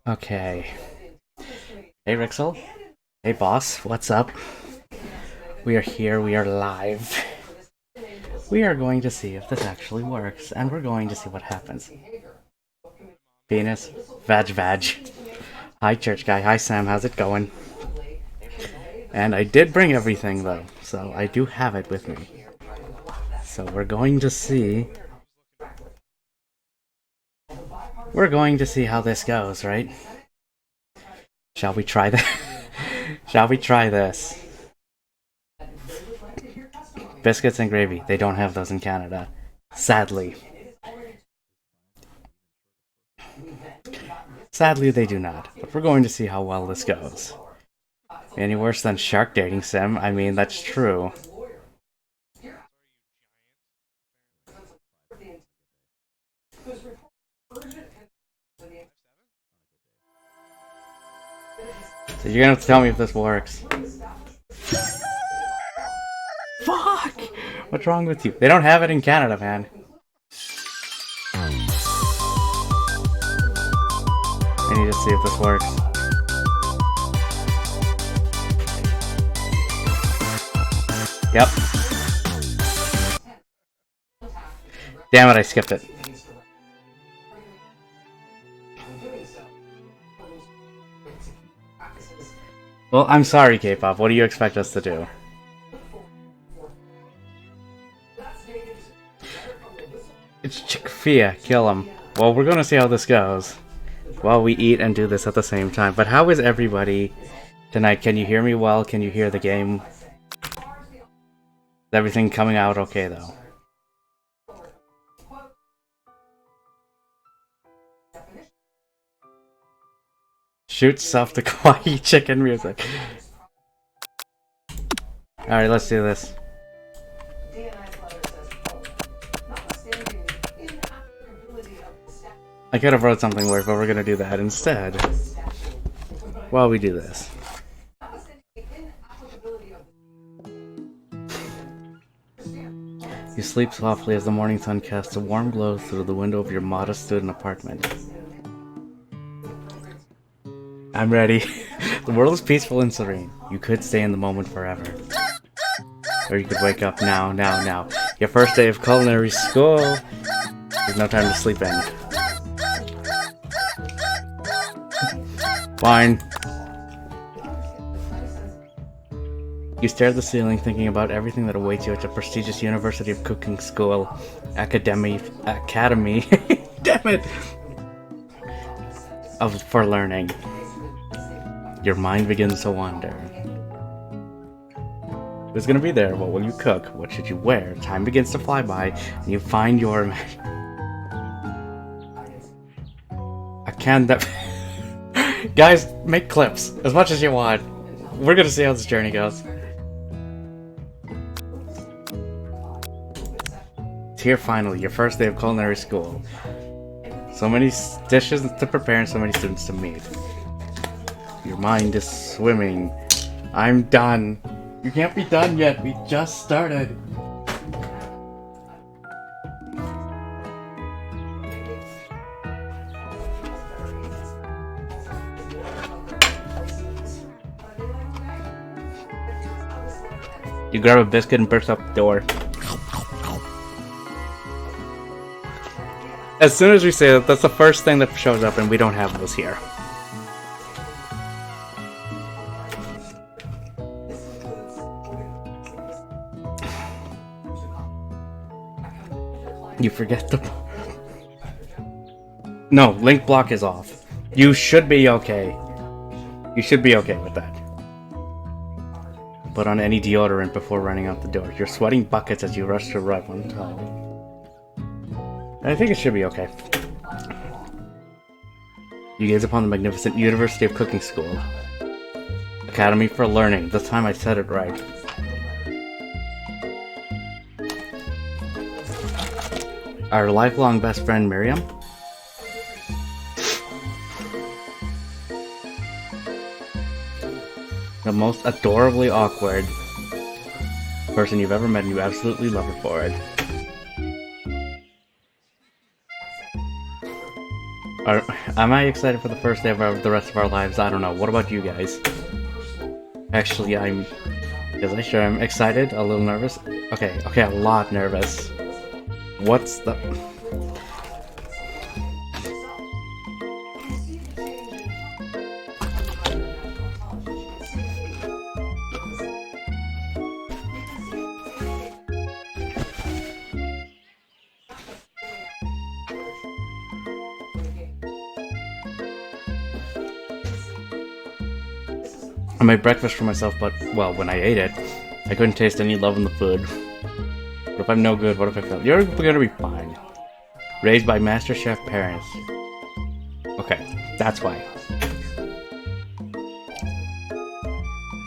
Okay. Hey, Rixel. Hey, boss. What's up? We are here. We are live. We are going to see if this actually works, and we're going to see what happens. Venus. Vag. Hi, church guy. Hi, Sam. How's it going? And I did bring everything, though, so I do have it with me. So we're going to see... We're going to see how this goes, right? Shall we try that? Shall we try this? Biscuits and gravy. They don't have those in Canada. Sadly. Sadly, they do not. But we're going to see how well this goes. Any worse than shark dating sim? I mean, that's true. So you're gonna have to tell me if this works. Fuck! What's wrong with you? They don't have it in Canada, man. I need to see if this works. Yep. Damn it, I skipped it. Well, I'm sorry, K-pop. What do you expect us to do? It's Chick-fil-A. Kill him. Well, we're gonna see how this goes. While we eat and do this at the same time. But how is everybody tonight? Can you hear me well? Can you hear the game? Is everything coming out okay, though? Shoot stuff to kawaii chicken music. Alright, let's do this. I could have wrote something worse, but we're gonna do that instead. While we do this. You sleep softly as the morning sun casts a warm glow through the window of your modest student apartment. I'm ready. The world is peaceful and serene. You could stay in the moment forever. Or you could wake up now. Your first day of culinary school. There's no time to sleep in. Fine. You stare at the ceiling, thinking about everything that awaits you at the prestigious University of Cooking School. Academy. Damn it! For learning. Your mind begins to wander. Who's gonna be there? What will you cook? What should you wear? Time begins to fly by, and you find your... I can't... Guys, make clips. As much as you want. We're gonna see how this journey goes. It's here finally, your first day of culinary school. So many dishes to prepare and so many students to meet. Your mind is swimming. I'm done. You can't be done yet. We just started. You grab a biscuit and burst out the door. As soon as we say that, that's the first thing that shows up, and we don't have those here. You forget the... No, link block is off. You should be okay. You should be okay with that. Put on any deodorant before running out the door. You're sweating buckets as you rush to arrive on time. I think it should be okay. You gaze upon the magnificent University of Cooking School. Academy for Learning. This time I said it right. Our lifelong best friend Miriam. The most adorably awkward person you've ever met, and you absolutely love her for it. Are, am I excited for the first day of the rest of our lives? I don't know. What about you guys? Actually, I'm... Yes, I sure am excited, a little nervous. Okay, a lot nervous. What's the... I made breakfast for myself, but, well, when I ate it, I couldn't taste any love in the food. What if I'm no good? What if I fail? You're gonna be fine. Raised by Master Chef parents. Okay, that's why.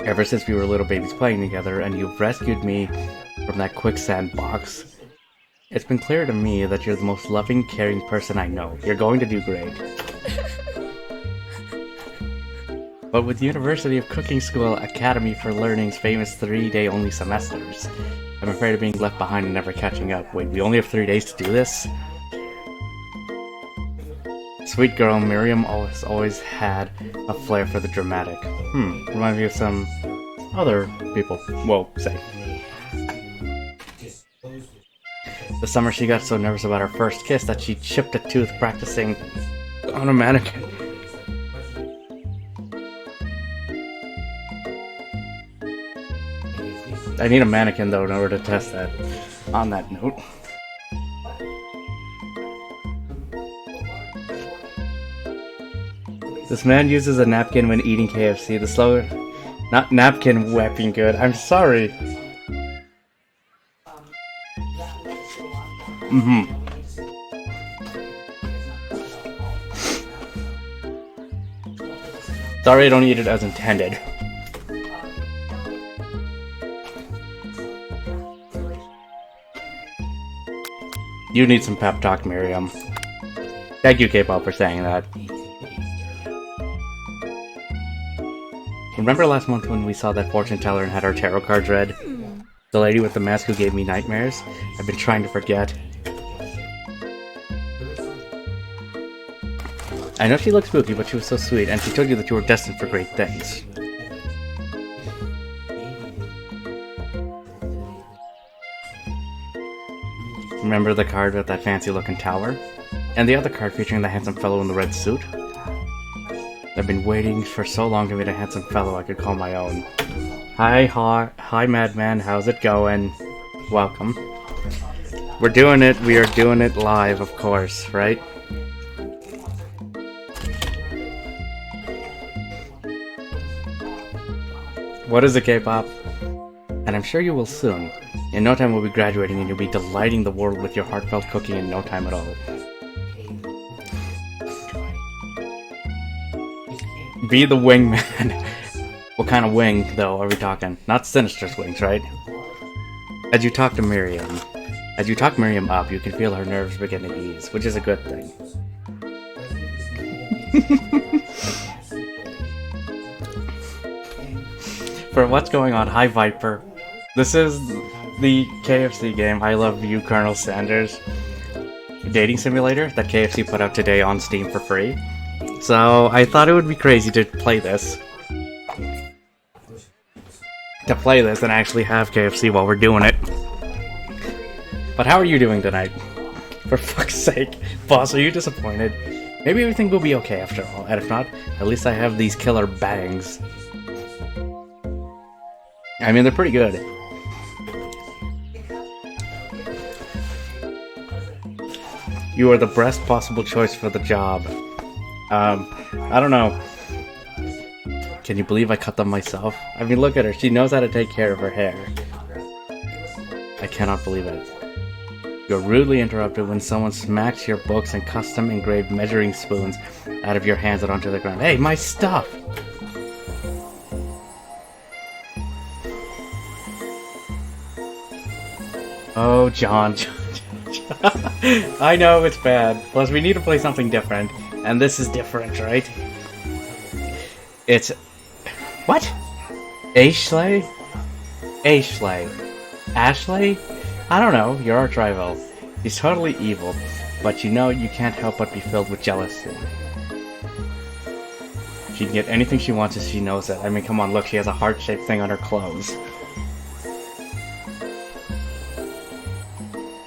Ever since we were little babies playing together, and you've rescued me from that quicksand box, it's been clear to me that you're the most loving, caring person I know. You're going to do great. But with University of Cooking School Academy for Learning's famous 3-day only semesters, I'm afraid of being left behind and never catching up. Wait, we only have 3 days to do this? Sweet girl Miriam always had a flair for the dramatic. Reminds me of some other people. Whoa, say. The summer she got so nervous about her first kiss that she chipped a tooth practicing on a mannequin. I need a mannequin though in order to test that. On that note. This man uses a napkin when eating KFC. The slower... Not napkin weapon good. I'm sorry. Sorry I don't eat it as intended. You need some pep talk, Miriam. Thank you, K-pop, for saying that. Remember last month when we saw that fortune teller and had our tarot cards read? The lady with the mask who gave me nightmares? I've been trying to forget. I know she looked spooky, but she was so sweet, and she told you that you were destined for great things. Remember the card with that fancy-looking tower? And the other card featuring the handsome fellow in the red suit? I've been waiting for so long to meet a handsome fellow I could call my own. Hi, madman, how's it going? Welcome. We're doing it, we are doing it live, of course, right? What is it, K-pop? And I'm sure you will soon. In no time we'll be graduating and you'll be delighting the world with your heartfelt cooking in no time at all. Be the wingman. What kind of wing, though, are we talking? Not Sinister's wings, right? As you talk Miriam up, you can feel her nerves begin to ease, which is a good thing. For what's going on, hi Viper. This is the KFC game, I Love You, Colonel Sanders dating simulator that KFC put out today on Steam for free. So I thought it would be crazy to play this. And actually have KFC while we're doing it. But how are you doing tonight? For fuck's sake. Boss, are you disappointed? Maybe everything will be okay after all, and if not, at least I have these killer bangs. I mean, they're pretty good. You are the best possible choice for the job. I don't know. Can you believe I cut them myself? I mean, look at her. She knows how to take care of her hair. I cannot believe it. You're rudely interrupted when someone smacks your books and custom engraved measuring spoons out of your hands and onto the ground. Hey, my stuff! Oh, John. I know it's bad. Plus, we need to play something different. And this is different, right? It's... What? Ashley? Ashley? I don't know, your arch rival. He's totally evil. But you know you can't help but be filled with jealousy. She can get anything she wants if she knows it. I mean, come on, look, she has a heart-shaped thing on her clothes.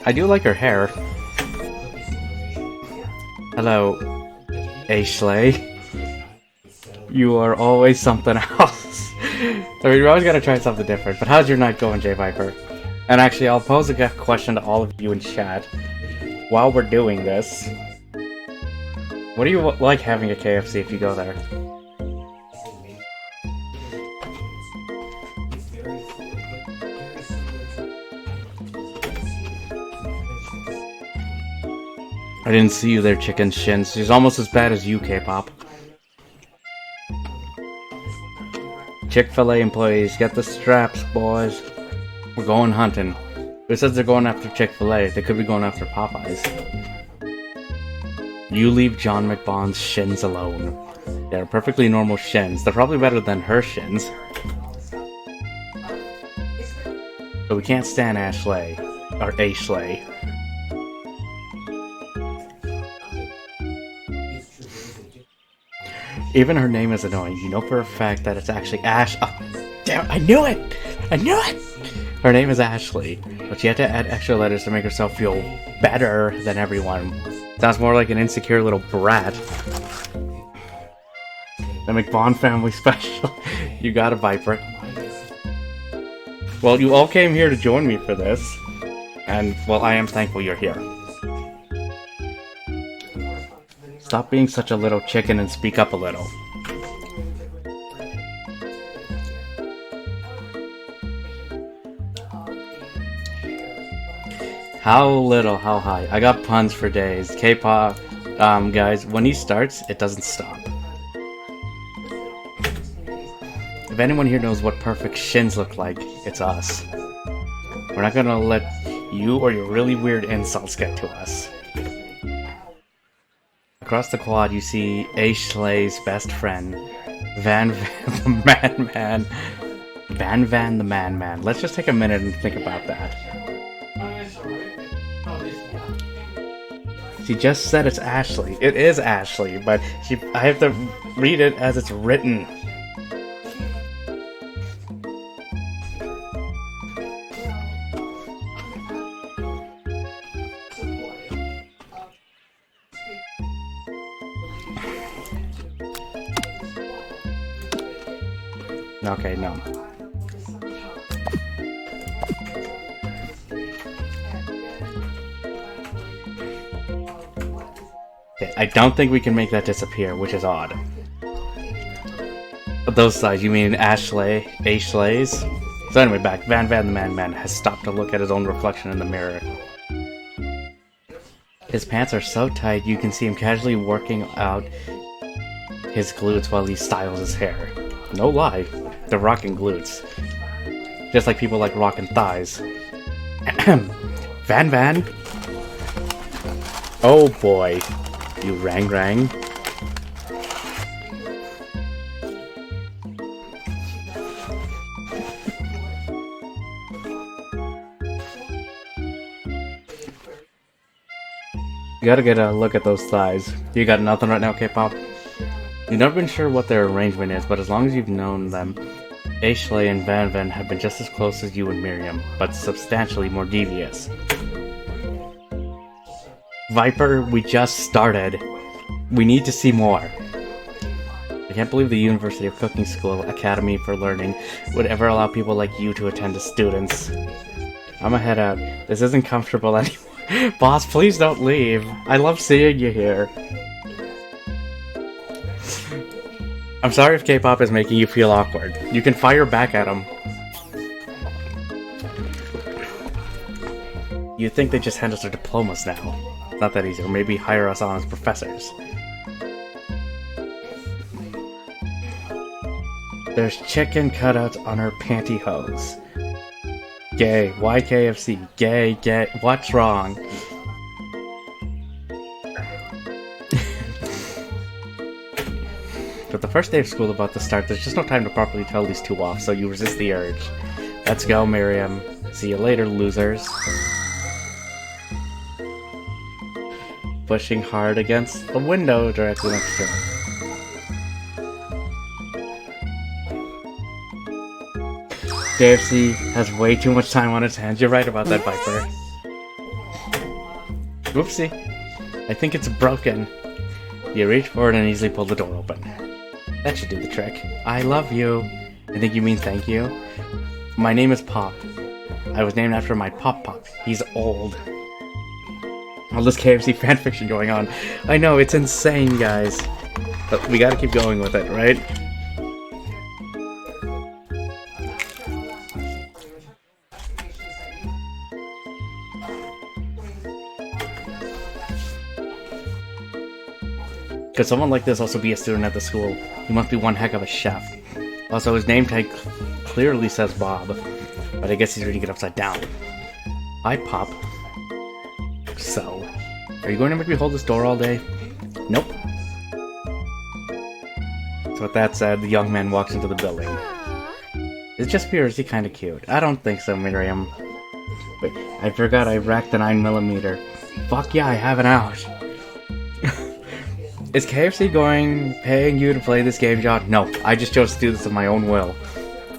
I do like her hair. Hello, Ashley. You are always something else. I mean, you're always gonna try something different. But how's your night going, J Viper? And actually, I'll pose a question to all of you in chat while we're doing this. What do you like having at KFC if you go there? I didn't see you there, Chicken Shins. She's almost as bad as you, K-pop. Chick-fil-A employees, get the straps, boys. We're going hunting. Who says they're going after Chick-fil-A? They could be going after Popeyes. You leave John McBaughn's shins alone. They're perfectly normal shins. They're probably better than her shins. But we can't stand Ashley. Or Ashley. Even her name is annoying. You know for a fact that it's actually Ash. Oh, damn! I knew it! I knew it! Her name is Ashley, but she had to add extra letters to make herself feel better than everyone. Sounds more like an insecure little brat. The McBaugh family special. You got a Viper. Well, you all came here to join me for this, and well, I am thankful you're here. Stop being such a little chicken and speak up a little. How little, how high? I got puns for days. K-pop, guys, when he starts, it doesn't stop. If anyone here knows what perfect shins look like, it's us. We're not gonna let you or your really weird insults get to us. Across the quad, you see Ashley's best friend, Van the Man-Man. Van the Man-Man. Let's just take a minute and think about that. She just said it's Ashley. It is Ashley, but I have to read it as it's written. Okay, no. Okay, I don't think we can make that disappear, which is odd. But those sides, you mean Ashley's? So anyway, back. Van the Man-Man has stopped to look at his own reflection in the mirror. His pants are so tight you can see him casually working out his glutes while he styles his hair. No lie. They're rocking glutes. Just like people like rocking thighs. Van? Oh boy. You rang. You gotta get a look at those thighs. You got nothing right now, K-pop? You've never been sure what their arrangement is, but as long as you've known them, Ashley and Van have been just as close as you and Miriam, but substantially more devious. Viper, we just started. We need to see more. I can't believe the University of Cooking School Academy for Learning would ever allow people like you to attend as students. I'ma head out. This isn't comfortable anymore. Boss, please don't leave. I love seeing you here. I'm sorry if K-pop is making you feel awkward. You can fire back at him. You'd think they just hand us their diplomas now. Not that easy, or maybe hire us on as professors. There's chicken cutouts on her pantyhose. Gay. Why KFC? Gay. What's wrong? With the first day of school about to start, there's just no time to properly tell these two off, so you resist the urge. Let's go, Miriam. See you later, losers. pushing hard against the window directly next to him. KFC has way too much time on its hands. You're right about that, Viper. Whoopsie. I think it's broken. You reach forward and easily pull the door open. That should do the trick. I love you. I think you mean thank you. My name is Pop. I was named after my Pop. He's old. All this KFC fanfiction going on. I know, it's insane, guys. But we gotta keep going with it, right? Could someone like this also be a student at the school? He must be one heck of a chef. Also, his name tag clearly says Bob, but I guess he's reading it upside down. Hi, Pop. So, are you going to make me hold this door all day? Nope. So with that said, the young man walks into the building. Is it just me or is he kinda cute? I don't think so, Miriam. Wait, I forgot I racked the 9mm. Fuck yeah, I have it out. Is KFC paying you to play this game, John? No, I just chose to do this of my own will.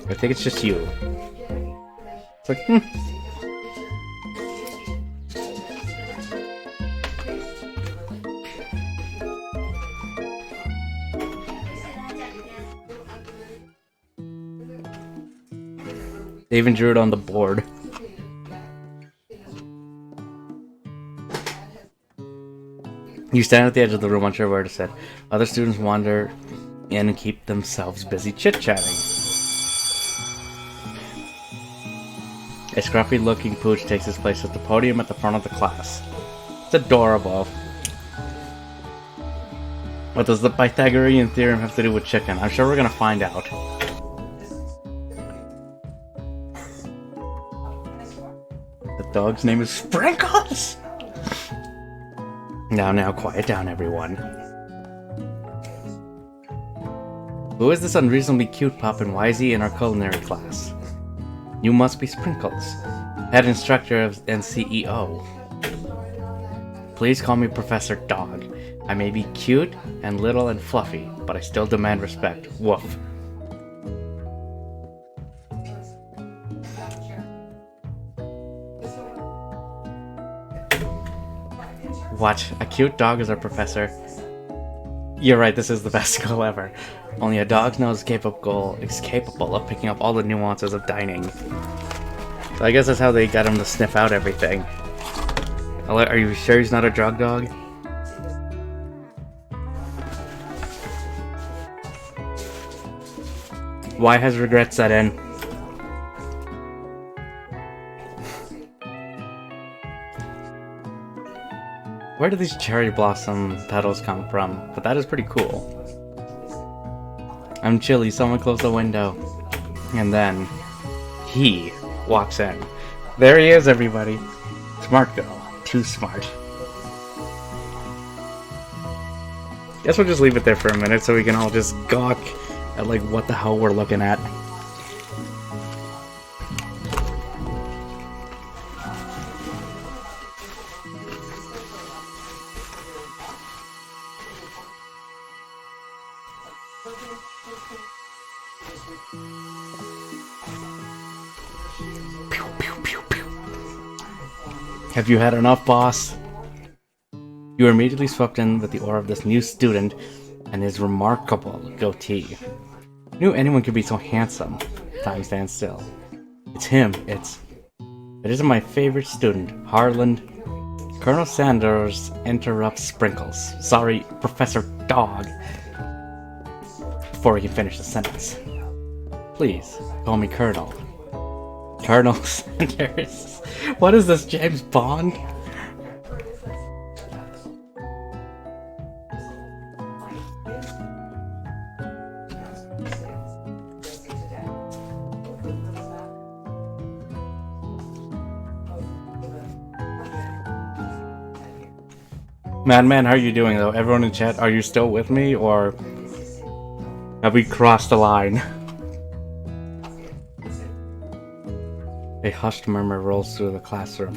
I think it's just you. It's like, They even drew it on the board. You stand at the edge of the room, unsure where to sit. Other students wander in and keep themselves busy chit-chatting. A scruffy-looking pooch takes his place at the podium at the front of the class. It's adorable. What does the Pythagorean theorem have to do with chicken? I'm sure we're gonna find out. The dog's name is Sprinkles! Now, quiet down, everyone. Who is this unreasonably cute pup and why is he in our culinary class? You must be Sprinkles, head instructor and CEO. Please call me Professor Dog. I may be cute and little and fluffy, but I still demand respect. Woof. What? A cute dog is our professor? You're right, this is the best school ever. Only a dog's nose is capable of picking up all the nuances of dining. So I guess that's how they got him to sniff out everything. Are you sure he's not a drug dog? Why has regret set in? Where do these cherry blossom petals come from? But that is pretty cool. I'm chilly, someone close the window. And then, he walks in. There he is, everybody. Smart girl. Too smart. Guess we'll just leave it there for a minute so we can all just gawk at like what the hell we're looking at. Have you had enough, boss? You are immediately swept in with the aura of this new student and his remarkable goatee. I knew anyone could be so handsome. Time stands still. It's him. It isn't my favorite student, Harland. Colonel Sanders interrupts Sprinkles. Sorry, Professor Dog. Before he can finish the sentence. Please, call me Colonel. Colonel Sanders. What is this, James Bond? Man, how are you doing though? Everyone in chat, are you still with me or have we crossed the line? A hushed murmur rolls through the classroom.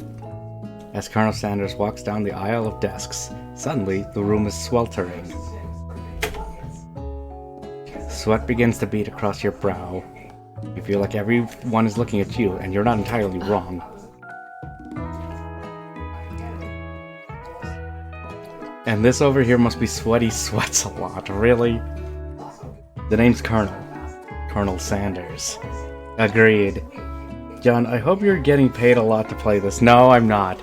as Colonel Sanders walks down the aisle of desks. Suddenly, the room is sweltering. Sweat begins to bead across your brow. You feel like everyone is looking at you, and you're not entirely wrong. And this over here must be sweaty sweats a lot, really? The name's Colonel. Colonel Sanders. Agreed. John, I hope you're getting paid a lot to play this. No, I'm not.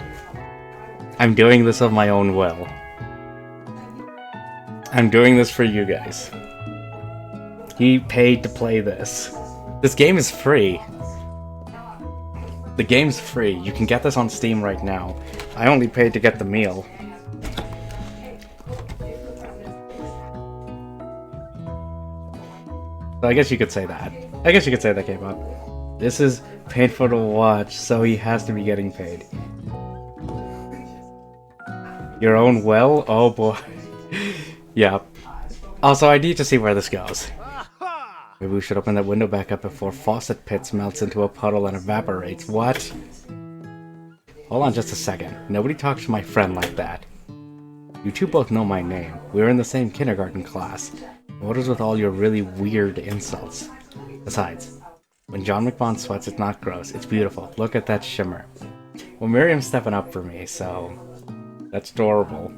I'm doing this of my own will. I'm doing this for you guys. He paid to play this. This game is free. The game's free. You can get this on Steam right now. I only paid to get the meal. So I guess you could say that. I guess you could say that came up. This is painful to watch, so he has to be getting paid. Your own well? Oh boy. Yeah. Also, I need to see where this goes. Maybe we should open that window back up before Faucet Pits melts into a puddle and evaporates. What? Hold on just a second. Nobody talks to my friend like that. You two both know my name. We were in the same kindergarten class. What is with all your really weird insults? Besides, when John McBond sweats, it's not gross. It's beautiful. Look at that shimmer. Well, Miriam's stepping up for me, so that's adorable.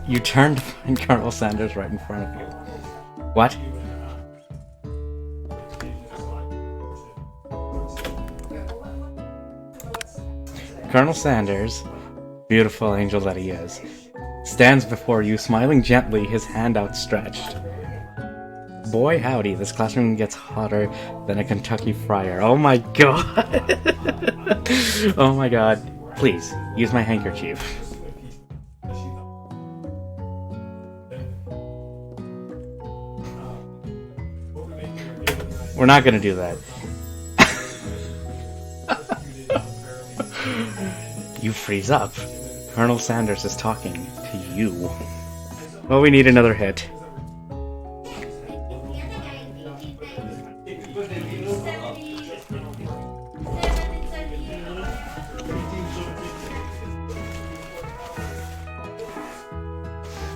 You turned to find Colonel Sanders right in front of you. What? Colonel Sanders, beautiful angel that he is, stands before you, smiling gently, his hand outstretched. Boy howdy, this classroom gets hotter than a Kentucky fryer. Oh my god! Oh my god. Please, use my handkerchief. We're not gonna do that. You freeze up. Colonel Sanders is talking to you. Well, we need another hit.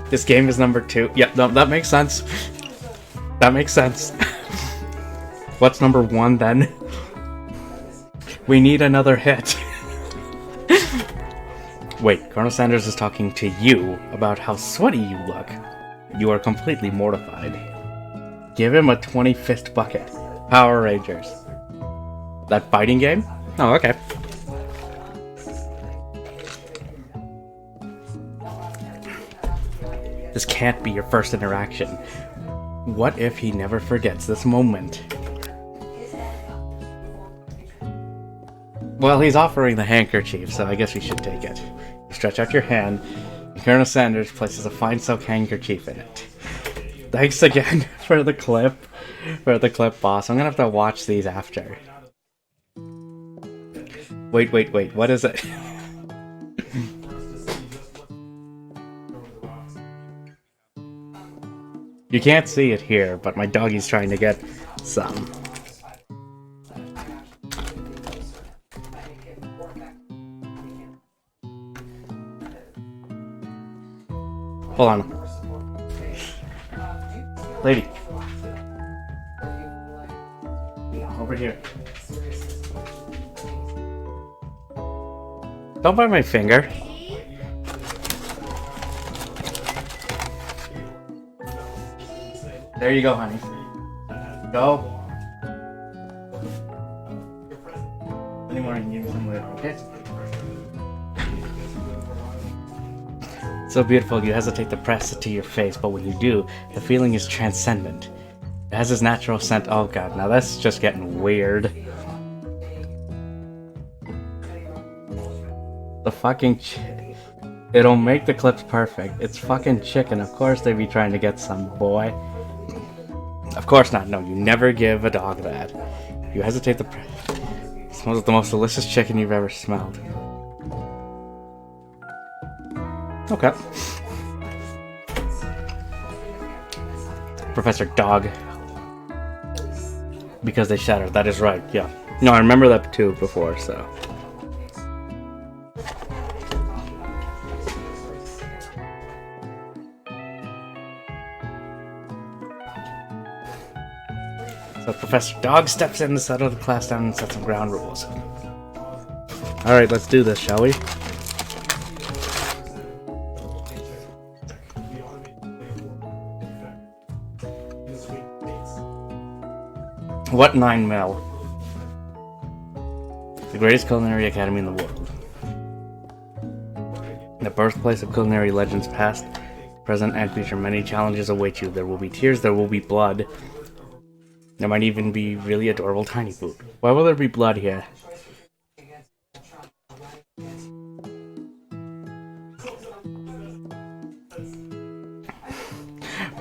This game is number 2. Yep, no, that makes sense. That makes sense. What's number 1 then? We need another hit. Wait, Colonel Sanders is talking to you about how sweaty you look. You are completely mortified. Give him a 20 fist bucket. Power Rangers. That fighting game? Oh, okay. This can't be your first interaction. What if he never forgets this moment? Well, he's offering the handkerchief, so I guess we should take it. You stretch out your hand, and Colonel Sanders places a fine silk handkerchief in it. Thanks again for the clip, boss. I'm gonna have to watch these after. Wait, what is it? You can't see it here, but my doggy's trying to get some. Hold on. Lady. Over here. Don't bite my finger. There you go, honey. Go. Anymore, I can give you some later, okay? So beautiful, you hesitate to press it to your face, but when you do, the feeling is transcendent. It has this natural scent. Oh god, now that's just getting weird. The fucking it'll make the clips perfect. It's fucking chicken. Of course they be trying to get some, boy. Of course not. No, you never give a dog that. You hesitate to press. It smells like the most delicious chicken you've ever smelled. Okay. Professor Dog. Because they shattered. That is right, yeah. No, I remember that too before, so. So Professor Dog steps in to settle the class down and set some ground rules. Alright, let's do this, shall we? What 9 mil? The greatest culinary academy in the world. The birthplace of culinary legends past, present, and future. Many challenges await you. There will be tears, there will be blood. There might even be really adorable tiny food. Why will there be blood here?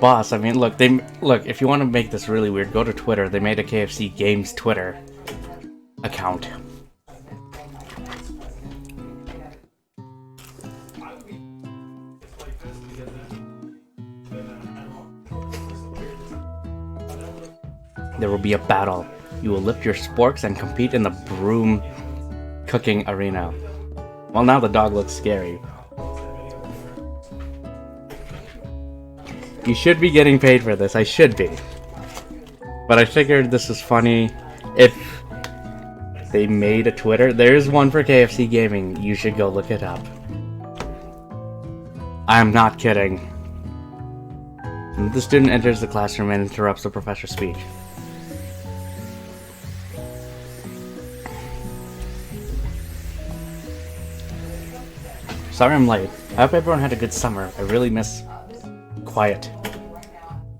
Boss, I mean, look, if you want to make this really weird, go to Twitter. They made a KFC Games Twitter account. There will be a battle. You will lift your sporks and compete in the broom cooking arena. Well, now the dog looks scary. You should be getting paid for this. I should be. But I figured this was funny. If they made a Twitter, there's one for KFC Gaming. You should go look it up. I'm not kidding. The student enters the classroom and interrupts the professor's speech. Sorry I'm late. I hope everyone had a good summer. I really miss quiet.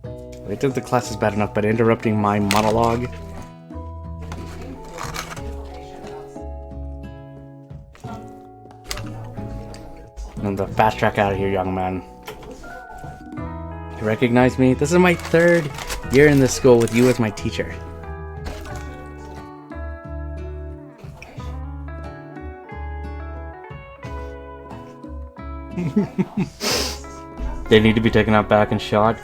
I think the class is bad enough, but interrupting my monologue. And the fast track out of here, young man. You recognize me? This is my 3rd year in this school with you as my teacher. They need to be taken out back and shot.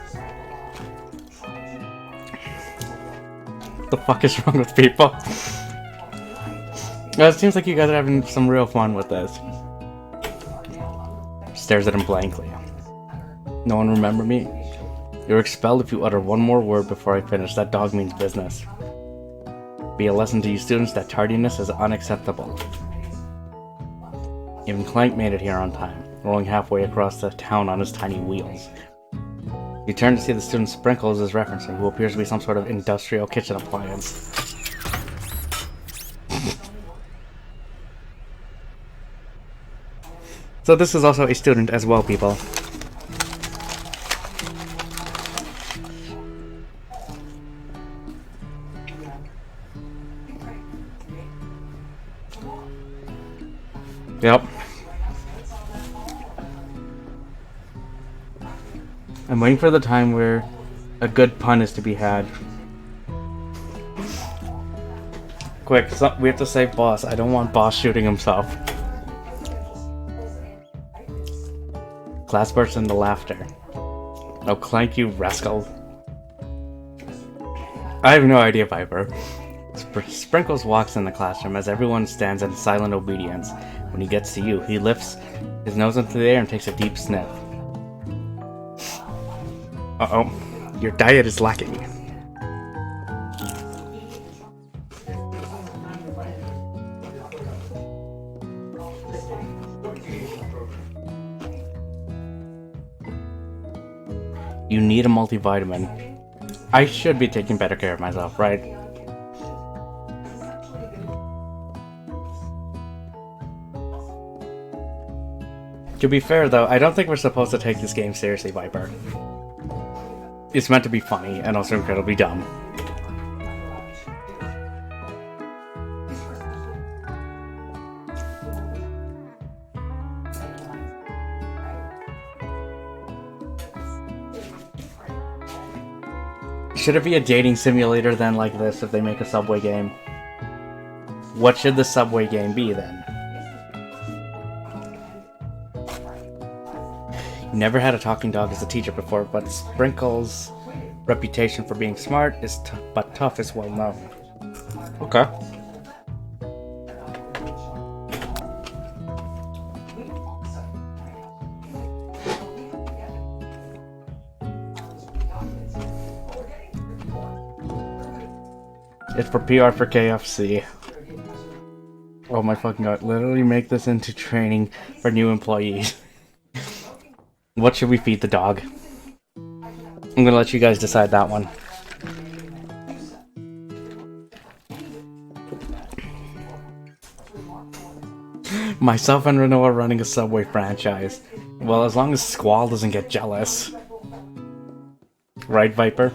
What the fuck is wrong with people? It seems like you guys are having some real fun with this. Stares at him blankly. No one remember me? You're expelled if you utter one more word before I finish. That dog means business. Be a lesson to you students that tardiness is unacceptable. Even Clank made it here on time, rolling halfway across the town on his tiny wheels. You turn to see the student Sprinkles is referencing, who appears to be some sort of industrial kitchen appliance. So this is also a student as well, people. Yep. I'm waiting for the time where a good pun is to be had. Quick, we have to save Boss. I don't want Boss shooting himself. Class bursts into laughter. Oh, Clank, you rascal. I have no idea, Piper. Sprinkles walks in the classroom as everyone stands in silent obedience. When he gets to you, he lifts his nose into the air and takes a deep sniff. Uh-oh, your diet is lacking. You need a multivitamin. I should be taking better care of myself, right? To be fair, though, I don't think we're supposed to take this game seriously, Viper. It's meant to be funny, and also incredibly dumb. Should it be a dating simulator then like this if they make a Subway game? What should the Subway game be then? Never had a talking dog as a teacher before, but Sprinkles' reputation for being smart is but tough is well known. Okay. It's for PR for KFC. Oh my fucking god, literally make this into training for new employees. What should we feed the dog? I'm gonna let you guys decide that one. Myself and Renault are running a Subway franchise. Well, as long as Squall doesn't get jealous. Right, Viper?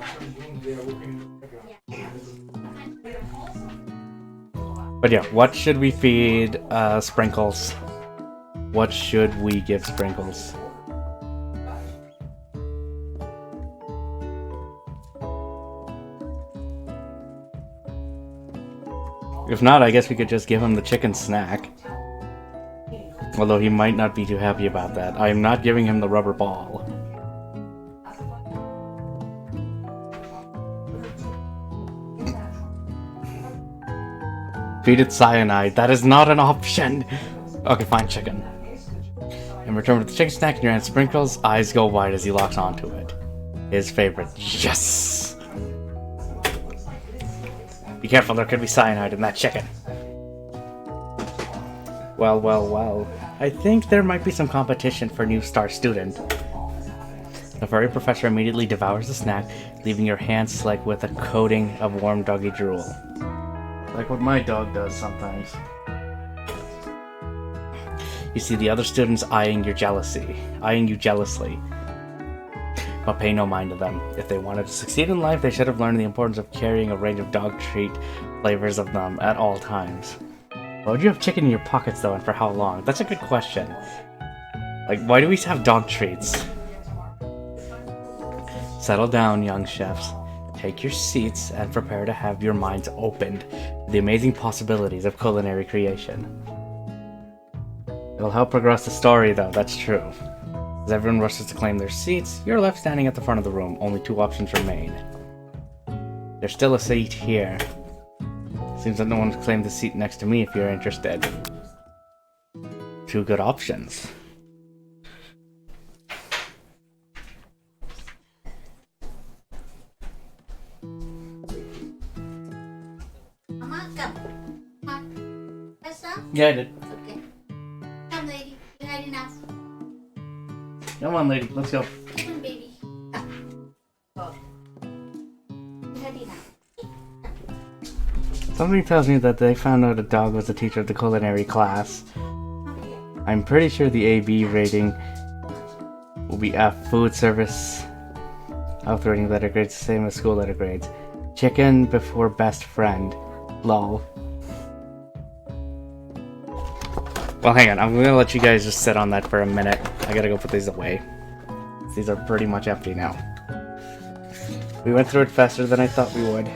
But yeah, what should we feed Sprinkles? What should we give Sprinkles? If not, I guess we could just give him the chicken snack. Although he might not be too happy about that. I am not giving him the rubber ball. Feed it cyanide. That is not an option. Okay, fine, chicken. In return for the chicken snack in your hand, Sprinkles' eyes go wide as he locks onto it. His favorite. Yes! Be careful, there could be cyanide in that chicken. Well, well, well. I think there might be some competition for new star student. The furry professor immediately devours the snack, leaving your hands slick with a coating of warm doggy drool. Like what my dog does sometimes. You see the other students eyeing you jealously. But pay no mind to them. If they wanted to succeed in life, they should have learned the importance of carrying a range of dog treat flavors of them at all times. Why would you have chicken in your pockets though, and for how long? That's a good question. Like, why do we have dog treats? Settle down, young chefs. Take your seats and prepare to have your minds opened to the amazing possibilities of culinary creation. It'll help progress the story though, that's true. As everyone rushes to claim their seats, you're left standing at the front of the room. Only two options remain. There's still a seat here. Seems that no one's claimed the seat next to me if you're interested. Two good options. Yeah, I did. Okay. Come, lady. You're ready now. Come on, lady. Let's go. Come on, baby. Go. You're ready now. Something tells me that they found out a dog was the teacher of the culinary class. I'm pretty sure the AB rating will be F. Food service. Health rating letter grades the same as school letter grades. Chicken before best friend. Lol. Well, hang on. I'm gonna let you guys just sit on that for a minute. I gotta go put these away. These are pretty much empty now. We went through it faster than I thought we would.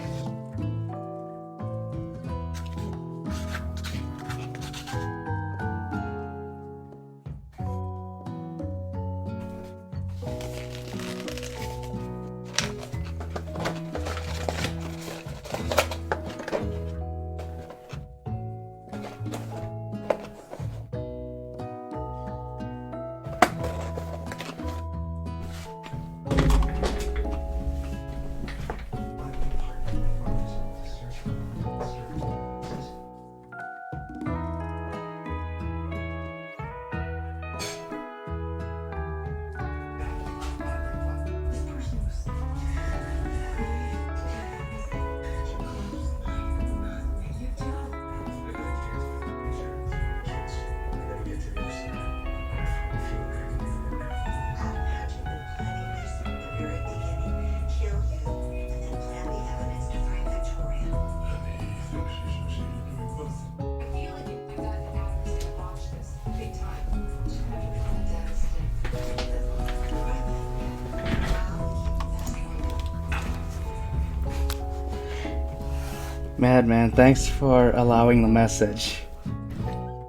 Madman, thanks for allowing the message.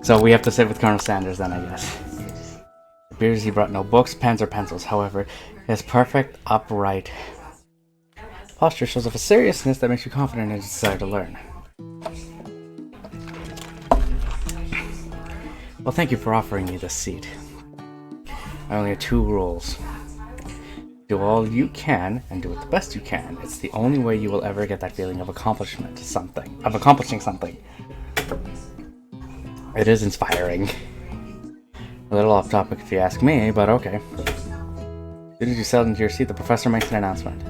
So we have to sit with Colonel Sanders then, I guess. It appears he brought no books, pens, or pencils. However, his perfect, upright posture shows off a seriousness that makes you confident in his desire to learn. Well, thank you for offering me this seat. I only have two rules. Do all you can and do it the best you can. It's the only way you will ever get that feeling of accomplishing something. It is inspiring. A little off topic if you ask me, but okay. As soon as you settle into your seat, the professor makes an announcement.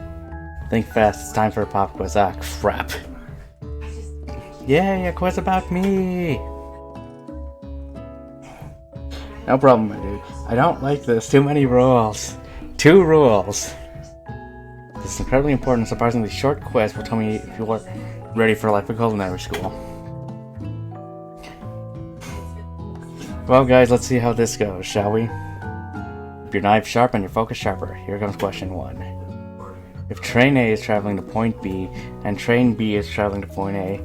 Think fast, it's time for a pop quiz. Ah, crap. Yay, a quiz about me! No problem, my dude. I don't like this. Too many rules. 2 rules. This is incredibly important and surprisingly short quiz will tell me if you are ready for life at culinary school. Well, guys, let's see how this goes, shall we? Keep your knife sharp and your focus sharper. Here comes question 1. If train A is traveling to point B and train B is traveling to point A,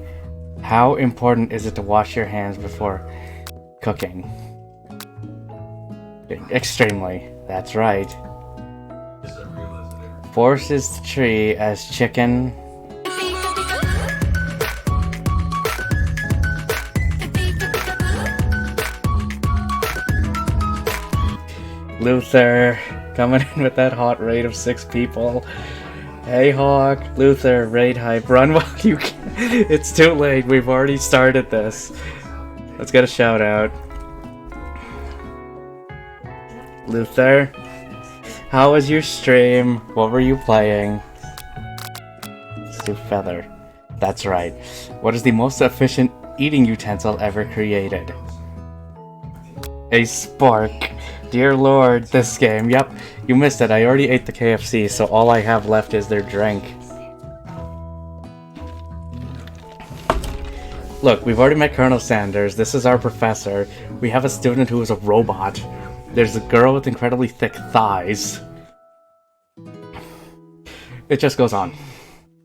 how important is it to wash your hands before cooking? Extremely. That's right. Forces the tree as chicken. Luther, coming in with that hot raid of 6 people. Hey Hawk, Luther, raid hype, run while you can. It's too late, we've already started this. Let's get a shout out. Luther, how was your stream? What were you playing? Stu Feather, that's right. What is the most efficient eating utensil ever created? A spork. Dear Lord, this game. Yep, you missed it. I already ate the KFC, so all I have left is their drink. Look, we've already met Colonel Sanders. This is our professor. We have a student who is a robot. There's a girl with incredibly thick thighs. It just goes on.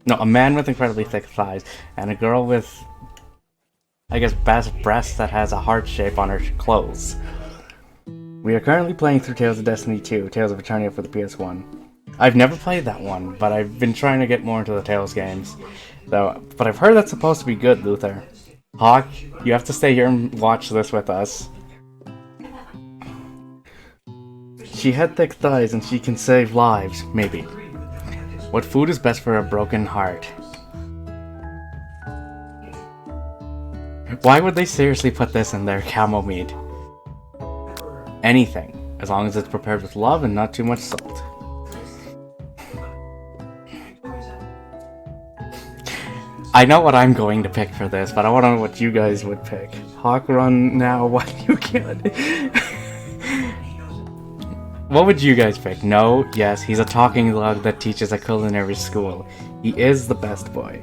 No, a man with incredibly thick thighs, and a girl with, I guess, breasts that has a heart shape on her clothes. We are currently playing through Tales of Destiny 2, Tales of Eternia for the PS1. I've never played that one, but I've been trying to get more into the Tales games. But I've heard that's supposed to be good, Luther. Hawk, you have to stay here and watch this with us. She had thick thighs and she can save lives, maybe. What food is best for a broken heart? Why would they seriously put this in their camel meat? Anything, as long as it's prepared with love and not too much salt. I know what I'm going to pick for this, but I want to know what you guys would pick. Hawk, run now while you can. What would you guys pick? No? Yes, he's a talking log that teaches at culinary school. He is the best boy.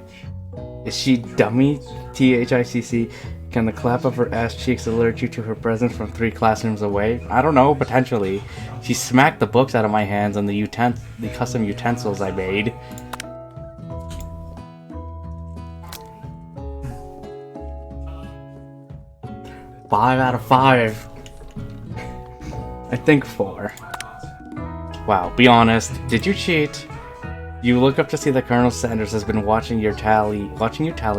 Is she dummy? THICC? Can the clap of her ass cheeks alert you to her presence from 3 classrooms away? I don't know, potentially. She smacked the books out of my hands and the custom utensils I made. Five out of 5. I think 4. Wow, be honest. Did you cheat? You look up to see that Colonel Sanders has been watching you tally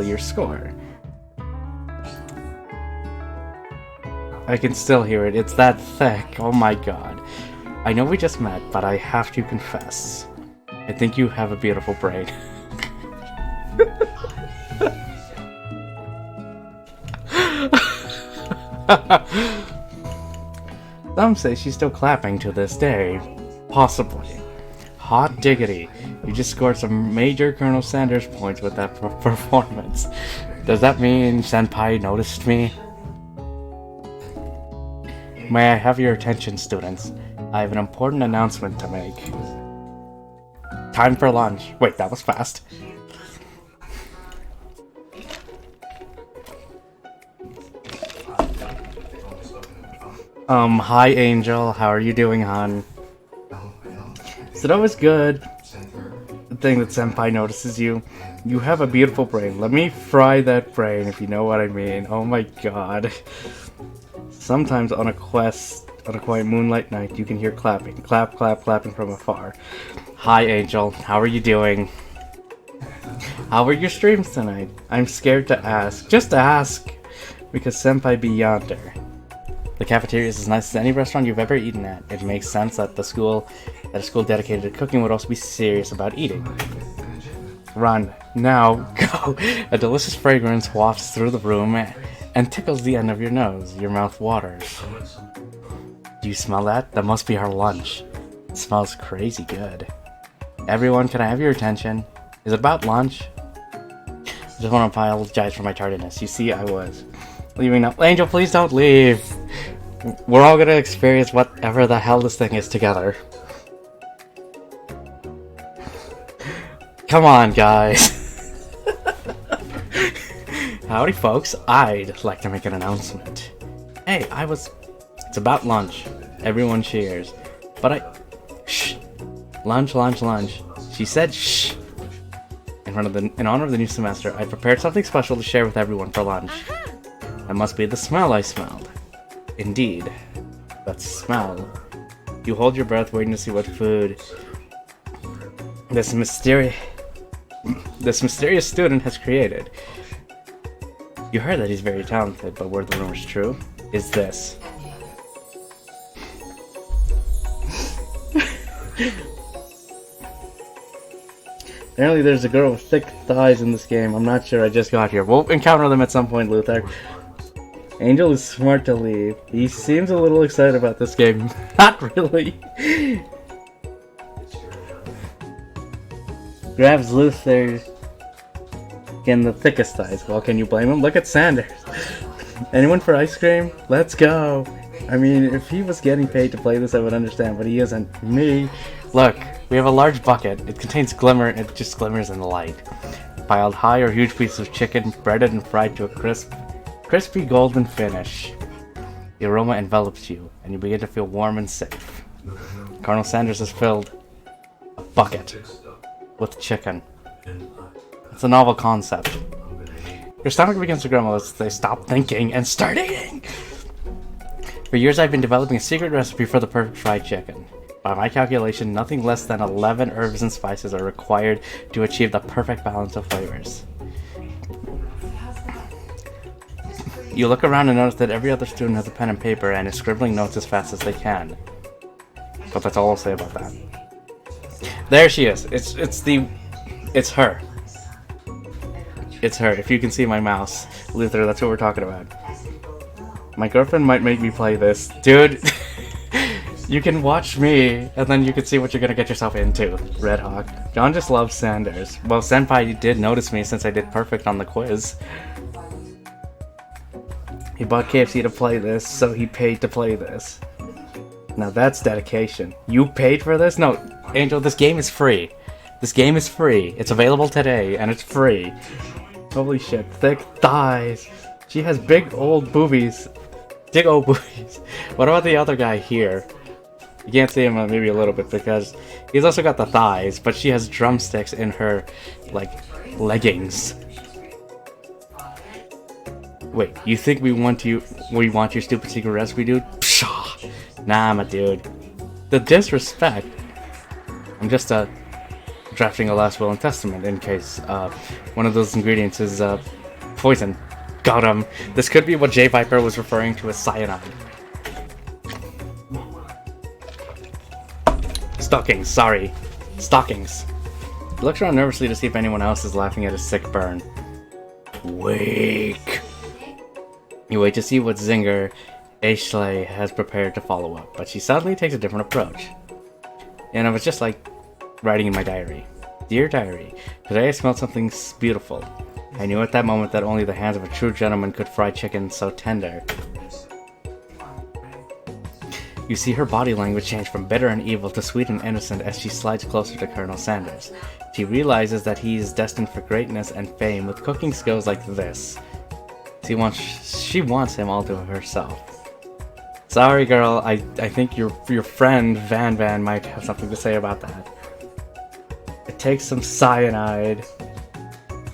your score. I can still hear it. It's that thick. Oh my god. I know we just met, but I have to confess. I think you have a beautiful brain. Some say she's still clapping to this day. Possibly. Hot diggity. You just scored some major Colonel Sanders points with that performance. Does that mean Senpai noticed me? May I have your attention, students? I have an important announcement to make. Time for lunch. Wait, that was fast. Hi Angel, how are you doing, hon? So that was good. The thing that Senpai notices you. You have a beautiful brain. Let me fry that brain, if you know what I mean. Oh my god. Sometimes on a quiet moonlight night, you can hear clapping. Clap, clap, clapping from afar. Hi Angel, how are you doing? How were your streams tonight? I'm scared to ask. Just ask! Because Senpai be yonder. The cafeteria is as nice as any restaurant you've ever eaten at. It makes sense that the school that a school dedicated to cooking would also be serious about eating. Run. Now, go! A delicious fragrance wafts through the room and tickles the end of your nose. Your mouth waters. Do you smell that? That must be our lunch. It smells crazy good. Everyone, can I have your attention? Is it about lunch? I just want to apologize for my tardiness. You see, I was leaving now. Angel, please don't leave. We're all gonna experience whatever the hell this thing is together. Come on, guys. Howdy, folks. I'd like to make an announcement. Hey, It's about lunch. Everyone cheers. But Shh. Lunch, lunch, lunch. She said shh. In honor of the new semester, I prepared something special to share with everyone for lunch. That must be the smell I smelled. Indeed. That smell. You hold your breath waiting to see what food this mysterious student has created. You heard that he's very talented, but were the rumors true? Is this. Apparently there's a girl with thick thighs in this game. I'm not sure, I just got here. We'll encounter them at some point, Luther. Angel is smart to leave. He seems a little excited about this game. Not really. Grabs Luther in the thickest thighs. Well, can you blame him? Look at Sanders. Anyone for ice cream? Let's go. I mean, if he was getting paid to play this, I would understand, but he isn't. Me. Look, we have a large bucket. It contains glimmer, and it just glimmers in the light. Piled high are huge pieces of chicken, breaded and fried to a crispy golden finish. The aroma envelops you, and you begin to feel warm and safe. Colonel Sanders has filled a bucket with chicken. It's a novel concept. Your stomach begins to grumble as they stop thinking and start eating. For years I've been developing a secret recipe for the perfect fried chicken. By my calculation, nothing less than 11 herbs and spices are required to achieve the perfect balance of flavors. You look around and notice that every other student has a pen and paper and is scribbling notes as fast as they can. But that's all I'll say about that. There she is. It's her. It's her. If you can see my mouse. Luther, that's what we're talking about. My girlfriend might make me play this. Dude, you can watch me, and then you can see what you're gonna get yourself into, Red Hawk. John just loves Sanders. Well, Senpai did notice me since I did perfect on the quiz. He bought KFC to play this, so he paid to play this. Now that's dedication. You paid for this? No, Angel, this game is free. This game is free. It's available today, and it's free. Holy shit, thick thighs. She has big old boobies. Big old boobies. What about the other guy here? You can't see him maybe a little bit because he's also got the thighs, but she has drumsticks in her, like, leggings. Wait, you think we want your stupid secret recipe, dude? Pshaw! Nah, my dude. The disrespect. I'm just drafting a last will and testament in case one of those ingredients is poison. Got him. This could be what J Viper was referring to as cyanide. Stockings, sorry. Stockings. He looks around nervously to see if anyone else is laughing at his sick burn. Wake. You wait to see what Zinger Ashley has prepared to follow up, but she suddenly takes a different approach. And it was just like writing in my diary. Dear diary, today I smelled something beautiful. I knew at that moment that only the hands of a true gentleman could fry chicken so tender. You see her body language change from bitter and evil to sweet and innocent as she slides closer to Colonel Sanders. She realizes that he is destined for greatness and fame with cooking skills like this. She wants him all to herself. Sorry, girl. I think your friend Van might have something to say about that. It takes some cyanide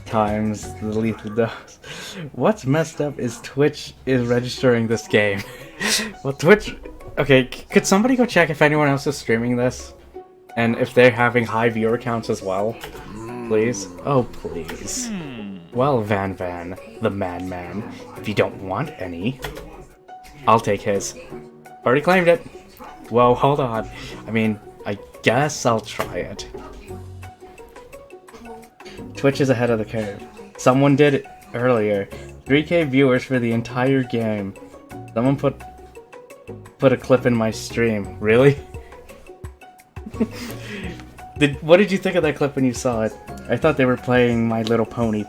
times the lethal dose. What's messed up is Twitch is registering this game. Well, Twitch... Okay, could somebody go check if anyone else is streaming this? And if they're having high viewer counts as well? Please? Oh, please. Well, Van, the madman, if you don't want any, I'll take his. Already claimed it. Whoa, hold on. I mean, guess I'll try it. Twitch is ahead of the curve. Someone did it earlier. 3K viewers for the entire game. Someone put a clip in my stream. Really? What did you think of that clip when you saw it? I thought they were playing My Little Pony.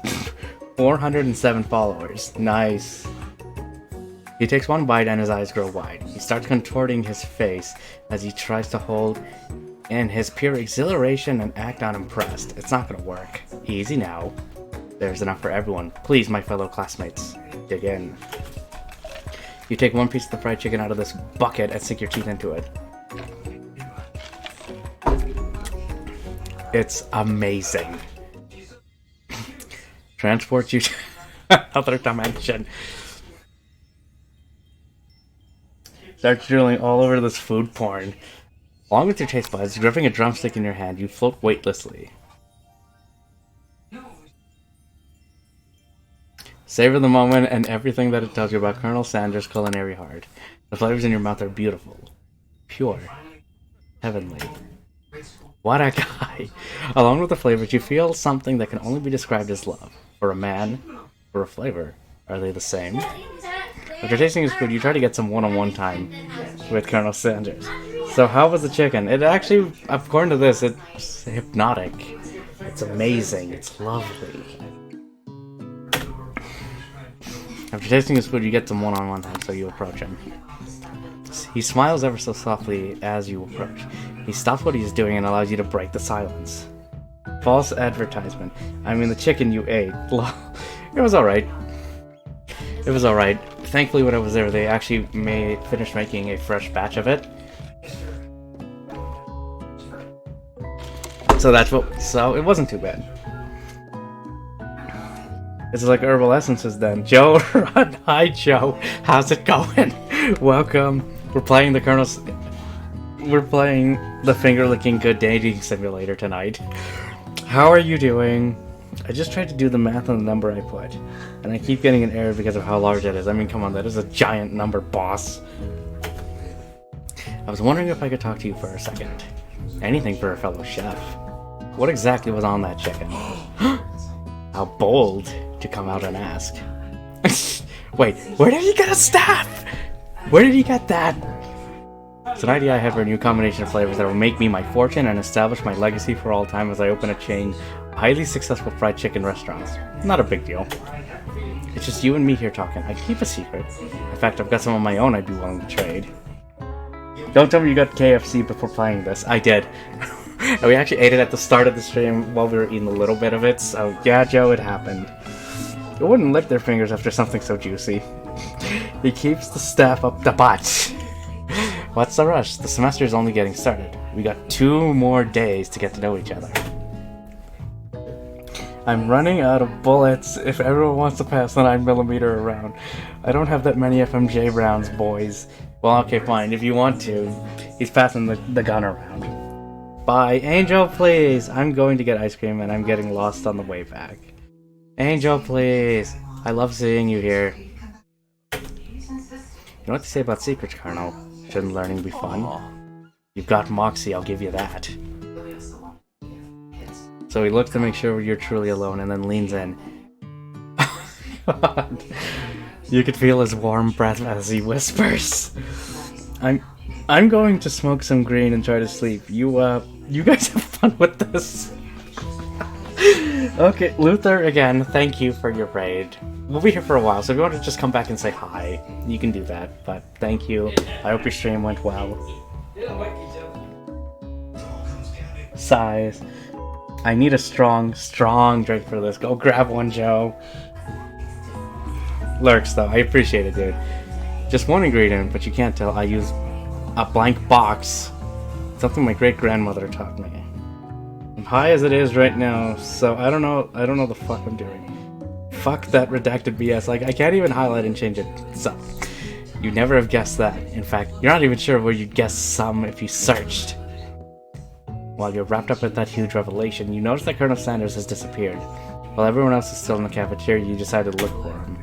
407 followers. Nice. He takes one bite and his eyes grow wide. He starts contorting his face as he tries to hold in his pure exhilaration and act unimpressed. It's not gonna work. Easy now. There's enough for everyone. Please, my fellow classmates, dig in. You take one piece of the fried chicken out of this bucket and sink your teeth into it. It's amazing. Transports you to another dimension. Starts drooling all over this food porn. Along with your taste buds, gripping a drumstick in your hand, you float weightlessly. Savor the moment and everything that it tells you about Colonel Sanders' culinary heart. The flavors in your mouth are beautiful, pure, heavenly. What a guy! Along with the flavors, you feel something that can only be described as love. For a man, for a flavor, are they the same? After tasting his food, you try to get some one-on-one time with Colonel Sanders. So how was the chicken? It actually, according to this, it's hypnotic. It's amazing. It's lovely. After tasting his food, you get some one-on-one time, so you approach him. He smiles ever so softly as you approach. He stops what he's doing and allows you to break the silence. False advertisement. I mean, the chicken you ate. It was alright. It was alright. Thankfully, when I was there, they actually finished making a fresh batch of it. So it wasn't too bad. It's like herbal essences then. Joe, run. Hi, Joe. How's it going? Welcome. We're playing the finger-licking good dating simulator tonight. How are you doing? I just tried to do the math on the number I put, and I keep getting an error because of how large it is. I mean, come on, that is a giant number, boss. I was wondering if I could talk to you for a second. Anything for a fellow chef. What exactly was on that chicken? How bold to come out and ask. Wait, where did he get a staff? Where did he get that? It's an idea I have for a new combination of flavors that will make me my fortune and establish my legacy for all time as I open a chain of highly successful fried chicken restaurants. Not a big deal. It's just you and me here talking. I keep a secret. In fact, I've got some of my own I'd be willing to trade. Don't tell me you got KFC before playing this. I did. We actually ate it at the start of the stream while we were eating a little bit of it, so yeah, Joe, it happened. They wouldn't lick their fingers after something so juicy. He keeps the staff up the butt. What's the rush? The semester is only getting started. We got 2 more days to get to know each other. I'm running out of bullets if everyone wants to pass the 9mm around. I don't have that many FMJ rounds, boys. Well, okay, fine. If you want to. He's passing the gun around. Bye. Angel, please. I'm going to get ice cream and I'm getting lost on the way back. Angel, please. I love seeing you here. You know what they say about secrets, Colonel? Shouldn't learning be fun? You've got moxie, I'll give you that. So he looks to make sure you're truly alone and then leans in. God. You could feel his warm breath as he whispers. I'm going to smoke some green and try to sleep. You guys have fun with this. Okay, Luther, again, thank you for your raid. We'll be here for a while, so if you want to just come back and say hi, you can do that. But thank you. I hope your stream went well. Sighs. I need a strong drink for this. Go grab one, Joe. Lurks, though. I appreciate it, dude. Just one ingredient, but you can't tell. I use a blank box. Something my great-grandmother taught me. I'm high as it is right now, so I don't know the fuck I'm doing. Fuck that redacted BS. Like, I can't even highlight and change it. So, you'd never have guessed that. In fact, you're not even sure where you'd guess some if you searched. While you're wrapped up with that huge revelation, you notice that Colonel Sanders has disappeared. While everyone else is still in the cafeteria, you decide to look for him.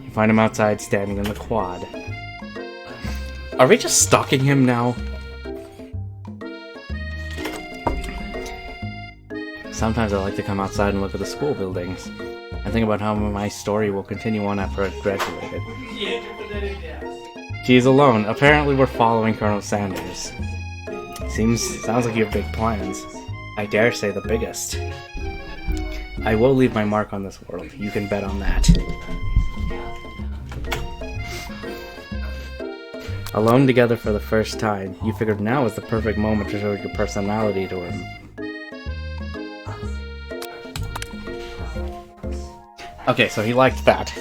You find him outside, standing in the quad. Are we just stalking him now? Sometimes I like to come outside and look at the school buildings and think about how my story will continue on after I've graduated. She's alone. Apparently we're following Colonel Sanders. Sounds like you have big plans. I dare say the biggest. I will leave my mark on this world. You can bet on that. Alone together for the first time, you figured now was the perfect moment to show your personality to him. Okay, so he liked that.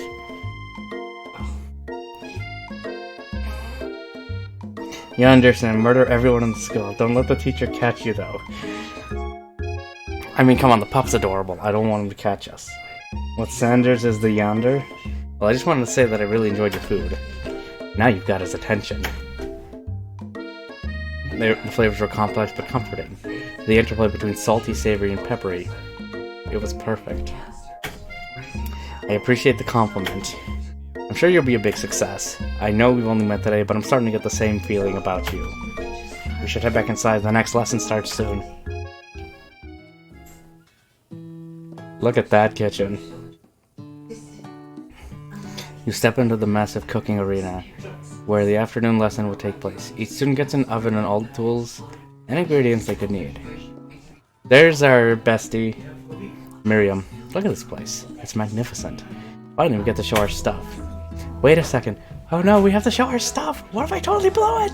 You understand, murder everyone in the school. Don't let the teacher catch you, though. I mean, come on, the pup's adorable. I don't want him to catch us. What Sanders is the yonder? Well, I just wanted to say that I really enjoyed your food. Now you've got his attention. The flavors were complex but comforting. The interplay between salty, savory, and peppery. It was perfect. I appreciate the compliment. I'm sure you'll be a big success. I know we've only met today, but I'm starting to get the same feeling about you. We should head back inside. The next lesson starts soon. Look at that kitchen. You step into the massive cooking arena, where the afternoon lesson will take place. Each student gets an oven and all the tools and ingredients they could need. There's our bestie, Miriam. Look at this place. It's magnificent. Finally, we get to show our stuff. Wait a second. Oh no, we have to show our stuff! What if I totally blow it?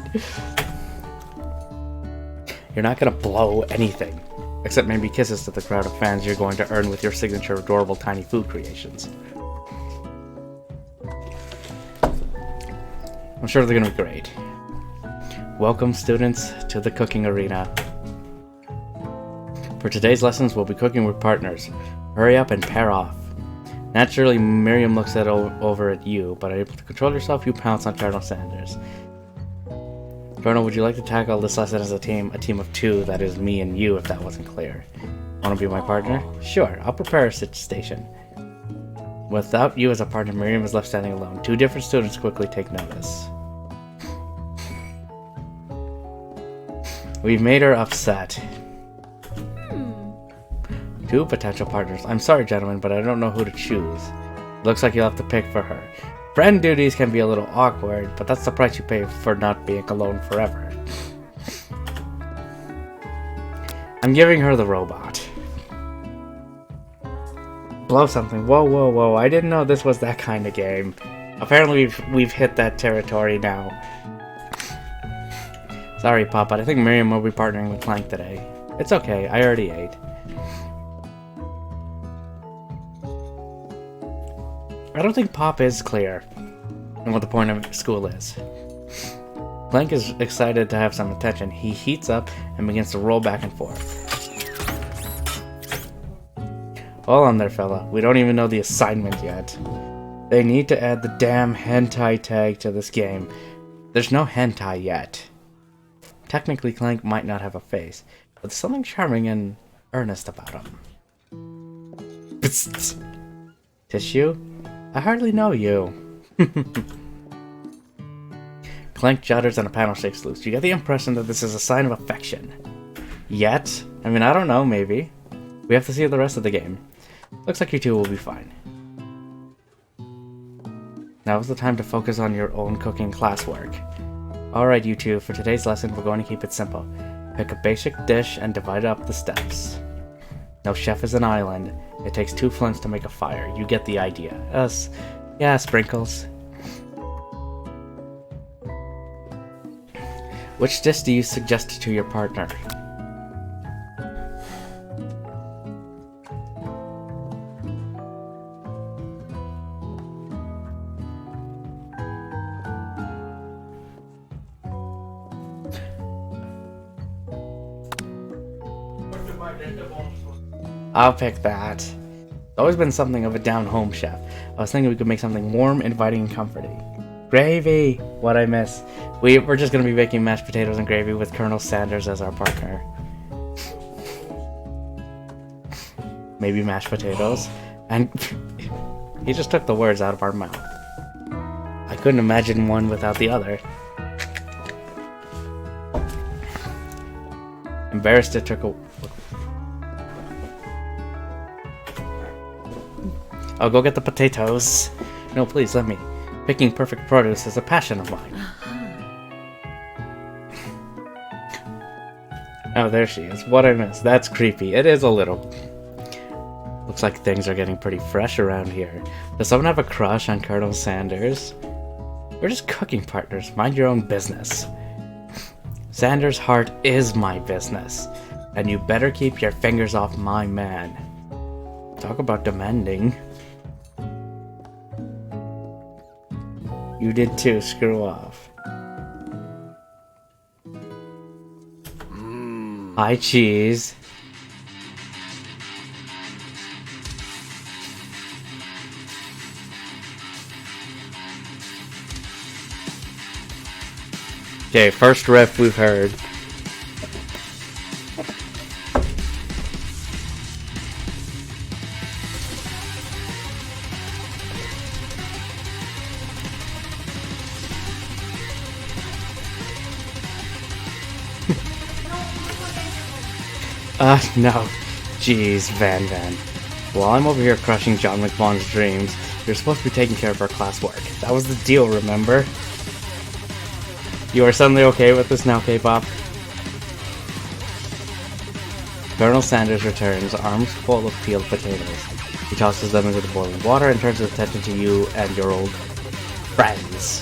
You're not gonna blow anything. Except maybe kisses to the crowd of fans you're going to earn with your signature adorable tiny food creations. I'm sure they're gonna be great. Welcome, students, to the cooking arena. For today's lessons, we'll be cooking with partners. Hurry up and pair off. Naturally, Miriam looks over at you, but able to control yourself, you pounce on Colonel Sanders. Colonel, would you like to tackle this lesson as a team of two, that is me and you, if that wasn't clear? Want to be my partner? Sure, I'll prepare a station. Without you as a partner, Miriam is left standing alone. Two different students quickly take notice. We've made her upset. Two potential partners. I'm sorry, gentlemen, but I don't know who to choose. Looks like you'll have to pick for her. Friend duties can be a little awkward, but that's the price you pay for not being alone forever. I'm giving her the robot. Blow something. Whoa, whoa, whoa. I didn't know this was that kind of game. Apparently we've hit that territory now. Sorry, Pop, but I think Miriam will be partnering with Clank today. It's okay, I already ate. I don't think Pop is clear on what the point of school is. Clank is excited to have some attention. He heats up and begins to roll back and forth. Hold on there, fella. We don't even know the assignment yet. They need to add the damn hentai tag to this game. There's no hentai yet. Technically, Clank might not have a face, but there's something charming and earnest about him. Psst. Tissue? I hardly know you. Clank judders and a panel shakes loose. You get the impression that this is a sign of affection. Yet? I mean, I don't know, maybe. We have to see the rest of the game. Looks like you two will be fine. Now is the time to focus on your own cooking classwork. Alright, you two, for today's lesson, we're going to keep it simple. Pick a basic dish and divide up the steps. No chef is an island. It takes 2 flints to make a fire. You get the idea. Yeah, sprinkles. Which dish do you suggest to your partner? I'll pick that. It's always been something of a down-home chef. I was thinking we could make something warm, inviting, and comforting. Gravy! What I miss. We're just gonna be making mashed potatoes and gravy with Colonel Sanders as our partner. Maybe mashed potatoes. And he just took the words out of our mouth. I couldn't imagine one without the other. Embarrassed, it took a... I'll go get the potatoes. No, please, let me. Picking perfect produce is a passion of mine. Oh, there she is. What I missed. That's creepy. It is a little. Looks like things are getting pretty fresh around here. Does someone have a crush on Colonel Sanders? We're just cooking partners. Mind your own business. Sanders' heart is my business. And you better keep your fingers off my man. Talk about demanding. You did too. Screw off. Hi, cheese. Okay, first riff we've heard. No. Jeez, Van. While I'm over here crushing John McVaugh's dreams, you're supposed to be taking care of our classwork. That was the deal, remember? You are suddenly okay with this now, K-pop? Colonel Sanders returns, arms full of peeled potatoes. He tosses them into the boiling water and turns his attention to you and your old friends.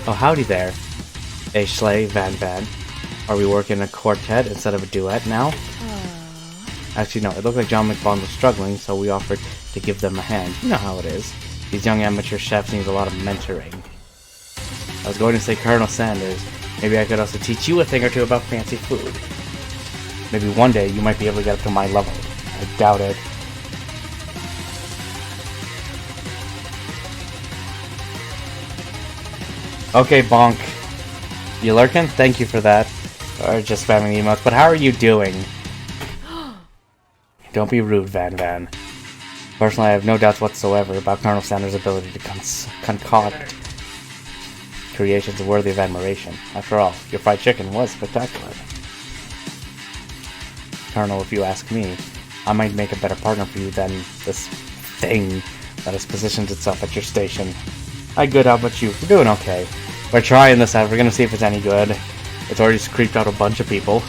Oh, howdy there. Ashley, Van. Are we working a quartet instead of a duet now? Actually, no. It looked like John McVaughn was struggling, so we offered to give them a hand. You know how it is. These young amateur chefs need a lot of mentoring. I was going to say Colonel Sanders. Maybe I could also teach you a thing or two about fancy food. Maybe one day you might be able to get up to my level. I doubt it. Okay, Bonk. You lurking? Thank you for that. Or just spamming emotes. But how are you doing? Don't be rude, Van. Personally, I have no doubts whatsoever about Colonel Sanders' ability to concoct creations worthy of admiration. After all, your fried chicken was spectacular. Colonel, if you ask me, I might make a better partner for you than this thing that has positioned itself at your station. Hi, good, how about you? We're doing okay. We're trying this out, we're gonna see if it's any good. It's already creeped out a bunch of people.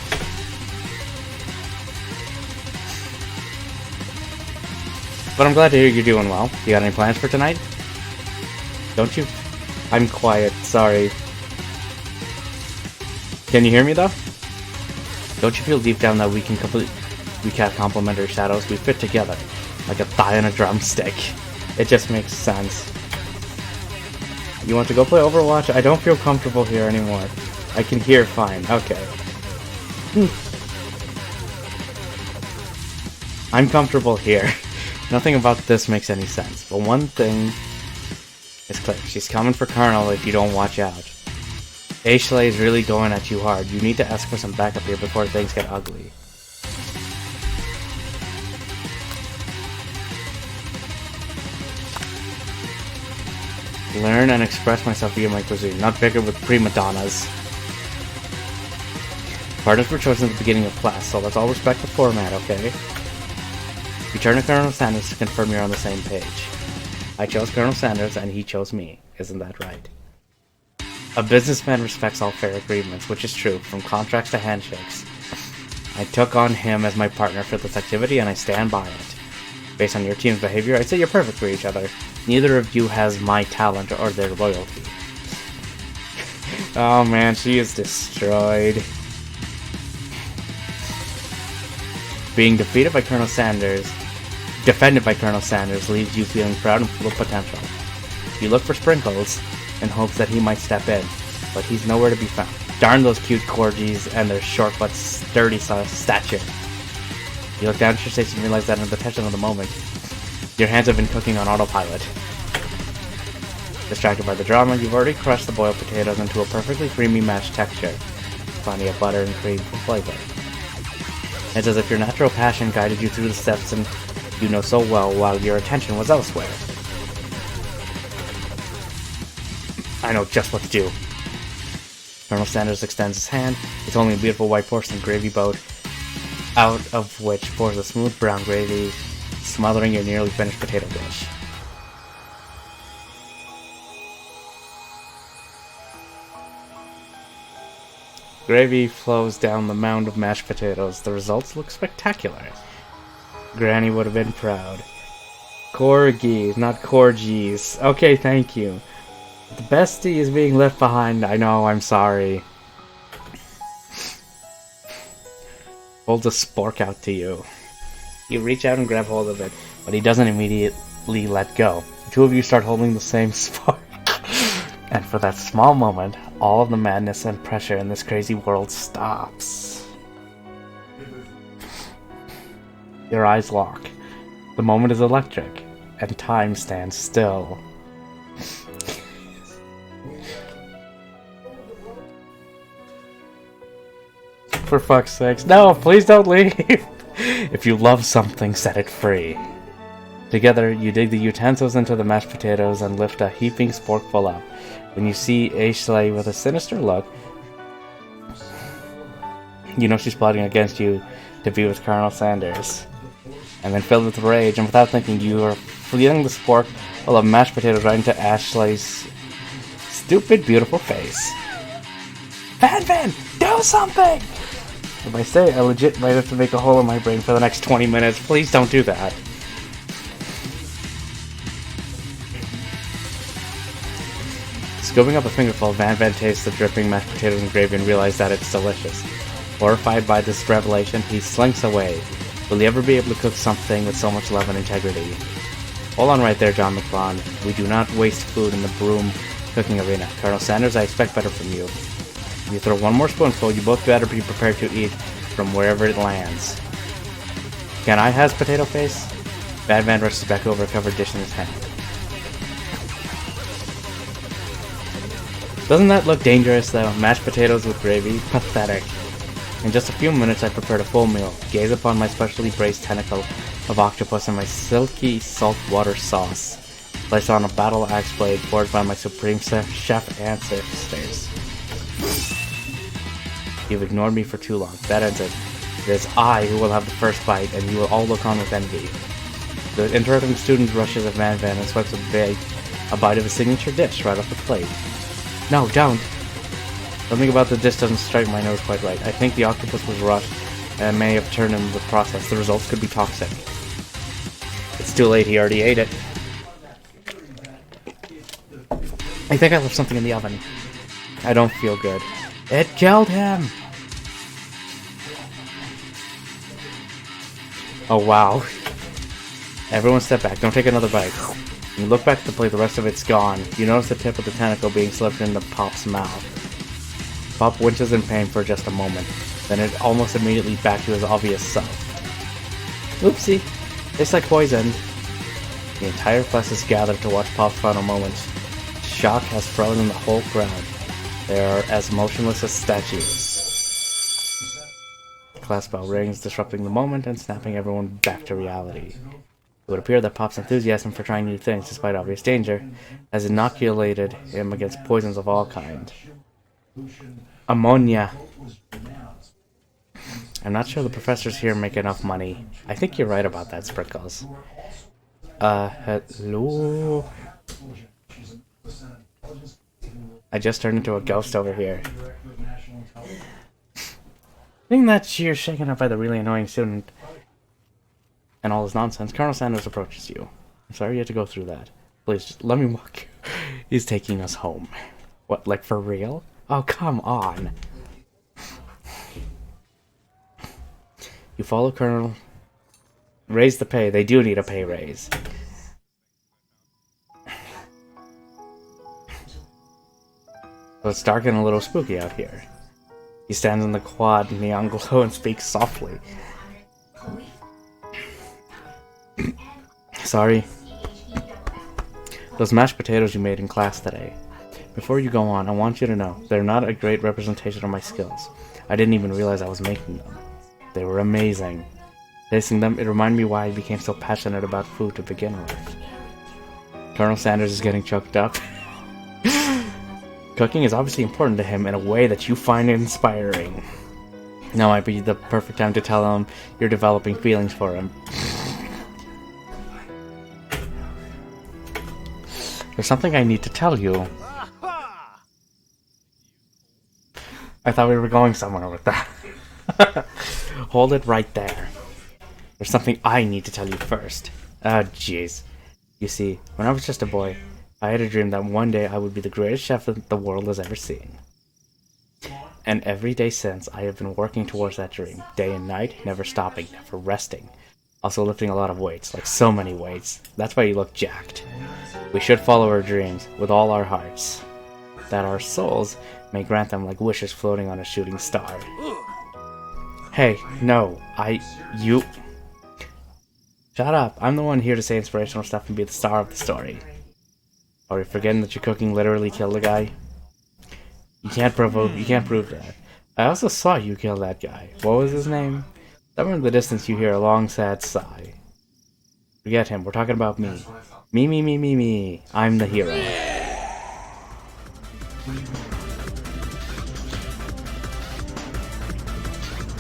But I'm glad to hear you're doing well. You got any plans for tonight? Don't you? I'm quiet, sorry. Can you hear me though? Don't you feel deep down that we can't complement our shadows? We fit together, like a thigh and a drumstick. It just makes sense. You want to go play Overwatch? I don't feel comfortable here anymore. I can hear fine. Okay. I'm comfortable here. Nothing about this makes any sense. But one thing is clear. She's coming for Colonel if you don't watch out. Ashley is really going at you hard. You need to ask for some backup here before things get ugly. Learn and express myself via my cuisine, not bicker with prima donnas. Partners were chosen at the beginning of class, so let's all respect the format, okay? You turn to Colonel Sanders to confirm you're on the same page. I chose Colonel Sanders and he chose me. Isn't that right? A businessman respects all fair agreements, which is true, from contracts to handshakes. I took on him as my partner for this activity and I stand by it. Based on your team's behavior, I'd say you're perfect for each other. Neither of you has my talent or their loyalty. Oh man, she is destroyed. Being defended by Colonel Sanders leaves you feeling proud and full of potential. You look for Sprinkles in hopes that he might step in, but he's nowhere to be found. Darn those cute corgis and their short but sturdy stature. You look down at your station and realize that in the tension of the moment, your hands have been cooking on autopilot. Distracted by the drama, you've already crushed the boiled potatoes into a perfectly creamy mashed texture. Plenty of butter and cream for flavor. It's as if your natural passion guided you through the steps and you know so well while your attention was elsewhere. I know just what to do. Colonel Sanders extends his hand. It's only a beautiful white porcelain gravy boat, out of which pours a smooth brown gravy. smothering your nearly finished potato dish. Gravy flows down the mound of mashed potatoes. The results look spectacular. Granny would have been proud. Corgis, not corgis. Okay, thank you. The bestie is being left behind. I know, I'm sorry. Holds a spork out to you. You reach out and grab hold of it, but he doesn't immediately let go. The two of you start holding the same spork. And for that small moment, all of the madness and pressure in this crazy world stops. Your eyes lock. The moment is electric, and time stands still. For fuck's sakes. No, please don't leave! If you love something, set it free. Together, you dig the utensils into the mashed potatoes and lift a heaping sporkful up. When you see Ashley with a sinister look, you know she's plotting against you to be with Colonel Sanders. And then filled with rage, and without thinking, you are flinging the spork full of mashed potatoes right into Ashley's stupid, beautiful face. Van, do something! If I say, I legit might have to make a hole in my brain for the next 20 minutes. Please don't do that. Scooping up a fingerful, Van tastes the dripping mashed potatoes and gravy and realizes that it's delicious. Horrified by this revelation, he slinks away. Will he ever be able to cook something with so much love and integrity? Hold on right there, John McClone. We do not waste food in the broom cooking arena. Colonel Sanders, I expect better from you. If you throw one more spoonful, you both better be prepared to eat from wherever it lands. Can I has potato face? Bad Van rushes back over a covered dish in his hand. Doesn't that look dangerous, though? Mashed potatoes with gravy? Pathetic. In just a few minutes, I prepared a full meal. Gaze upon my specially braised tentacle of octopus and my silky saltwater sauce. Placed on a battle axe blade forged by my supreme chef ancestors. You've ignored me for too long. That ends it. It is I who will have the first bite, and you will all look on with envy. The interrupting student rushes at Van and swipes a bite of his signature dish right off the plate. No, don't! Something about the dish doesn't strike my nose quite right. I think the octopus was rushed and may have turned in the process. The results could be toxic. It's too late, he already ate it. I think I left something in the oven. I don't feel good. It killed him! Oh wow. Everyone step back, don't take another bite. When you look back at the plate, the rest of it's gone. You notice the tip of the tentacle being slipped into Pop's mouth. Pop winces in pain for just a moment, then it almost immediately back to his obvious self. Oopsie. Tastes like poison. The entire class is gathered to watch Pop's final moments. Shock has frozen the whole crowd. They are as motionless as statues. The class bell rings, disrupting the moment and snapping everyone back to reality. It would appear that Pop's enthusiasm for trying new things, despite obvious danger, has inoculated him against poisons of all kinds. Ammonia. I'm not sure the professors here make enough money. I think you're right about that, Sprinkles. Hello? I just turned into a ghost over here. Being that you're shaken up by the really annoying student and all his nonsense, Colonel Sanders approaches you. I'm sorry you had to go through that. Please, just let me walk you. He's taking us home. What, like for real? Oh, come on. You follow Colonel. Raise the pay. They do need a pay raise. So it's dark and a little spooky out here. He stands in the quad neon glow and speaks softly. Sorry. Those mashed potatoes you made in class today. Before you go on, I want you to know, they're not a great representation of my skills. I didn't even realize I was making them. They were amazing. Tasting them, it reminded me why I became so passionate about food to begin with. Colonel Sanders is getting choked up. Cooking is obviously important to him in a way that you find inspiring. Now might be the perfect time to tell him you're developing feelings for him. There's something I need to tell you. I thought we were going somewhere with that. Hold it right there. There's something I need to tell you first. Ah, jeez. You see, when I was just a boy, I had a dream that one day I would be the greatest chef that the world has ever seen. And every day since, I have been working towards that dream, day and night, never stopping, never resting. Also lifting a lot of weights, like so many weights. That's why you look jacked. We should follow our dreams with all our hearts, that our souls may grant them like wishes floating on a shooting star. Hey, no, you... Shut up, I'm the one here to say inspirational stuff and be the star of the story. Are you forgetting that your cooking literally killed a guy? You can't prove that. I also saw you kill that guy. What was his name? Somewhere in the distance you hear a long sad sigh. Forget him, we're talking about me. Me. I'm the hero.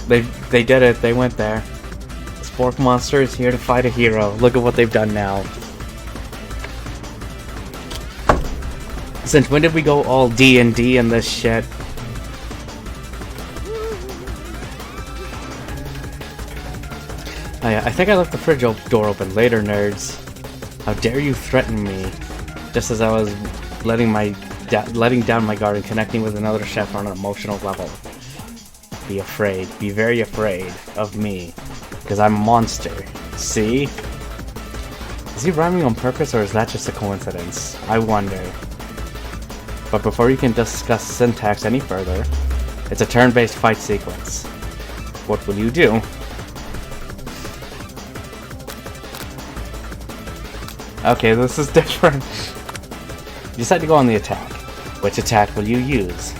They did it, they went there. The spork monster is here to fight a hero. Look at what they've done now. Since when did we go all D&D in this shit? I think I left the fridge door open. Later, nerds. How dare you threaten me? Just as I was letting down my guard and connecting with another chef on an emotional level. Be afraid. Be very afraid of me. Because I'm a monster. See? Is he rhyming on purpose or is that just a coincidence? I wonder. But before you can discuss syntax any further, it's a turn-based fight sequence. What will you do? Okay, this is different. You decide to go on the attack. Which attack will you use?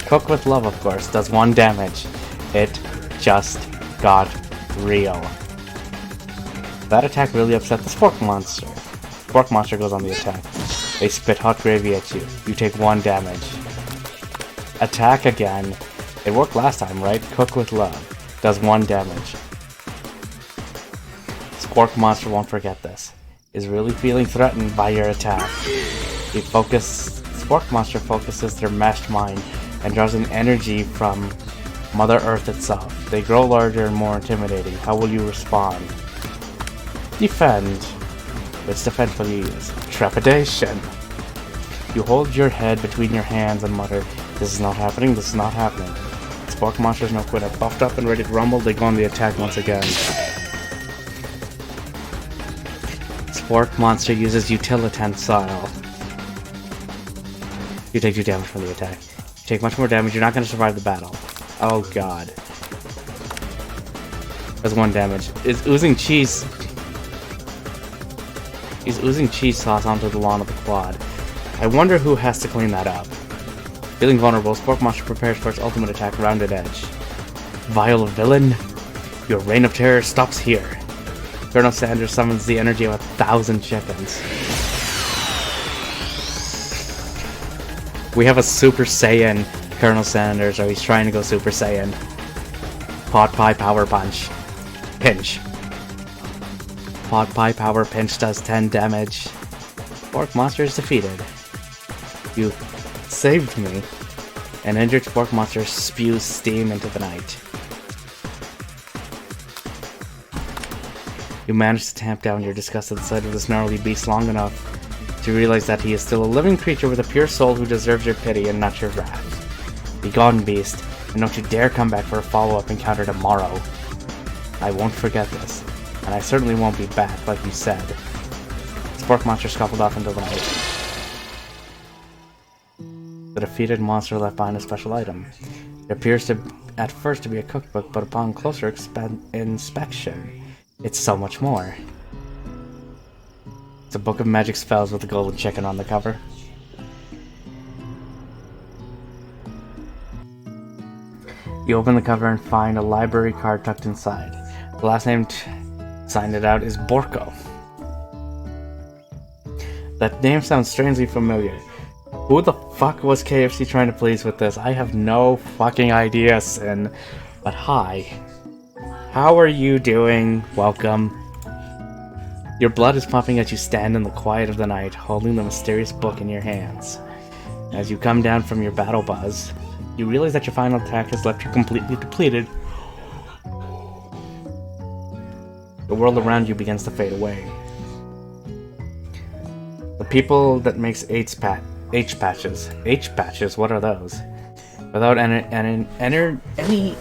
Cook with love, of course, does 1 damage. It just got real. That attack really upset the spork monster. Spork monster goes on the attack. They spit hot gravy at you. You take 1 damage. Attack again. It worked last time, right? Cook with love. Does 1 damage. Spork monster won't forget this. Is really feeling threatened by your attack. Spork monster focuses their meshed mind and draws in energy from Mother Earth itself. They grow larger and more intimidating. How will you respond? Defend. Which defense will you use? Trepidation. You hold your head between your hands and mutter, "This is not happening, this is not happening." Spork monsters no quitter. Buffed up and ready to rumble, they go on the attack once again. Spork monster uses utilitensile. You take 2 damage from the attack. You take much more damage, you're not going to survive the battle. Oh god. That's 1 damage. It's oozing cheese. He's oozing cheese sauce onto the lawn of the quad. I wonder who has to clean that up. Feeling vulnerable, Spork monster prepares for its ultimate attack, Rounded Edge. Vile villain, your reign of terror stops here. Colonel Sanders summons the energy of 1,000 chickens. We have a Super Saiyan Colonel Sanders, or he's trying to go Super Saiyan. Pot Pie Power Punch. Pinch. Pot Pie Power Pinch does 10 damage. Spork monster is defeated. You saved me. An injured Spork monster spews steam into the night. You manage to tamp down your disgust at the sight of this gnarly beast long enough to realize that he is still a living creature with a pure soul who deserves your pity and not your wrath. Be gone, beast, and don't you dare come back for a follow-up encounter tomorrow. I won't forget this, and I certainly won't be back, like you said. The Spork monster scuffled off into the night. The defeated monster left behind a special item. It appears at first to be a cookbook, but upon closer inspection, it's so much more. It's a book of magic spells with a golden chicken on the cover. You open the cover and find a library card tucked inside. The last name signed it out is Borko. That name sounds strangely familiar. Who the fuck was KFC trying to please with this? I have no fucking idea, Sin. But hi. How are you doing? Welcome. Your blood is pumping as you stand in the quiet of the night, holding the mysterious book in your hands. As you come down from your battle buzz, you realize that your final attack has left you completely depleted. The world around you begins to fade away. The people that makes H-patches, what are those? Without any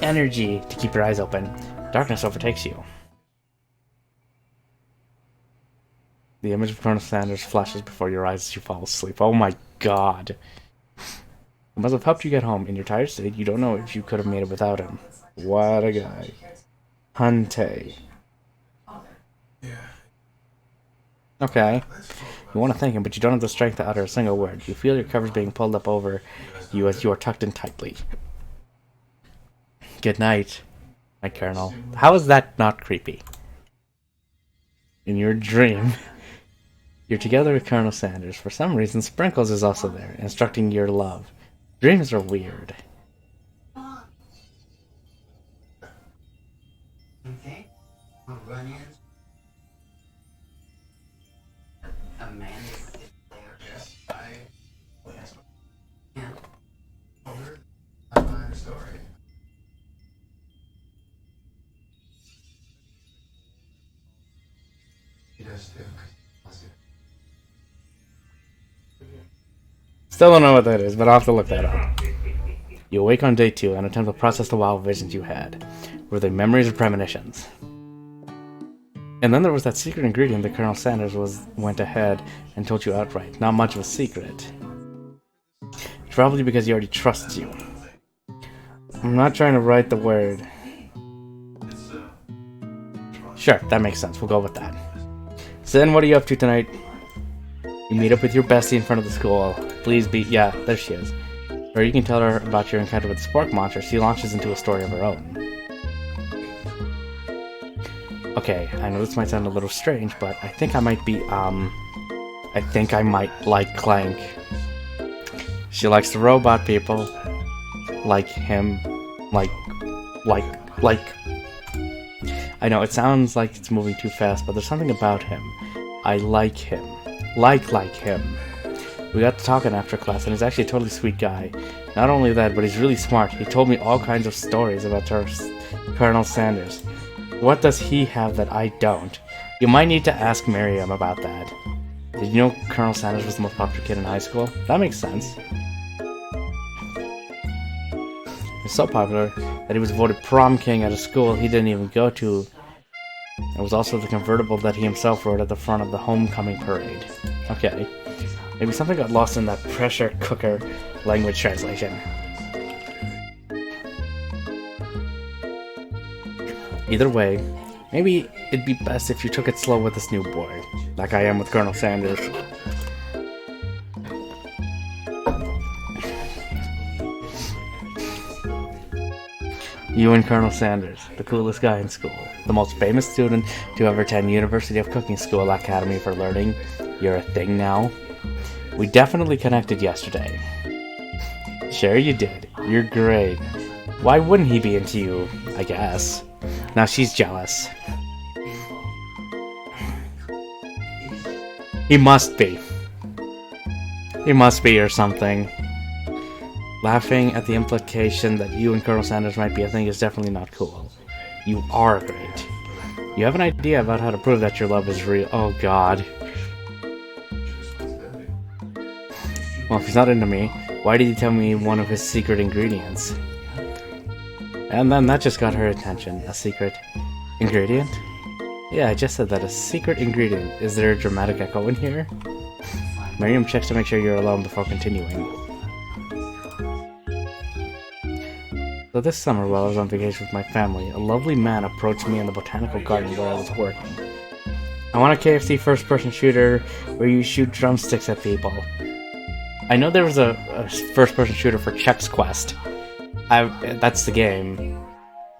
energy to keep your eyes open, darkness overtakes you. The image of Colonel Sanders flashes before your eyes as you fall asleep. Oh my god. It must have helped you get home. In your tired state, you don't know if you could have made it without him. What a guy. Hunte. Okay. You want to thank him, but you don't have the strength to utter a single word. You feel your covers being pulled up over you as you are tucked in tightly. Good night, my Colonel. How is that not creepy? In your dream, you're together with Colonel Sanders. For some reason, Sprinkles is also there, instructing your love. Dreams are weird. Okay. I'll run in. Amanda is there. Yes, Yeah. told her my story. He does too. I'll see. Still don't know what that is, but I'll have to look that up. You awake on day 2 and attempt to process the wild visions you had. Were they memories or premonitions? And then there was that secret ingredient that Colonel Sanders went ahead and told you outright. Not much of a secret. Probably because he already trusts you. I'm not trying to write the word. Sure, that makes sense. We'll go with that. So then what are you up to tonight? You meet up with your bestie in front of the school. Please be... Yeah, there she is. Or you can tell her about your encounter with the Spork Monster. She launches into a story of her own. Okay, I know this might sound a little strange, but I think I might be, I think I might like Clank. She likes the robot people. Like him. Like... I know, it sounds like it's moving too fast, but there's something about him. I like him. Like him. We got to talking after class, and he's actually a totally sweet guy. Not only that, but he's really smart. He told me all kinds of stories about Colonel Sanders. What does he have that I don't? You might need to ask Miriam about that. Did you know Colonel Sanders was the most popular kid in high school? That makes sense. He was so popular that he was voted prom king at a school he didn't even go to. It was also the convertible that he himself rode at the front of the homecoming parade. Okay. Maybe something got lost in that pressure cooker language translation. Either way, maybe it'd be best if you took it slow with this new boy, like I am with Colonel Sanders. You and Colonel Sanders, the coolest guy in school, the most famous student to ever attend University of Cooking School Academy for Learning. You're a thing now. We definitely connected yesterday. Sure you did. You're great. Why wouldn't he be into you, I guess? Now she's jealous. He must be. He must be or something. Laughing at the implication that you and Colonel Sanders might be a thing is definitely not cool. You are great. You have an idea about how to prove that your love is real. Oh god. Well, if he's not into me, why did he tell me one of his secret ingredients? And then that just got her attention. A secret ingredient? Yeah, I just said that. A secret ingredient. Is there a dramatic echo in here? Miriam checks to make sure you're alone before continuing. So this summer, while I was on vacation with my family, a lovely man approached me in the botanical garden where I was working. I want a KFC first-person shooter where you shoot drumsticks at people. I know there was a first-person shooter for Chex Quest. That's the game.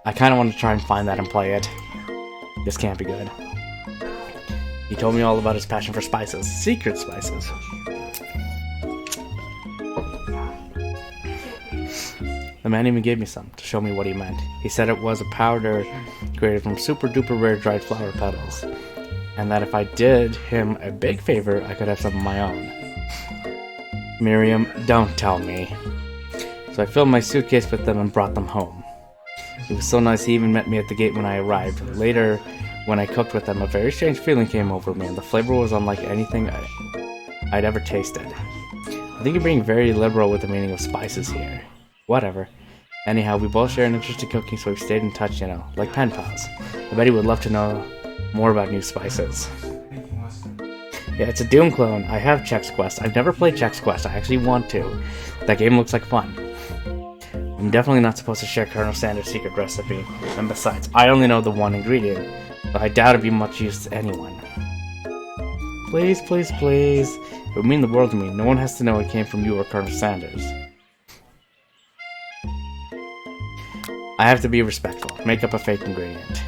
I kind of want to try and find that and play it. This can't be good. He told me all about his passion for spices. Secret spices. The man even gave me some to show me what he meant. He said it was a powder created from super duper rare dried flower petals. and that if I did him a big favor, I could have some of my own. Miriam, don't tell me. So I filled my suitcase with them and brought them home. He was so nice, he even met me at the gate when I arrived. Later, when I cooked with them, a very strange feeling came over me, and the flavor was unlike anything I'd ever tasted. I think you're being very liberal with the meaning of spices here. Whatever. Anyhow, we both share an interest in cooking, so we've stayed in touch, you know, like pen pals. I bet he would love to know more about new spices. Yeah, it's a Doom clone. I have Chex Quest. I've never played Chex Quest. I actually want to. That game looks like fun. I'm definitely not supposed to share Colonel Sanders' secret recipe. And besides, I only know the one ingredient, so I doubt it'd be much use to anyone. Please, please, please. It would mean the world to me. No one has to know it came from you or Colonel Sanders. I have to be respectful. Make up a fake ingredient.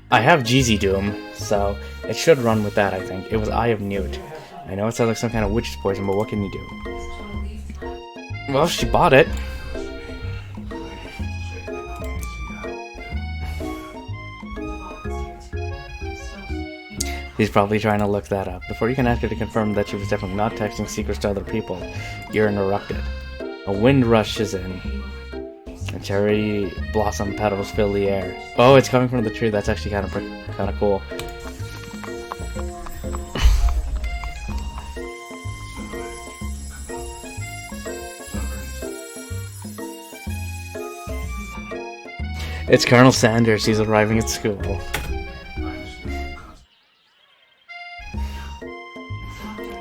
I have Jeezy Doom, so it should run with that, I think. It was Eye of Newt. I know it sounds like some kind of witch's poison, but what can you do? Well, she bought it. He's probably trying to look that up. Before you can ask her to confirm that she was definitely not texting secrets to other people, you're interrupted. A wind rushes in. And cherry blossom petals fill the air. Oh, it's coming from the tree. That's actually kind of cool. It's Colonel Sanders. He's arriving at school.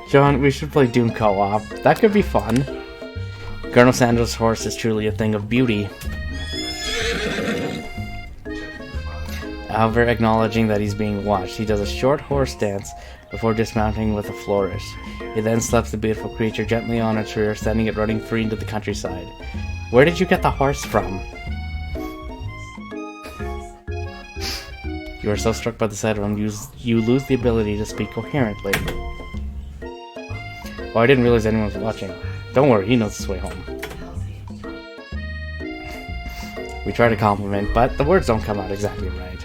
John, we should play Doom co-op. That could be fun. Colonel Sanders' horse is truly a thing of beauty. However, acknowledging that he's being watched, he does a short horse dance before dismounting with a flourish. He then slaps the beautiful creature gently on its rear, sending it running free into the countryside. Where did you get the horse from? You are so struck by the sight of him, you lose the ability to speak coherently. Oh, I didn't realize anyone was watching. Don't worry, he knows his way home. We try to compliment, but the words don't come out exactly right.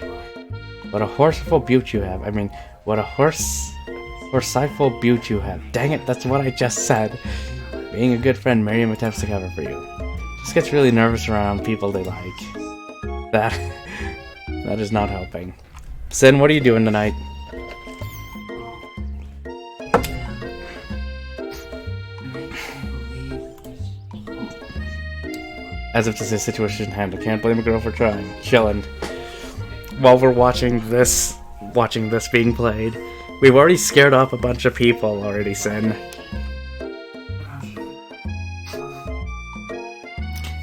What a horseful beaut you have. I mean, what a horseful beaut you have. Dang it, that's what I just said. Being a good friend, Miriam attempts to cover for you. Just gets really nervous around people they like. That is not helping. Sin, what are you doing tonight? As if to say situation in hand, I can't blame a girl for trying. Chillin'. While we're watching this being played, we've already scared off a bunch of people already, Sin.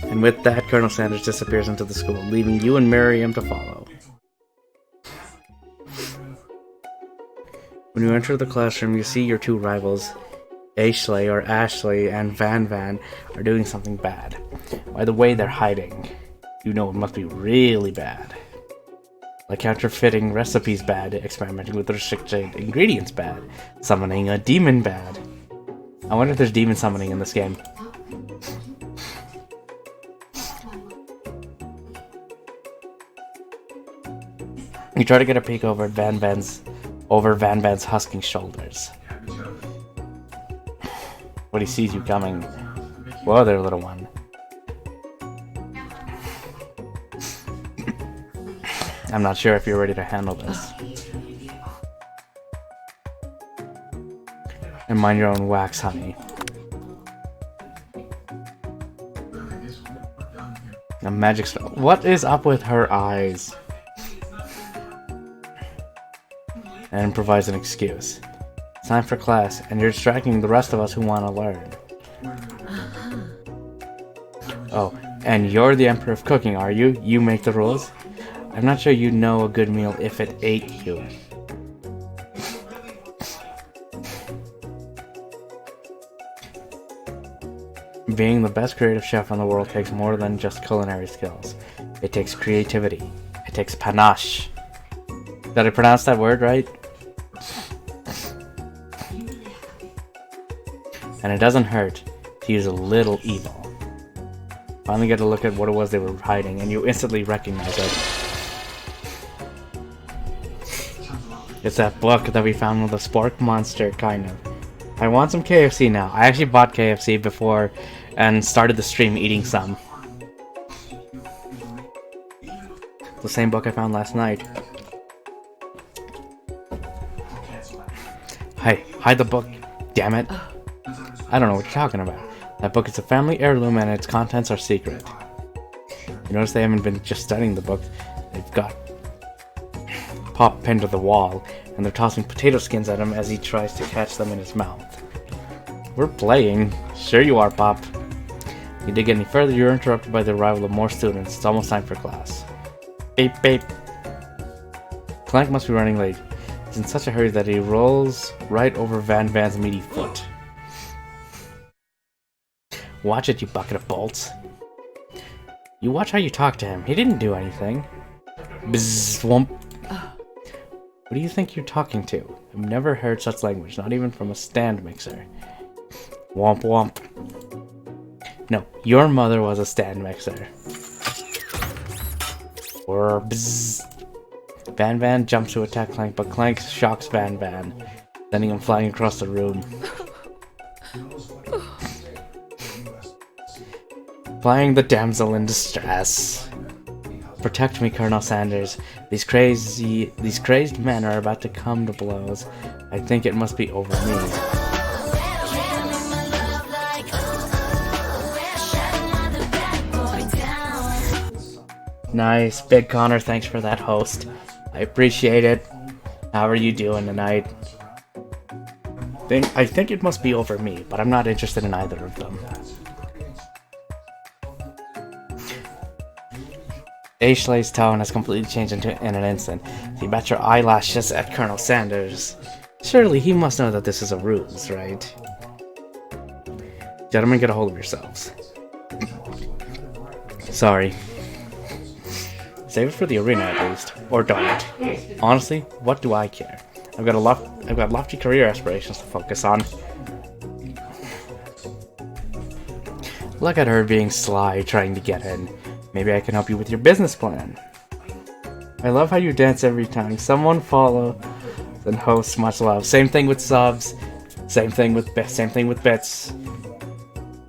And with that, Colonel Sanders disappears into the school, leaving you and Miriam to follow. When you enter the classroom, you see your two rivals, Ashley and Van Van, are doing something bad. By the way they're hiding, you know it must be really bad. Like counterfeiting recipes bad, experimenting with restricted ingredients bad, summoning a demon bad. I wonder if there's demon summoning in this game. You try to get a peek over Van Van's husking shoulders. But he sees you coming. Whoa there, little one. I'm not sure if you're ready to handle this. And mind your own wax, honey. A magic spell. What is up with her eyes? And provides an excuse. It's time for class, and you're distracting the rest of us who want to learn. Oh, and you're the Emperor of Cooking, are you? You make the rules? I'm not sure you'd know a good meal if it ate you. Being the best creative chef in the world takes more than just culinary skills. It takes creativity. It takes panache. Did I pronounce that word right? And it doesn't hurt to use a little evil. Finally get a look at what it was they were hiding, and you instantly recognize it. It's that book that we found with the spork monster, kind of. I want some KFC now. I actually bought KFC before and started the stream eating some. The same book I found last night. Hey, hide the book. Damn it. I don't know what you're talking about. That book is a family heirloom and its contents are secret. You notice they haven't been just studying the book. They've got Pop pinned to the wall, and they're tossing potato skins at him as he tries to catch them in his mouth. We're playing. Sure you are, Pop. You dig any further, you're interrupted by the arrival of more students. It's almost time for class. Beep, beep. Clank must be running late. He's in such a hurry that he rolls right over Van Van's meaty foot. Watch it, you bucket of bolts. You watch how you talk to him. He didn't do anything. Bzzz, whomp. What do you think you're talking to? I've never heard such language, not even from a stand mixer. Womp womp. No, your mother was a stand mixer. Or bzzz. Van Van jumps to attack Clank, but Clank shocks Van Van, sending him flying across the room. Flying the damsel in distress. Protect me, Colonel Sanders. These crazed men are about to come to blows. I think it must be over me. Nice. Big Connor, thanks for that host. I appreciate it. How are you doing tonight? I think it must be over me, but I'm not interested in either of them. Aishley's tone has completely changed in an instant. You bet your eyelashes at Colonel Sanders. Surely he must know that this is a ruse, right? Gentlemen, get a hold of yourselves. Sorry. Save it for the arena at least. Or don't. Honestly, what do I care? I've got lofty career aspirations to focus on. Look at her being sly, trying to get in. Maybe I can help you with your business plan. I love how you dance every time someone follows and hosts. Much love. Same thing with subs. Same thing with bits.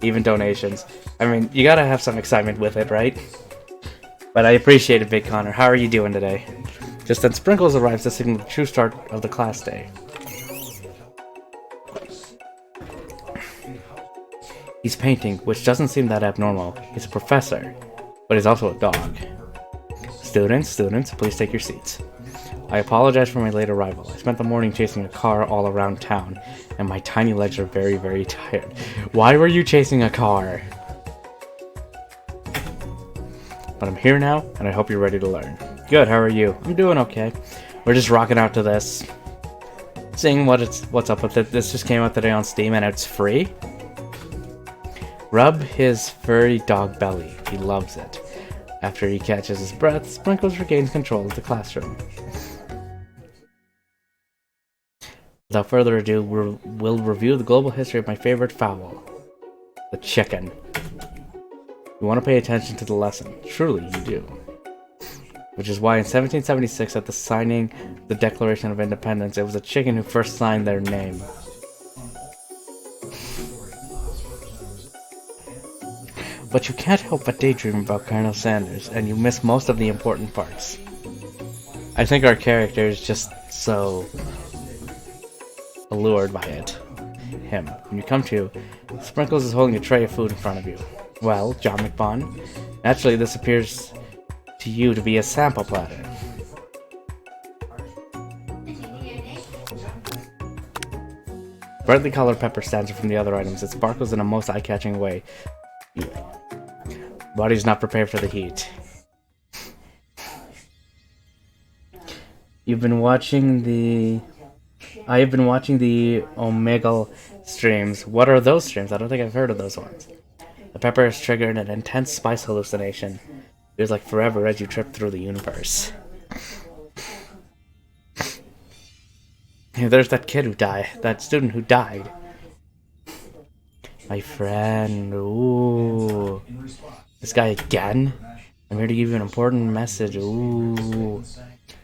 Even donations. I mean, you gotta have some excitement with it, right? But I appreciate it, Big Connor. How are you doing today? Just then Sprinkles arrives to signal the true start of the class day. He's painting, which doesn't seem that abnormal. He's a professor. But he's also a dog. Students, please take your seats. I apologize for my late arrival. I spent the morning chasing a car all around town, and my tiny legs are very, very tired. Why were you chasing a car? But I'm here now, and I hope you're ready to learn. Good, how are you? I'm doing okay. We're just rocking out to this. Seeing what's up with it. This just came out today on Steam, and it's free. Rub his furry dog belly. He loves it. After he catches his breath, Sprinkles regains control of the classroom. Without further ado, we'll review the global history of my favorite fowl, the chicken. You want to pay attention to the lesson. Truly, you do. Which is why in 1776, at the signing of the Declaration of Independence, it was a chicken who first signed their name. But you can't help but daydream about Colonel Sanders, and you miss most of the important parts. I think our character is just so allured by it. Him. When you come to, Sprinkles is holding a tray of food in front of you. Well, John McBon, naturally this appears to you to be a sample platter. Brightly colored pepper stands out from the other items. It sparkles in a most eye-catching way. Body's not prepared for the heat. I have been watching the Omegle streams. What are those streams? I don't think I've heard of those ones. The pepper has triggered an intense spice hallucination. It feels like forever as you trip through the universe. There's that kid who died. That student who died. My friend. Ooh. This guy again? I'm here to give you an important message. Ooh.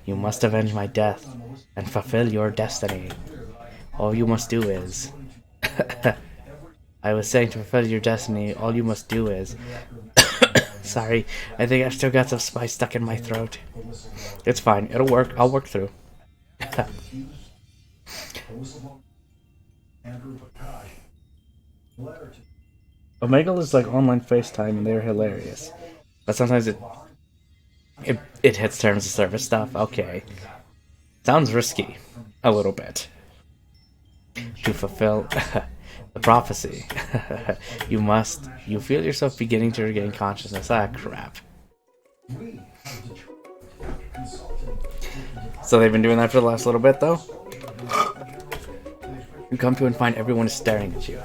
You must avenge my death and fulfill your destiny. All you must do is... I was saying to fulfill your destiny, all you must do is... Sorry, I think I've still got some spice stuck in my throat. It's fine, it'll work. I'll work through. Omegle is like online FaceTime and they're hilarious. But sometimes it hits terms of service stuff. Okay. Sounds risky. A little bit. To fulfill the prophecy. You feel yourself beginning to regain consciousness. Ah, crap. So they've been doing that for the last little bit, though? You come to and find everyone is staring at you.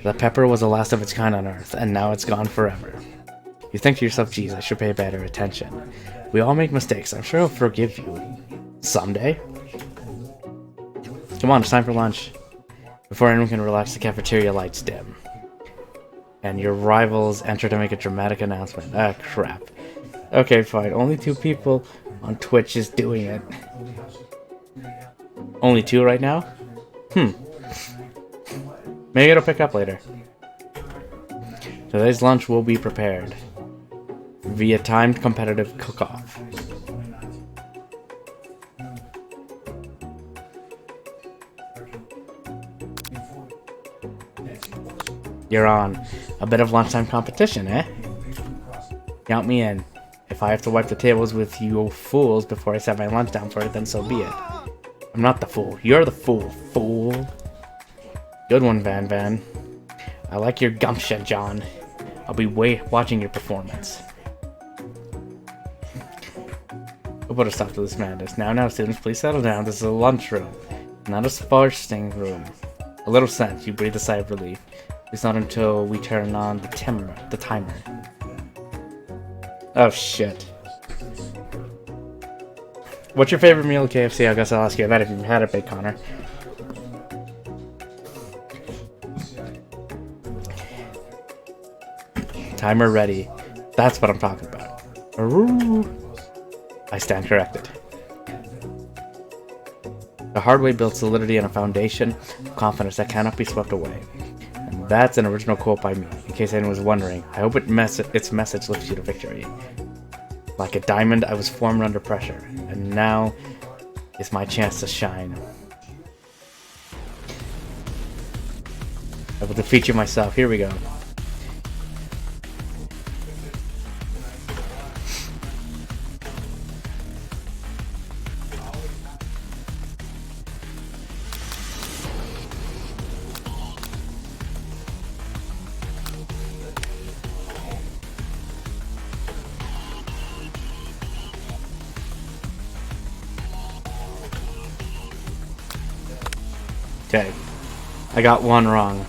The pepper was the last of its kind on Earth, and now it's gone forever. You think to yourself, geez, I should pay better attention. We all make mistakes. I'm sure I'll forgive you. Someday? Come on, it's time for lunch. Before anyone can relax, the cafeteria lights dim. And your rivals enter to make a dramatic announcement. Ah, crap. Okay, fine. Only 2 people on Twitch is doing it. Only 2 right now? Maybe it'll pick up later. Today's lunch will be prepared via timed competitive cook-off. You're on. A bit of lunchtime competition, eh? Count me in. If I have to wipe the tables with you fools before I set my lunch down for it, then so be it. I'm not the fool. You're the fool, fool. Good one, Van Van. I like your gumption, John. I'll be watching your performance. We'll put a stop to this madness. Now, students, please settle down. This is a lunchroom, not a sporting room. A little sense. You breathe a sigh of relief. It's not until we turn on the timer. Oh, shit. What's your favorite meal at KFC? I guess I'll ask you that if you've had it, Big Connor. Timer ready. That's what I'm talking about. Ooh. I stand corrected. The hard way builds solidity and a foundation of confidence that cannot be swept away. And that's an original quote by me, in case anyone was wondering. I hope its message lifts you to victory. Like a diamond, I was formed under pressure, and now is my chance to shine. I will defeat you myself. Here we go. Okay, I got one wrong.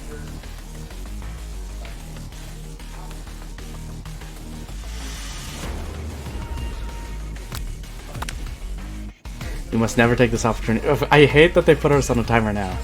You must never take this opportunity. I hate that they put us on a timer now.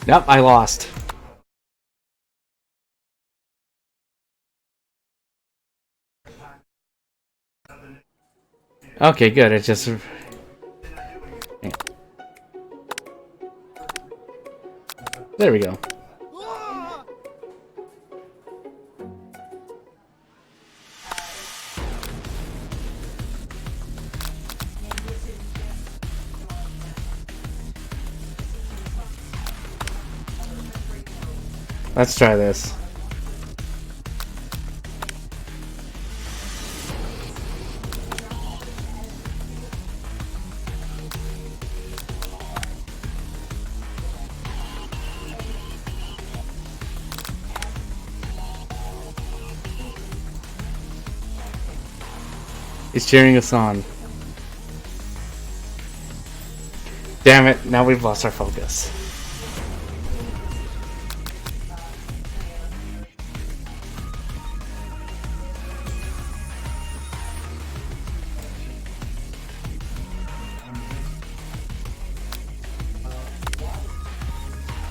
Yep, I lost. Okay, good. It just... There we go. Let's try this. He's cheering us on. Damn it, now we've lost our focus.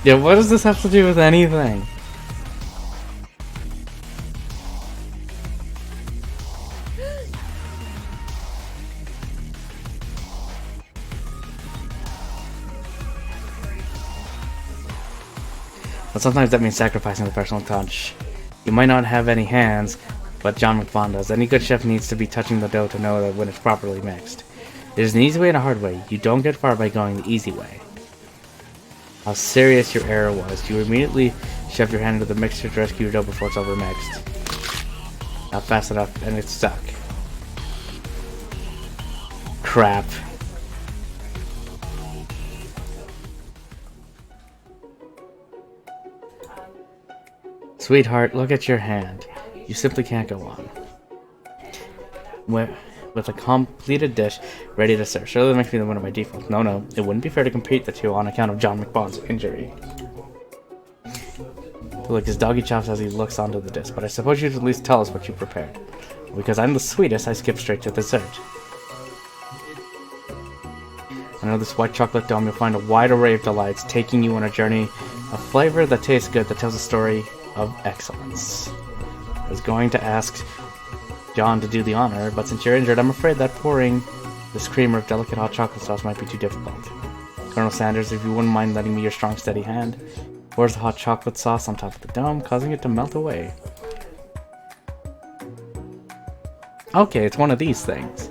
Yeah, what does this have to do with anything? But sometimes that means sacrificing the personal touch. You might not have any hands, but John McVon does. Any good chef needs to be touching the dough to know that when it's properly mixed. There's an easy way and a hard way. You don't get far by going the easy way. How serious your error was. You immediately shoved your hand into the mixture to rescue your dough before it's overmixed. Not fast enough, and it's stuck. Crap. Sweetheart, look at your hand. You simply can't go on. With a completed dish ready to serve. Surely that makes me the winner by default. No, it wouldn't be fair to compete the two on account of John McBond's injury. Look, his doggy chops as he looks onto the dish, but I suppose you'd at least tell us what you prepared. Because I'm the sweetest, I skip straight to dessert. I know this white chocolate dome, you'll find a wide array of delights, taking you on a journey of flavor that tastes good, that tells a story of excellence. I was going to ask John to do the honor, but since you're injured, I'm afraid that pouring this creamer of delicate hot chocolate sauce might be too difficult. Colonel Sanders, if you wouldn't mind lending me your strong, steady hand, pours the hot chocolate sauce on top of the dome, causing it to melt away. Okay, it's one of these things.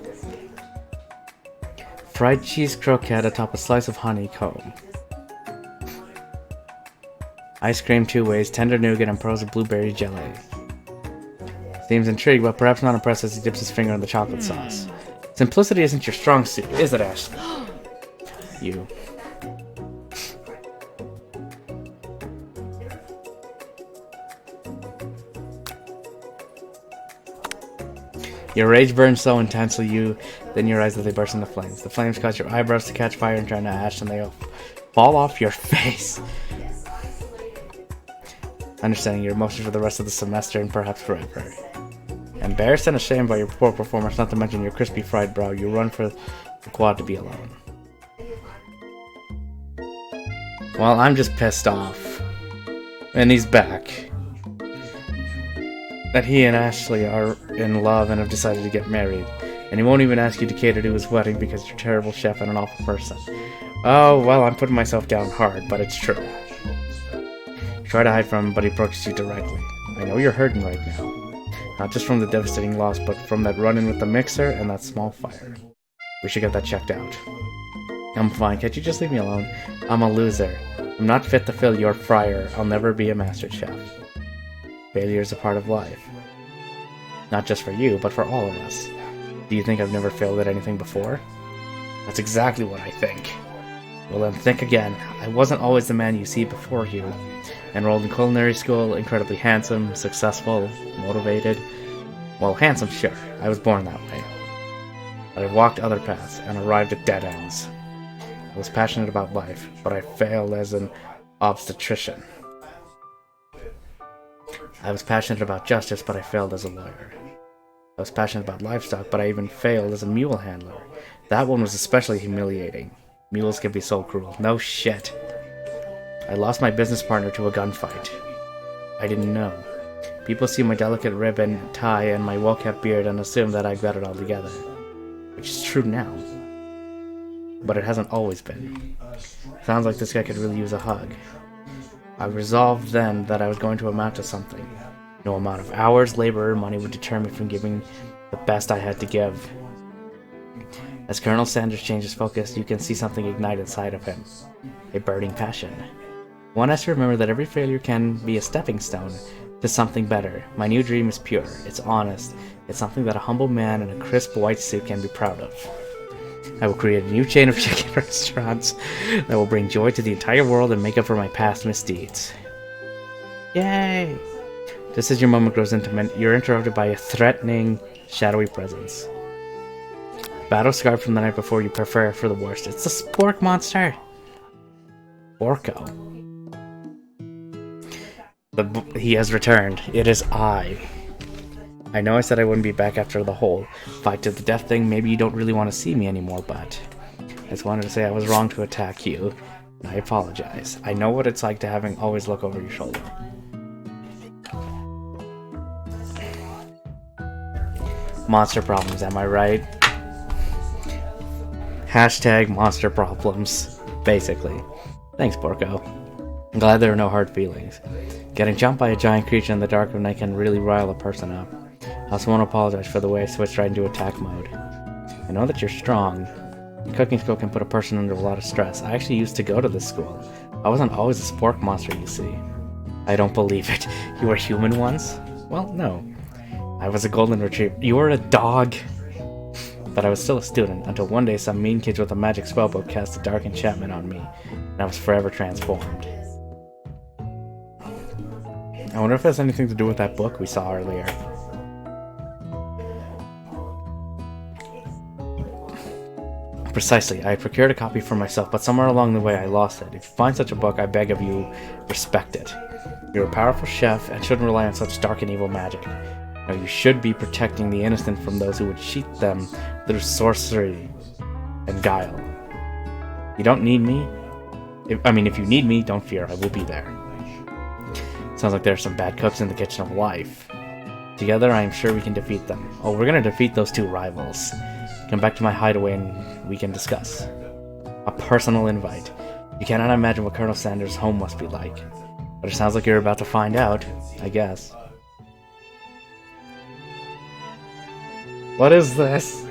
Fried cheese croquette atop a slice of honeycomb. Ice cream two ways, tender nougat and pearls of blueberry jelly. Seems intrigued, but perhaps not impressed as he dips his finger in the chocolate sauce. Simplicity isn't your strong suit, is it, Ashley? You. Your rage burns so intensely then you realize that they burst into flames. The flames cause your eyebrows to catch fire and turn to ash, and they fall off your face. Understanding your emotions for the rest of the semester and perhaps forever. Embarrassed and ashamed by your poor performance, not to mention your crispy fried brow, you run for the quad to be alone. Well, I'm just pissed off. And he's back. That he and Ashley are in love and have decided to get married. And he won't even ask you to cater to his wedding because you're a terrible chef and an awful person. Oh, well, I'm putting myself down hard, but it's true. You try to hide from him, but he approaches you directly. I know you're hurting right now. Not just from the devastating loss, but from that run-in with the mixer and that small fire. We should get that checked out. I'm fine, can't you just leave me alone? I'm a loser. I'm not fit to fill your fryer. I'll never be a master chef. Failure is a part of life. Not just for you, but for all of us. Do you think I've never failed at anything before? That's exactly what I think. Well then, think again. I wasn't always the man you see before you. Enrolled in culinary school, incredibly handsome, successful, motivated. Well, handsome, sure. I was born that way. But I walked other paths and arrived at dead ends. I was passionate about life, but I failed as an obstetrician. I was passionate about justice, but I failed as a lawyer. I was passionate about livestock, but I even failed as a mule handler. That one was especially humiliating. Mules can be so cruel. No shit. I lost my business partner to a gunfight. I didn't know. People see my delicate ribbon tie and my well-kept beard and assume that I got it all together. Which is true now. But it hasn't always been. Sounds like this guy could really use a hug. I resolved then that I was going to amount to something. No amount of hours, labor, or money would deter me from giving the best I had to give. As Colonel Sanders changes focus, you can see something ignite inside of him. A burning passion. One has to remember that every failure can be a stepping stone to something better. My new dream is pure. It's honest. It's something that a humble man in a crisp white suit can be proud of. I will create a new chain of chicken restaurants that will bring joy to the entire world and make up for my past misdeeds. Yay! Just as your moment grows intimate, you're interrupted by a threatening, shadowy presence. Battle scarred from the night before, you prepare for the worst. It's the spork monster! Orko. He has returned. It is I. I know I said I wouldn't be back after the whole fight to the death thing. Maybe you don't really want to see me anymore, but I just wanted to say I was wrong to attack you. I apologize. I know what it's like to having always look over your shoulder. Monster problems, am I right? Hashtag monster problems, basically. Thanks, Porco. I'm glad there are no hard feelings. Getting jumped by a giant creature in the dark of night can really rile a person up. I also want to apologize for the way I switched right into attack mode. I know that you're strong. Cooking school can put a person under a lot of stress. I actually used to go to this school. I wasn't always a spork monster, you see. I don't believe it. You were human once? Well, no. I was a golden retriever. You were a dog. But I was still a student, until one day some mean kids with a magic spellbook cast a dark enchantment on me, and I was forever transformed. I wonder if it has anything to do with that book we saw earlier. Precisely, I procured a copy for myself, but somewhere along the way I lost it. If you find such a book, I beg of you, respect it. You're a powerful chef, and shouldn't rely on such dark and evil magic. Now you should be protecting the innocent from those who would cheat them through sorcery and guile. You don't need me. If you need me, don't fear, I will be there. Sounds like there are some bad cooks in the kitchen of life. Together, I am sure we can defeat them. Oh, we're gonna defeat those two rivals. Come back to my hideaway and we can discuss. A personal invite. You cannot imagine what Colonel Sanders' home must be like. But it sounds like you're about to find out, I guess. What is this?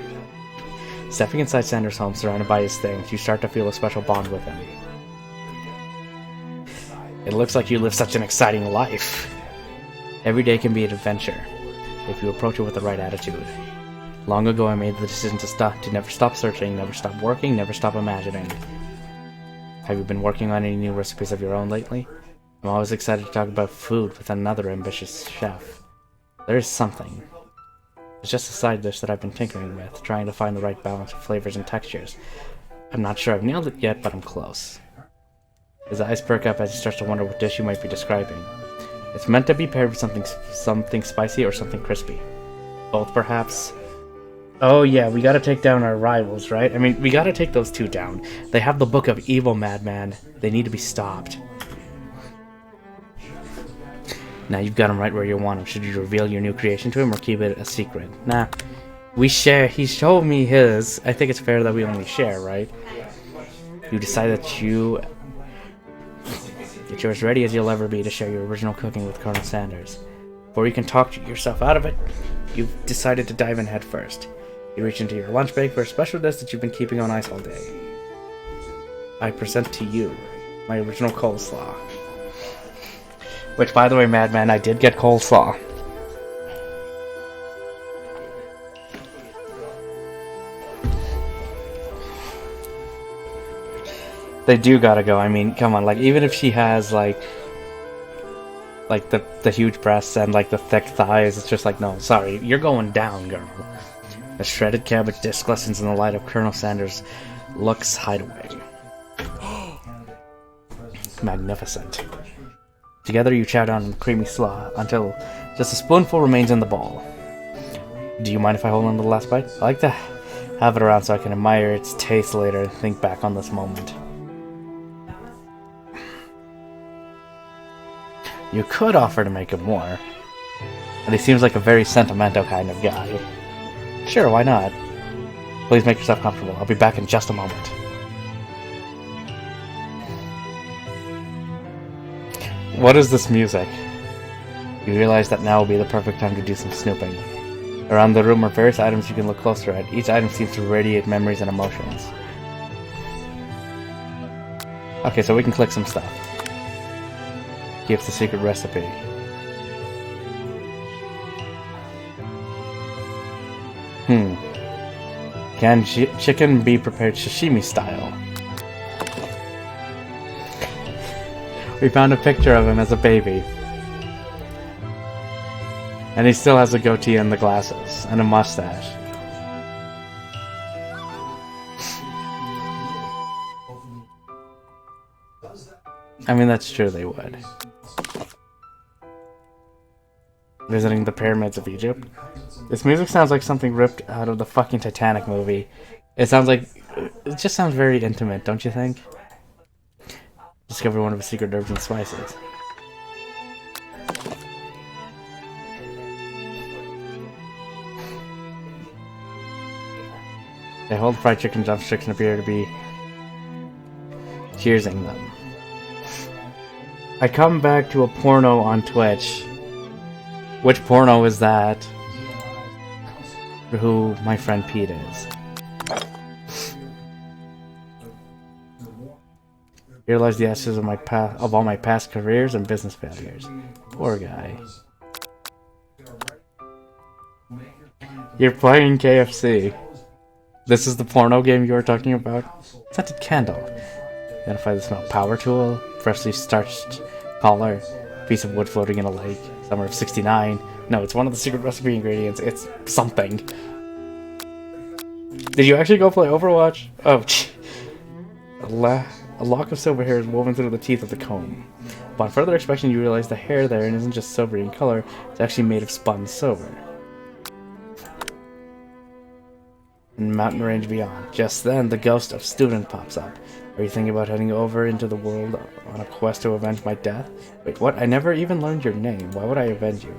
Stepping inside Sanders' home, surrounded by his things, you start to feel a special bond with him. It looks like you live such an exciting life. Every day can be an adventure, if you approach it with the right attitude. Long ago I made the decision to never stop searching, never stop working, never stop imagining. Have you been working on any new recipes of your own lately? I'm always excited to talk about food with another ambitious chef. There is something. It's just a side dish that I've been tinkering with, trying to find the right balance of flavors and textures. I'm not sure I've nailed it yet, but I'm close. His eyes perk up as he starts to wonder what dish you might be describing. It's meant to be paired with something spicy or something crispy. Both, perhaps? Oh yeah, we gotta take down our rivals, right? I mean, we gotta take those two down. They have the Book of Evil, Madman. They need to be stopped. Now you've got him right where you want him. Should you reveal your new creation to him or keep it a secret? Nah. We share. He showed me his. I think it's fair that we only share, right? You decide that you're as ready as you'll ever be to share your original cooking with Colonel Sanders. Before you can talk yourself out of it, you've decided to dive in head first. You reach into your lunch bag for a special dish that you've been keeping on ice all day. I present to you my original coleslaw. Which, by the way, Madman, I did get coleslaw. They do gotta go. I mean, come on, like, even if she has, like the huge breasts and, like, the thick thighs, it's just like, no, sorry, you're going down, girl. A shredded cabbage dish glistens in the light of Colonel Sanders' looks hideaway. Magnificent. Together you chow down on the creamy slaw until just a spoonful remains in the bowl. Do you mind if I hold on to the last bite? I like to have it around so I can admire its taste later and think back on this moment. You could offer to make him more, but he seems like a very sentimental kind of guy. Sure, why not? Please make yourself comfortable. I'll be back in just a moment. What is this music? You realize that now will be the perfect time to do some snooping. Around the room are various items you can look closer at. Each item seems to radiate memories and emotions. Okay, so we can click some stuff. Gives the secret recipe. Can chicken be prepared sashimi style? We found a picture of him as a baby. And he still has a goatee and the glasses, and a mustache. I mean, that's true, they would. Visiting the pyramids of Egypt. This music sounds like something ripped out of the fucking Titanic movie. It just sounds very intimate, don't you think? Discover one of his secret herbs and spices. They hold fried chicken drumsticks and appear to be cheersing them. I come back to a porno on Twitch. Which porno is that? Who my friend Pete is. Realize the ashes of all my past careers and business failures. Poor guy. You're playing KFC. This is the porno game you were talking about? Scented candle. Identify the smell. Power tool. Freshly starched collar. Piece of wood floating in a lake. Summer of '69. No, it's one of the secret recipe ingredients. It's something. Did you actually go play Overwatch? Oh, a lock of silver hair is woven through the teeth of the comb. Upon further inspection, you realize the hair there isn't just silvery in color, it's actually made of spun silver. And mountain range beyond. Just then, the ghost of Student pops up. Are you thinking about heading over into the world on a quest to avenge my death? Wait, what? I never even learned your name. Why would I avenge you?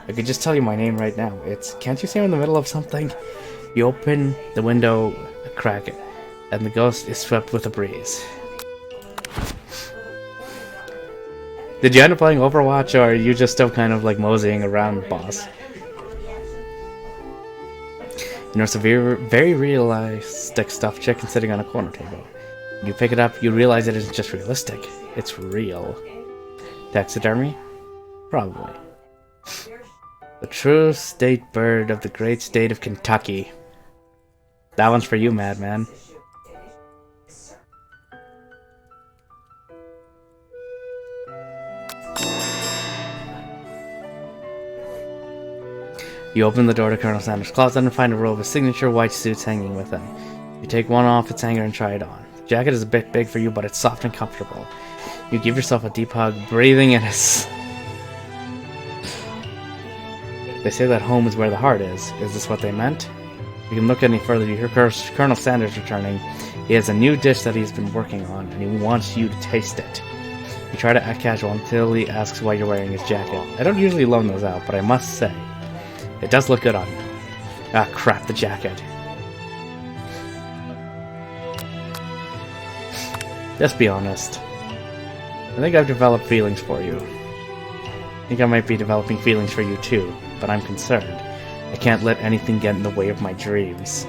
I could just tell you my name right now. Can't you see I'm in the middle of something? You open the window a crack, and the ghost is swept with a breeze. Did you end up playing Overwatch, or are you just still kind of like moseying around, boss? You notice a very realistic stuffed chicken sitting on a corner table. When you pick it up, you realize it isn't just realistic, it's real. Taxidermy? Probably. The true state bird of the great state of Kentucky. That one's for you, madman. You open the door to Colonel Sanders' closet and find a row of his signature white suits hanging with him. You take one off its hanger and try it on. The jacket is a bit big for you, but it's soft and comfortable. You give yourself a deep hug, breathing in his... They say that home is where the heart is. Is this what they meant? You can look any further. You hear Colonel Sanders returning. He has a new dish that he's been working on, and he wants you to taste it. You try to act casual until he asks why you're wearing his jacket. I don't usually loan those out, but I must say, it does look good on you. Ah, crap, the jacket. Just be honest. I think I've developed feelings for you. I think I might be developing feelings for you too, but I'm concerned. I can't let anything get in the way of my dreams.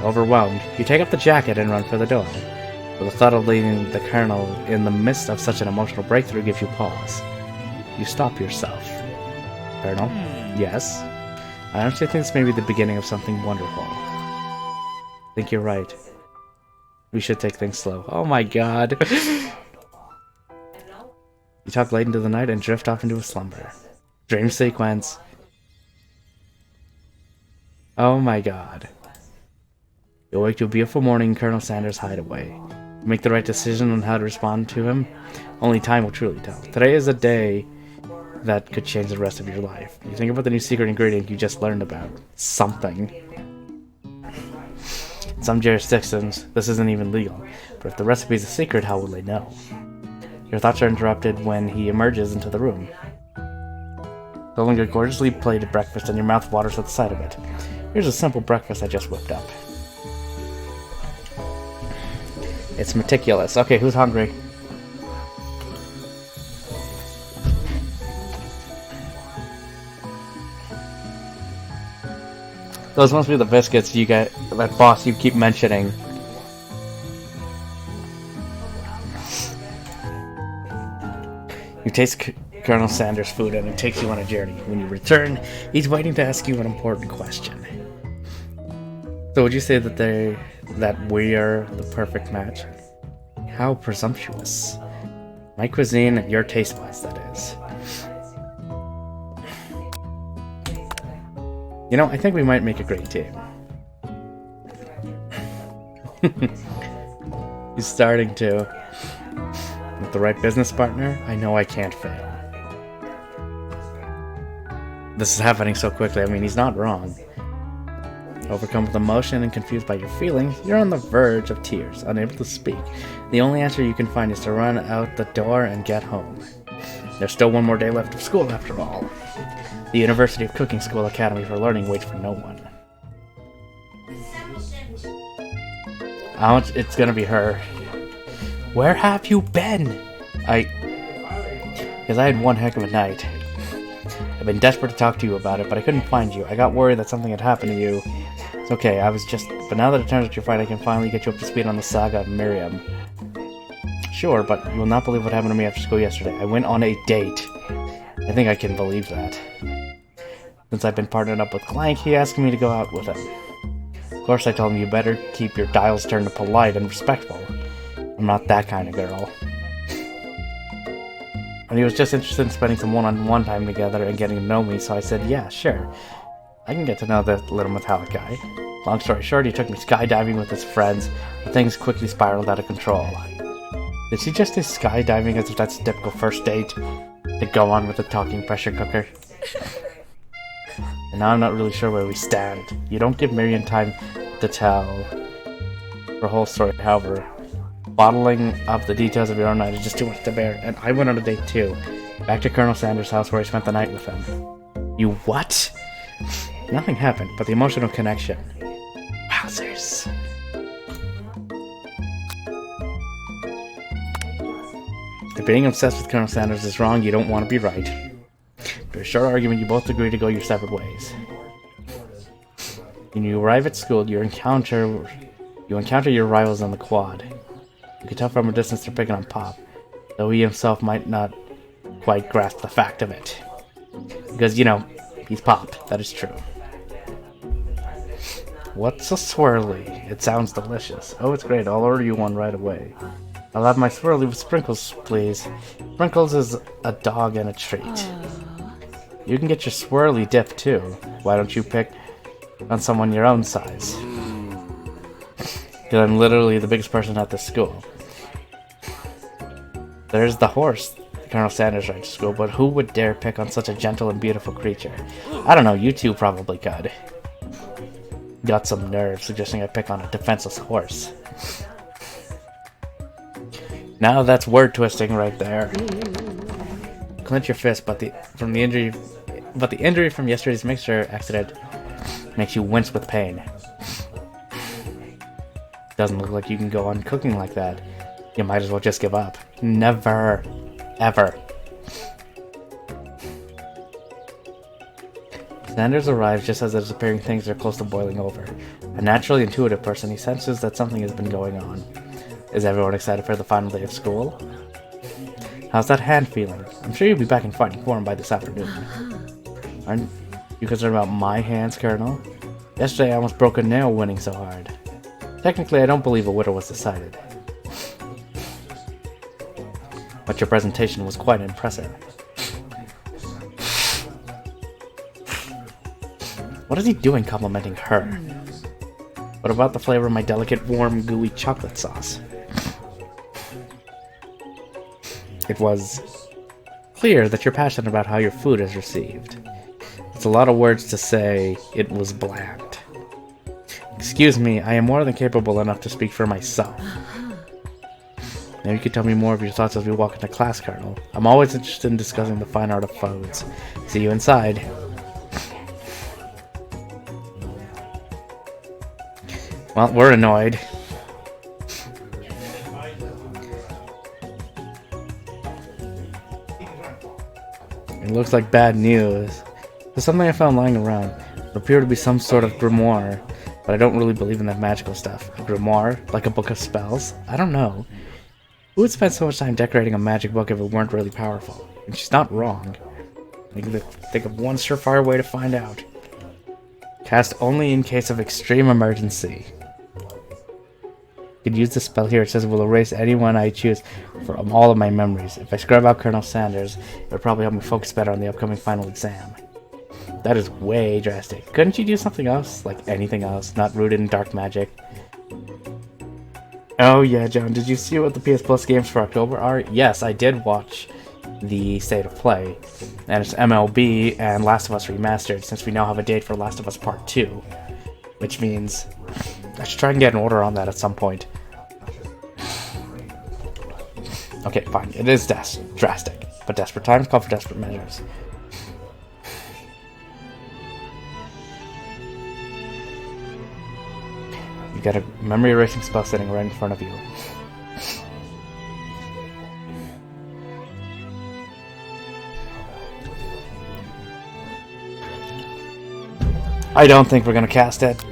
Overwhelmed, you take up the jacket and run for the door. But the thought of leaving the Colonel in the midst of such an emotional breakthrough gives you pause. You stop yourself. Colonel? Yes? I honestly think this may be the beginning of something wonderful. I think you're right. We should take things slow. Oh my god. You talk late into the night and drift off into a slumber. Dream sequence. Oh my god. You awake to a beautiful morning in Colonel Sanders' hideaway. You make the right decision on how to respond to him. Only time will truly tell. Today is a day that could change the rest of your life. You think about the new secret ingredient you just learned about. Something. In some jurisdictions, this isn't even legal. But if the recipe is a secret, how will they know? Your thoughts are interrupted when he emerges into the room. Holding a gorgeously plated breakfast and your mouth waters at the sight of it. Here's a simple breakfast I just whipped up. It's meticulous. Okay, who's hungry? Those must be the biscuits you get, that boss you keep mentioning. You taste Colonel Sanders' food and it takes you on a journey. When you return, he's waiting to ask you an important question. So would you say that we are the perfect match? How presumptuous. My cuisine and your taste buds, that is. You know, I think we might make a great team. He's starting to. the right business partner, I know I can't fail. This is happening so quickly, I mean, he's not wrong. Overcome with emotion and confused by your feelings, you're on the verge of tears, unable to speak. The only answer you can find is to run out the door and get home. There's still one more day left of school after all. The University of Cooking School Academy for Learning waits for no one. It's gonna be her. Where have you been? Because I had one heck of a night. I've been desperate to talk to you about it, but I couldn't find you. I got worried that something had happened to you. It's okay, but now that it turns out you're fine, I can finally get you up to speed on the saga of Miriam. Sure, but you will not believe what happened to me after school yesterday. I went on a date. I think I can believe that. Since I've been partnered up with Clank, he asked me to go out with him. Of course, I told him you better keep your dials turned to polite and respectful. I'm not that kind of girl. And he was just interested in spending some one-on-one time together and getting to know me, so I said, yeah, sure. I can get to know that little metallic guy. Long story short, he took me skydiving with his friends, but things quickly spiraled out of control. Did she just do skydiving as if that's a typical first date? To go on with the talking pressure cooker? And now I'm not really sure where we stand. You don't give Miriam time to tell her whole story, however. Bottling up the details of your own night is just too much to bear, and I went on a date too. Back to Colonel Sanders' house where I spent the night with him. You what? Nothing happened, but the emotional connection. Wowzers. If being obsessed with Colonel Sanders is wrong, you don't want to be right. After a short argument, you both agree to go your separate ways. When you arrive at school, you encounter your rivals on the quad. You can tell from a distance they're picking on Pop, though he himself might not quite grasp the fact of it. Because, he's Pop, that is true. What's a swirly? It sounds delicious. Oh, it's great, I'll order you one right away. I'll have my swirly with sprinkles, please. Sprinkles is a dog and a treat. You can get your swirly dip, too. Why don't you pick on someone your own size? Because I'm literally the biggest person at this school. There's the horse Colonel Sanders rides to school, but who would dare pick on such a gentle and beautiful creature? I don't know, you two probably could. Got some nerve suggesting I pick on a defenseless horse. Now that's word twisting right there. Clench your fist, but the injury from yesterday's mixer accident makes you wince with pain. Doesn't look like you can go on cooking like that. You might as well just give up. Never. Ever. Sanders arrives just as it is appearing things are close to boiling over. A naturally intuitive person, he senses that something has been going on. Is everyone excited for the final day of school? How's that hand feeling? I'm sure you'll be back in fighting form by this afternoon. Aren't you concerned about my hands, Colonel? Yesterday I almost broke a nail winning so hard. Technically, I don't believe a winner was decided. But your presentation was quite impressive. What is he doing complimenting her? What about the flavor of my delicate, warm, gooey chocolate sauce? It was clear that you're passionate about how your food is received. It's a lot of words to say it was bland. Excuse me, I am more than capable enough to speak for myself. Maybe you could tell me more of your thoughts as we walk into class, Colonel. I'm always interested in discussing the fine art of foods. See you inside. Well, we're annoyed. It looks like bad news. There's something I found lying around. It appeared to be some sort of grimoire, but I don't really believe in that magical stuff. A grimoire? Like a book of spells? I don't know. Who would spend so much time decorating a magic book if it weren't really powerful? And she's not wrong. Think of one surefire way to find out. Cast only in case of extreme emergency. You could use the spell here. It says it will erase anyone I choose from all of my memories. If I scrub out Colonel Sanders, it would probably help me focus better on the upcoming final exam. That is way drastic. Couldn't you do something else? Like anything else, not rooted in dark magic? Oh yeah, Joan, did you see what the PS Plus games for October are? Yes, I did watch the State of Play, and it's MLB and Last of Us Remastered, since we now have a date for Last of Us Part 2, which means I should try and get an order on that at some point. Okay, fine, it is drastic, but desperate times call for desperate measures. You got a memory erasing spell sitting right in front of you. I don't think we're gonna cast it.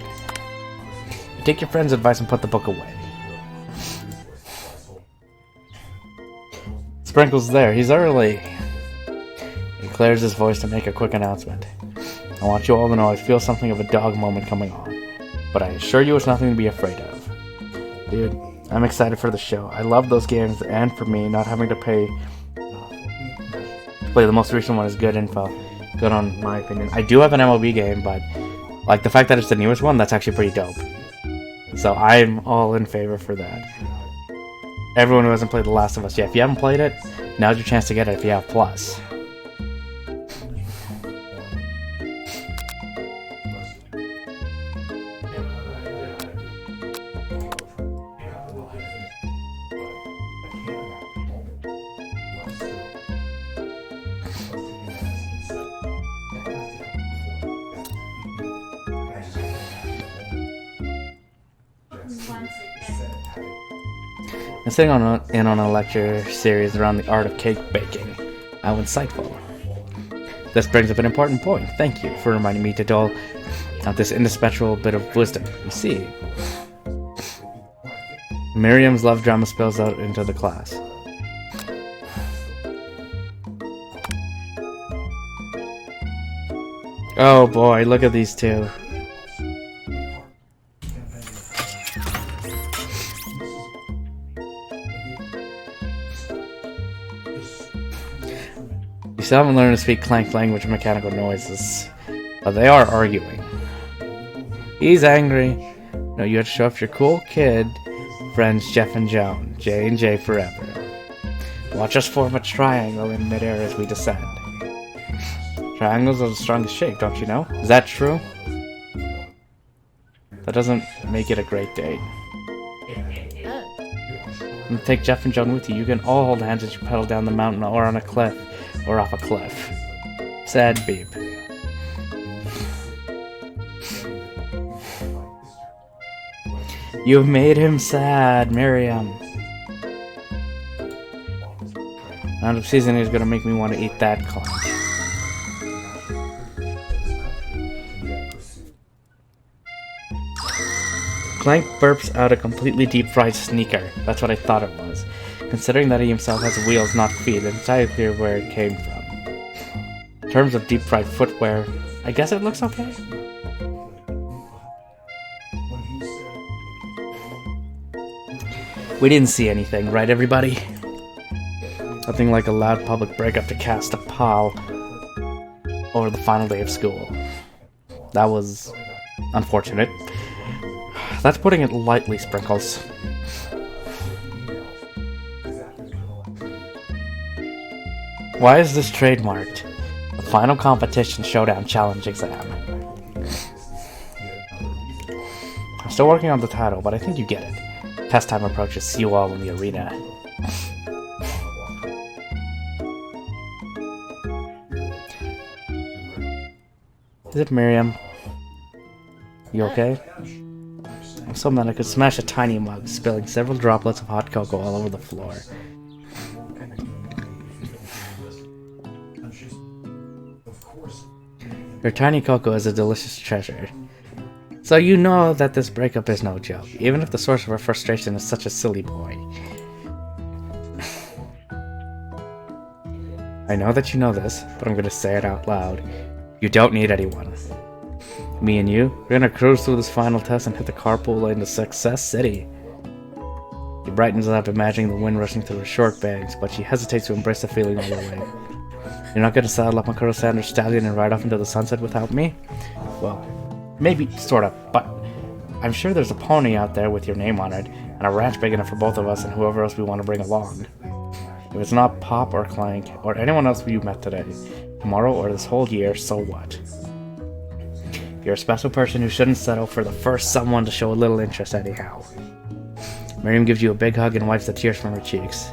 Take your friend's advice and put the book away. Sprinkle's there. He's early. He clears his voice to make a quick announcement. I want you all to know I feel something of a dog moment coming on, but I assure you it's nothing to be afraid of. Dude, I'm excited for the show. I love those games, and for me, not having to pay to play the most recent one is good info. Good on my opinion. I do have an MLB game, but like the fact that it's the newest one, that's actually pretty dope. So I'm all in favor for that. Everyone who hasn't played The Last of Us yet, if you haven't played it, now's your chance to get it if you have Plus. I'm sitting in on a lecture series around the art of cake baking. How insightful. This brings up an important point. Thank you for reminding me to dole out this indispensable bit of wisdom. You see, Miriam's love drama spills out into the class. Oh boy, look at these two. You still haven't learned to speak Clank language mechanical noises, but they are arguing. He's angry. No, you have to show off your cool kid friends Jeff and Joan. J and J forever. Watch us form a triangle in midair as we descend. Triangles are the strongest shape, don't you know? Is that true? That doesn't make it a great date. And take Jeff and Joan with you. You can all hold hands as you pedal down the mountain or on a cliff. Or off a cliff. Sad beep. You've made him sad, Miriam. Round of seasoning is gonna make me want to eat that Clank. Clank burps out a completely deep-fried sneaker. That's what I thought it was. Considering that he himself has wheels, not feet, it's entirely clear where it came from. In terms of deep-fried footwear, I guess it looks okay. We didn't see anything, right everybody? Nothing like a loud public breakup to cast a pall over the final day of school. That was unfortunate. That's putting it lightly, Sprinkles. Why is this trademarked? The final competition showdown challenge exam. I'm still working on the title, but I think you get it. Test time approaches. See you all in the arena. Is it Miriam? You okay? I'm so mad I could smash a tiny mug, spilling several droplets of hot cocoa all over the floor. Your tiny cocoa is a delicious treasure. So you know that this breakup is no joke, even if the source of her frustration is such a silly boy. I know that you know this, but I'm gonna say it out loud. You don't need anyone. Me and you, we're gonna cruise through this final test and hit the carpool lane to Success City. She brightens up, imagining the wind rushing through her short bangs, but she hesitates to embrace the feeling all the way. You're not gonna saddle up on Colonel Sanders' stallion and ride off into the sunset without me? Well, maybe, sort of, but I'm sure there's a pony out there with your name on it, and and a ranch big enough for both of us and whoever else we want to bring along. If it's not Pop or Clank or anyone else you met today, tomorrow, or this whole year, so what? You're a special person who shouldn't settle for the first someone to show a little interest anyhow. Miriam gives you a big hug and wipes the tears from her cheeks.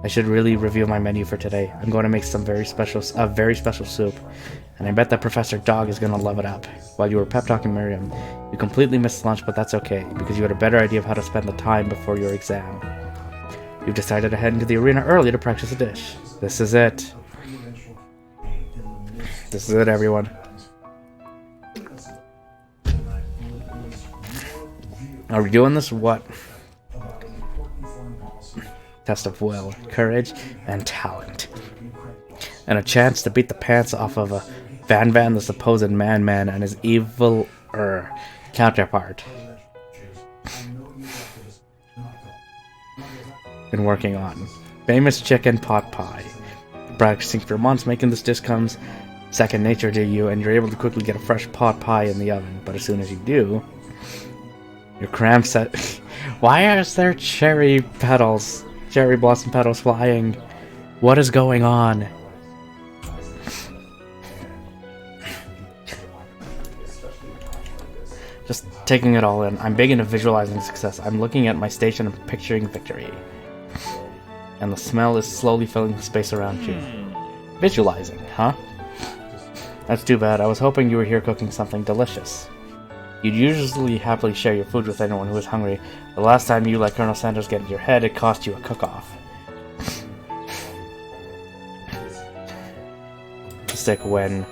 I should really reveal my menu for today. I'm going to make some very special soup, and I bet that Professor Dog is going to love it up. While you were pep talking Miriam, you completely missed lunch, but that's okay, because you had a better idea of how to spend the time before your exam. You've decided to head into the arena early to practice a dish. This is it. This is it, everyone. Are we doing this? What? Test of will, courage, and talent. And a chance to beat the pants off of a Van Van, the supposed man-man, and his evil counterpart. Been working on. Famous chicken pot pie. Practicing for months, making this dish comes second nature to you, and you're able to quickly get a fresh pot pie in the oven. But as soon as you do, your cram set... Why is there cherry blossom petals flying? What is going on? Just taking it all in. I'm big into visualizing success. I'm looking at my station and picturing victory. And the smell is slowly filling the space around you. Visualizing, huh? That's too bad. I was hoping you were here cooking something delicious. You'd usually happily share your food with anyone who is hungry. The last time you let Colonel Sanders get in your head, it cost you a cook-off. Sick when...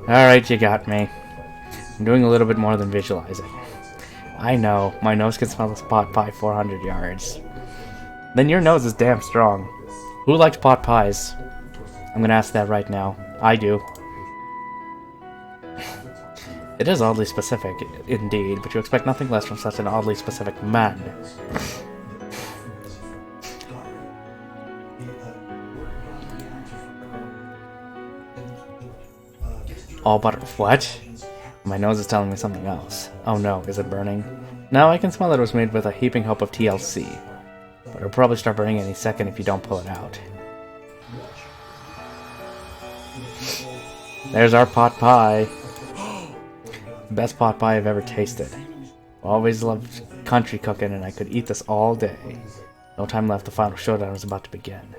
Alright, you got me. I'm doing a little bit more than visualizing. I know, my nose can smell this pot pie 400 yards. Then your nose is damn strong. Who likes pot pies? I'm gonna ask that right now. I do. It is oddly specific, indeed, but you expect nothing less from such an oddly specific man. All but what? My nose is telling me something else. Oh no, is it burning? No, I can smell that it was made with a heaping hope of TLC. But it'll probably start burning any second if you don't pull it out. There's our pot pie. The best pot pie I've ever tasted. Always loved country cooking, and I could eat this all day. No time left, the final showdown is about to begin.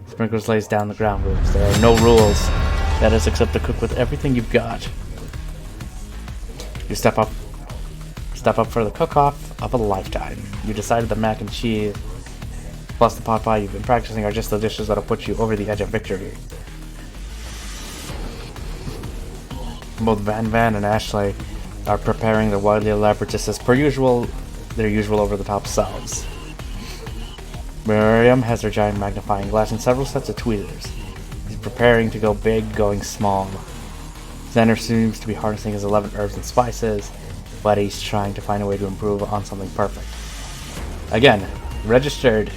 Sprinkles lays down the ground rules. There are no rules. That is, except to cook with everything you've got. You step up for the cook-off of a lifetime. You decided the mac and cheese plus the pot pie you've been practicing are just the dishes that'll put you over the edge of victory. Both Van Van and Ashley are preparing their wildly elaborate dishes per usual, their usual over-the-top selves. Miriam has her giant magnifying glass and several sets of tweezers. He's preparing to go big, going small. Xander seems to be harnessing his 11 herbs and spices, but he's trying to find a way to improve on something perfect. Again, registered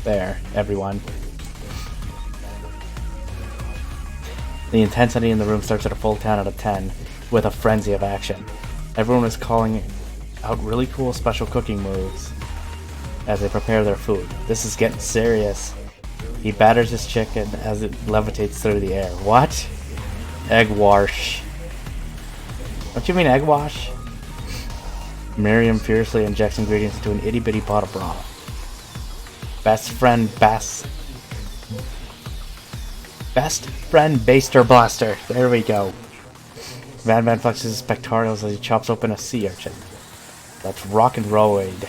there, everyone. The intensity in the room starts at a full 10 out of 10, with a frenzy of action. Everyone is calling out really cool special cooking moves as they prepare their food. This is getting serious. He batters his chicken as it levitates through the air. What? Egg wash. Don't you mean egg wash? Miriam fiercely injects ingredients into an itty-bitty pot of broth. Best friend Baster Blaster. There we go. Van Van flexes his pectorals as he chops open a sea urchin. Let's rock and roll-ade.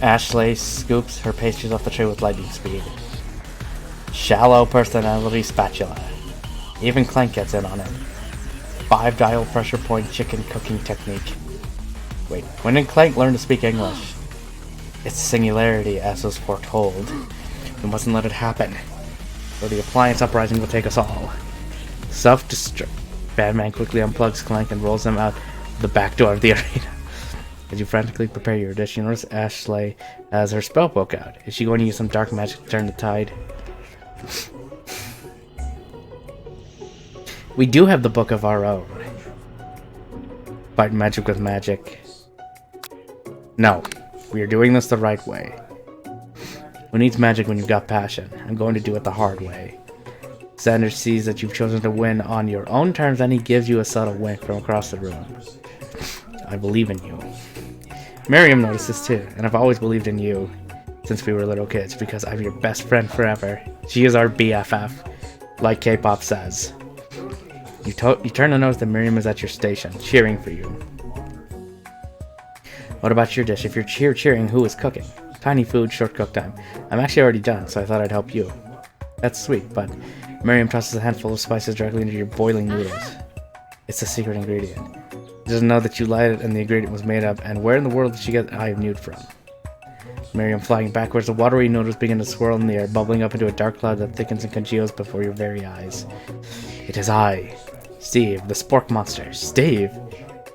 Ashley scoops her pastries off the tray with lightning speed. Shallow personality spatula. Even Clank gets in on it. 5 dial pressure point chicken cooking technique. Wait, when did Clank learn to speak English? It's singularity, as was foretold. We mustn't let it happen, or the appliance uprising will take us all. Self-destruct. Batman quickly unplugs Clank and rolls him out the back door of the arena. As you frantically prepare your dish, you notice Ashley has her spellbook out. Is she going to use some dark magic to turn the tide? We do have the book of our own. Fight magic with magic. No, we are doing this the right way. Who needs magic when you've got passion? I'm going to do it the hard way. Xander sees that you've chosen to win on your own terms, and he gives you a subtle wink from across the room. I believe in you. Miriam notices too, and I've always believed in you since we were little kids, because I'm your best friend forever. She is our BFF, like K-pop says. You turn to notice that Miriam is at your station, cheering for you. What about your dish? If you're cheering, who is cooking? Tiny food, short cook time. I'm actually already done, so I thought I'd help you. That's sweet, but Miriam tosses a handful of spices directly into your boiling noodles. It's a secret ingredient. She doesn't know that you lied it and the ingredient was made up, and where in the world did she get eye of nude from? Miriam flying backwards, the watery noodles begin to swirl in the air, bubbling up into a dark cloud that thickens and congeals before your very eyes. It is I, Steve, the spork monster. Steve?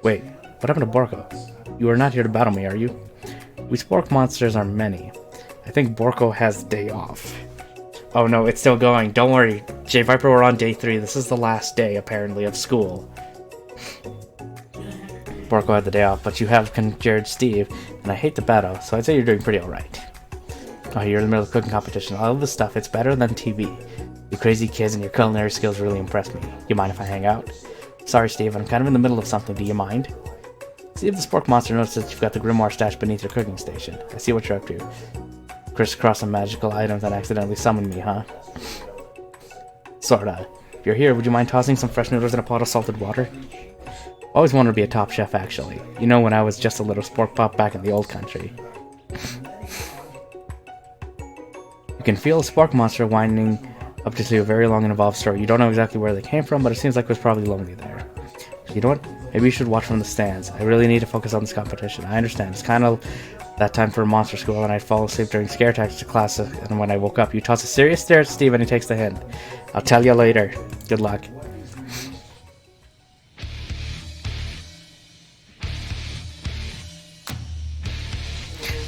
Wait, what happened to Borko? You are not here to battle me, are you? We spork monsters are many. I think Borko has day off. Oh no, it's still going. Don't worry. J Viper, we're on day 3. This is the last day, apparently, of school. Borko had the day off, but you have conjured Steve, and I hate the battle, so I'd say you're doing pretty alright. Oh, you're in the middle of the cooking competition. I love this stuff. It's better than TV. You crazy kids and your culinary skills really impress me. You mind if I hang out? Sorry, Steve, I'm kind of in the middle of something. Do you mind? See if the spork monster notices that you've got the grimoire stashed beneath your cooking station. I see what you're up to. Crisscross some magical items and accidentally summon me, huh? Sorta. If you're here, would you mind tossing some fresh noodles in a pot of salted water? Always wanted to be a top chef, actually. You know, when I was just a little spork pop back in the old country. You can feel a spork monster winding up to a very long and involved story. You don't know exactly where they came from, but it seems like it was probably lonely there. You know what? Maybe you should watch from the stands. I really need to focus on this competition. I understand. It's kind of that time for monster school, and I'd fall asleep during scare tactics class, and when I woke up, you toss a serious stare at Steve, and he takes the hint. I'll tell you later. Good luck.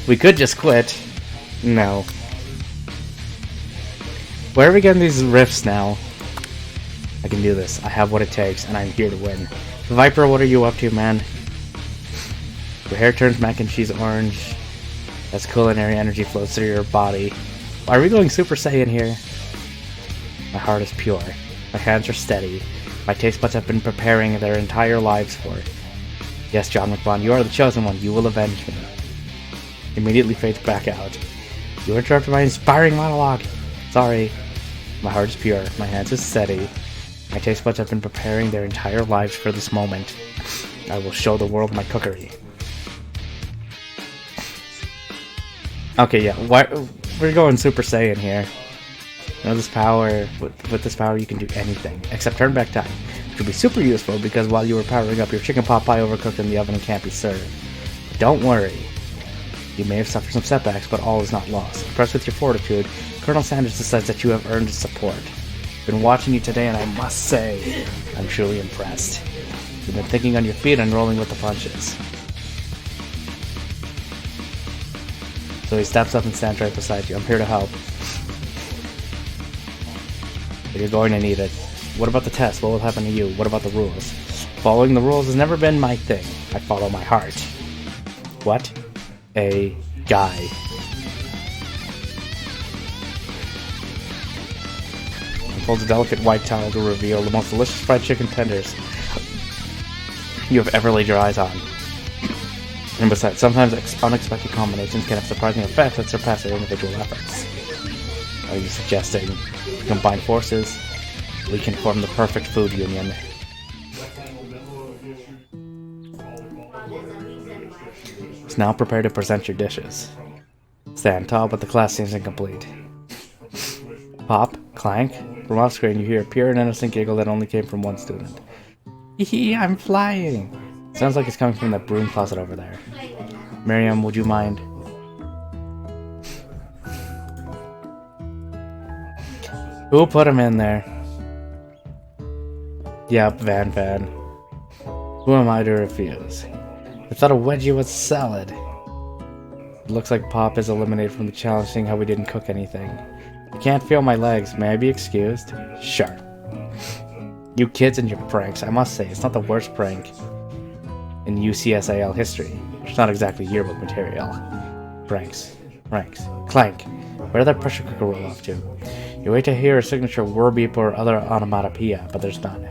We could just quit. No. Where are we getting these riffs now? I can do this. I have what it takes, and I'm here to win. Viper, what are you up to, man? Your hair turns mac and cheese orange. As culinary energy flows through your body. Are we going Super Saiyan here? My heart is pure. My hands are steady. My taste buds have been preparing their entire lives for it. Yes, John McBond, you are the chosen one. You will avenge me. Immediately fades back out. You interrupted my inspiring monologue. Sorry. My heart is pure. My hands are steady. My taste buds have been preparing their entire lives for this moment. I will show the world my cookery. Okay, yeah, we're going Super Saiyan here. You know, this power, with this power you can do anything, except turn back time, which would be super useful because while you were powering up, your chicken pot pie overcooked in the oven and can't be served. But don't worry. You may have suffered some setbacks, but all is not lost. Impressed with your fortitude, Colonel Sanders decides that you have earned his support. Been watching you today, and I must say, I'm truly impressed. You've been thinking on your feet and rolling with the punches. So he steps up and stands right beside you. I'm here to help. But you're going to need it. What about the test? What will happen to you? What about the rules? Following the rules has never been my thing. I follow my heart. What? A guy. Folds a delicate white towel to reveal the most delicious fried chicken tenders you have ever laid your eyes on. And besides, sometimes unexpected combinations can have surprising effects that surpass their individual efforts. Are you suggesting to combine forces, we can form the perfect food union? It's now prepare to present your dishes. Stand tall, but the class seems incomplete. Pop, clank. From off screen, you hear a pure and innocent giggle that only came from one student. Hee, I'm flying! Sounds like it's coming from that broom closet over there. Miriam, would you mind? Who put him in there? Yep, Van. Who am I to refuse? I thought a wedgie was salad. It looks like Pop is eliminated from the challenge, seeing how we didn't cook anything. I can't feel my legs. May I be excused? Sure. You kids and your pranks. I must say, it's not the worst prank in UCSAL history. It's not exactly yearbook material. Pranks. Clank. Where did that pressure cooker roll off to? You wait to hear a signature whir beep or other onomatopoeia, but there's none.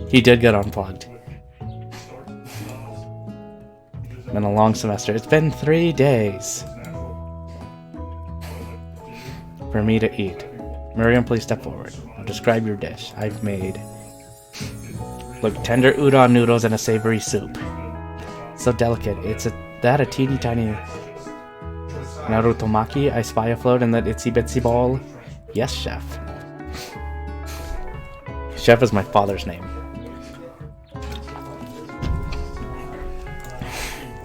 He did get unplugged. Been a long semester. It's been 3 days for me to eat. Miriam, please step forward. I'll describe your dish. I've made tender udon noodles and a savory soup. So delicate. It's a teeny tiny narutomaki I spy afloat in that itsy bitsy ball. Yes, chef. Chef is my father's name.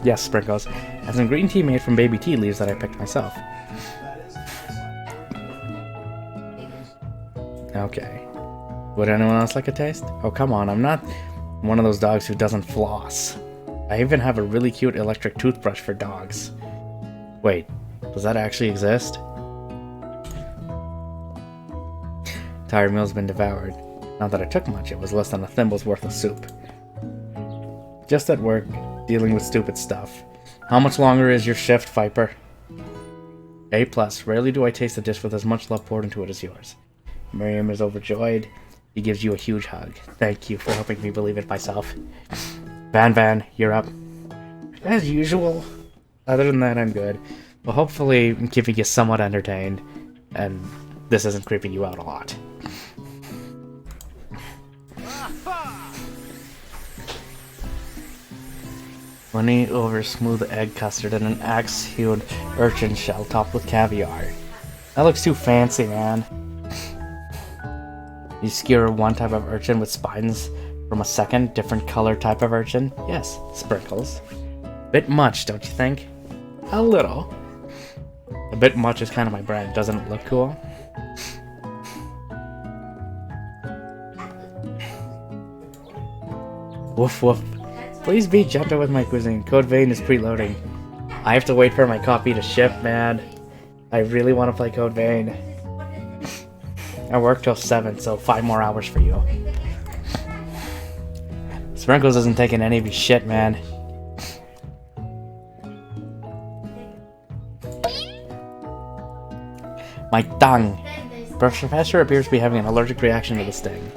Yes, Sprinkles. I have some green tea made from baby tea leaves that I picked myself. Okay. Would anyone else like a taste? Oh, come on, I'm not one of those dogs who doesn't floss. I even have a really cute electric toothbrush for dogs. Wait, does that actually exist? Entire meal's been devoured. Not that I took much, it was less than a thimble's worth of soup. Just at work, dealing with stupid stuff. How much longer is your shift, Viper? A+. Rarely do I taste a dish with as much love poured into it as yours. Miriam is overjoyed. He gives you a huge hug. Thank you for helping me believe it myself. Van, you're up. As usual. Other than that, I'm good. Well, hopefully I'm keeping you somewhat entertained, and this isn't creeping you out a lot. Money over smooth egg custard and an axe-hewed urchin shell topped with caviar. That looks too fancy, man. You skewer one type of urchin with spines from a second, different color type of urchin? Yes, Sprinkles. Bit much, don't you think? A little. A bit much is kind of my brand. Doesn't it look cool? Woof woof. Please be gentle with my cuisine. Code Vein is preloading. I have to wait for my copy to ship, man. I really want to play Code Vein. I work till 7, so 5 more hours for you. Sprinkles isn't taking any of your shit, man. My tongue. Professor appears to be having an allergic reaction to the sting.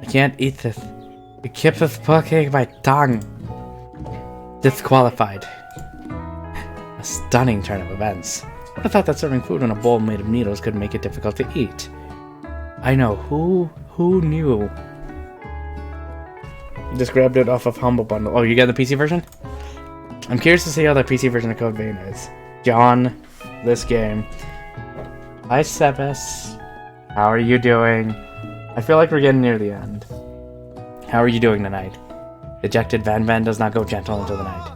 I can't eat this. It keeps poking my tongue. Disqualified. A stunning turn of events. I thought that serving food in a bowl made of needles could make it difficult to eat. I know. Who knew? Just grabbed it off of Humble Bundle. Oh, you got the PC version? I'm curious to see how that PC version of Code Vein is. John, this game. Hi, Sebas. How are you doing? I feel like we're getting near the end. How are you doing tonight? Dejected Van does not go gentle into the night.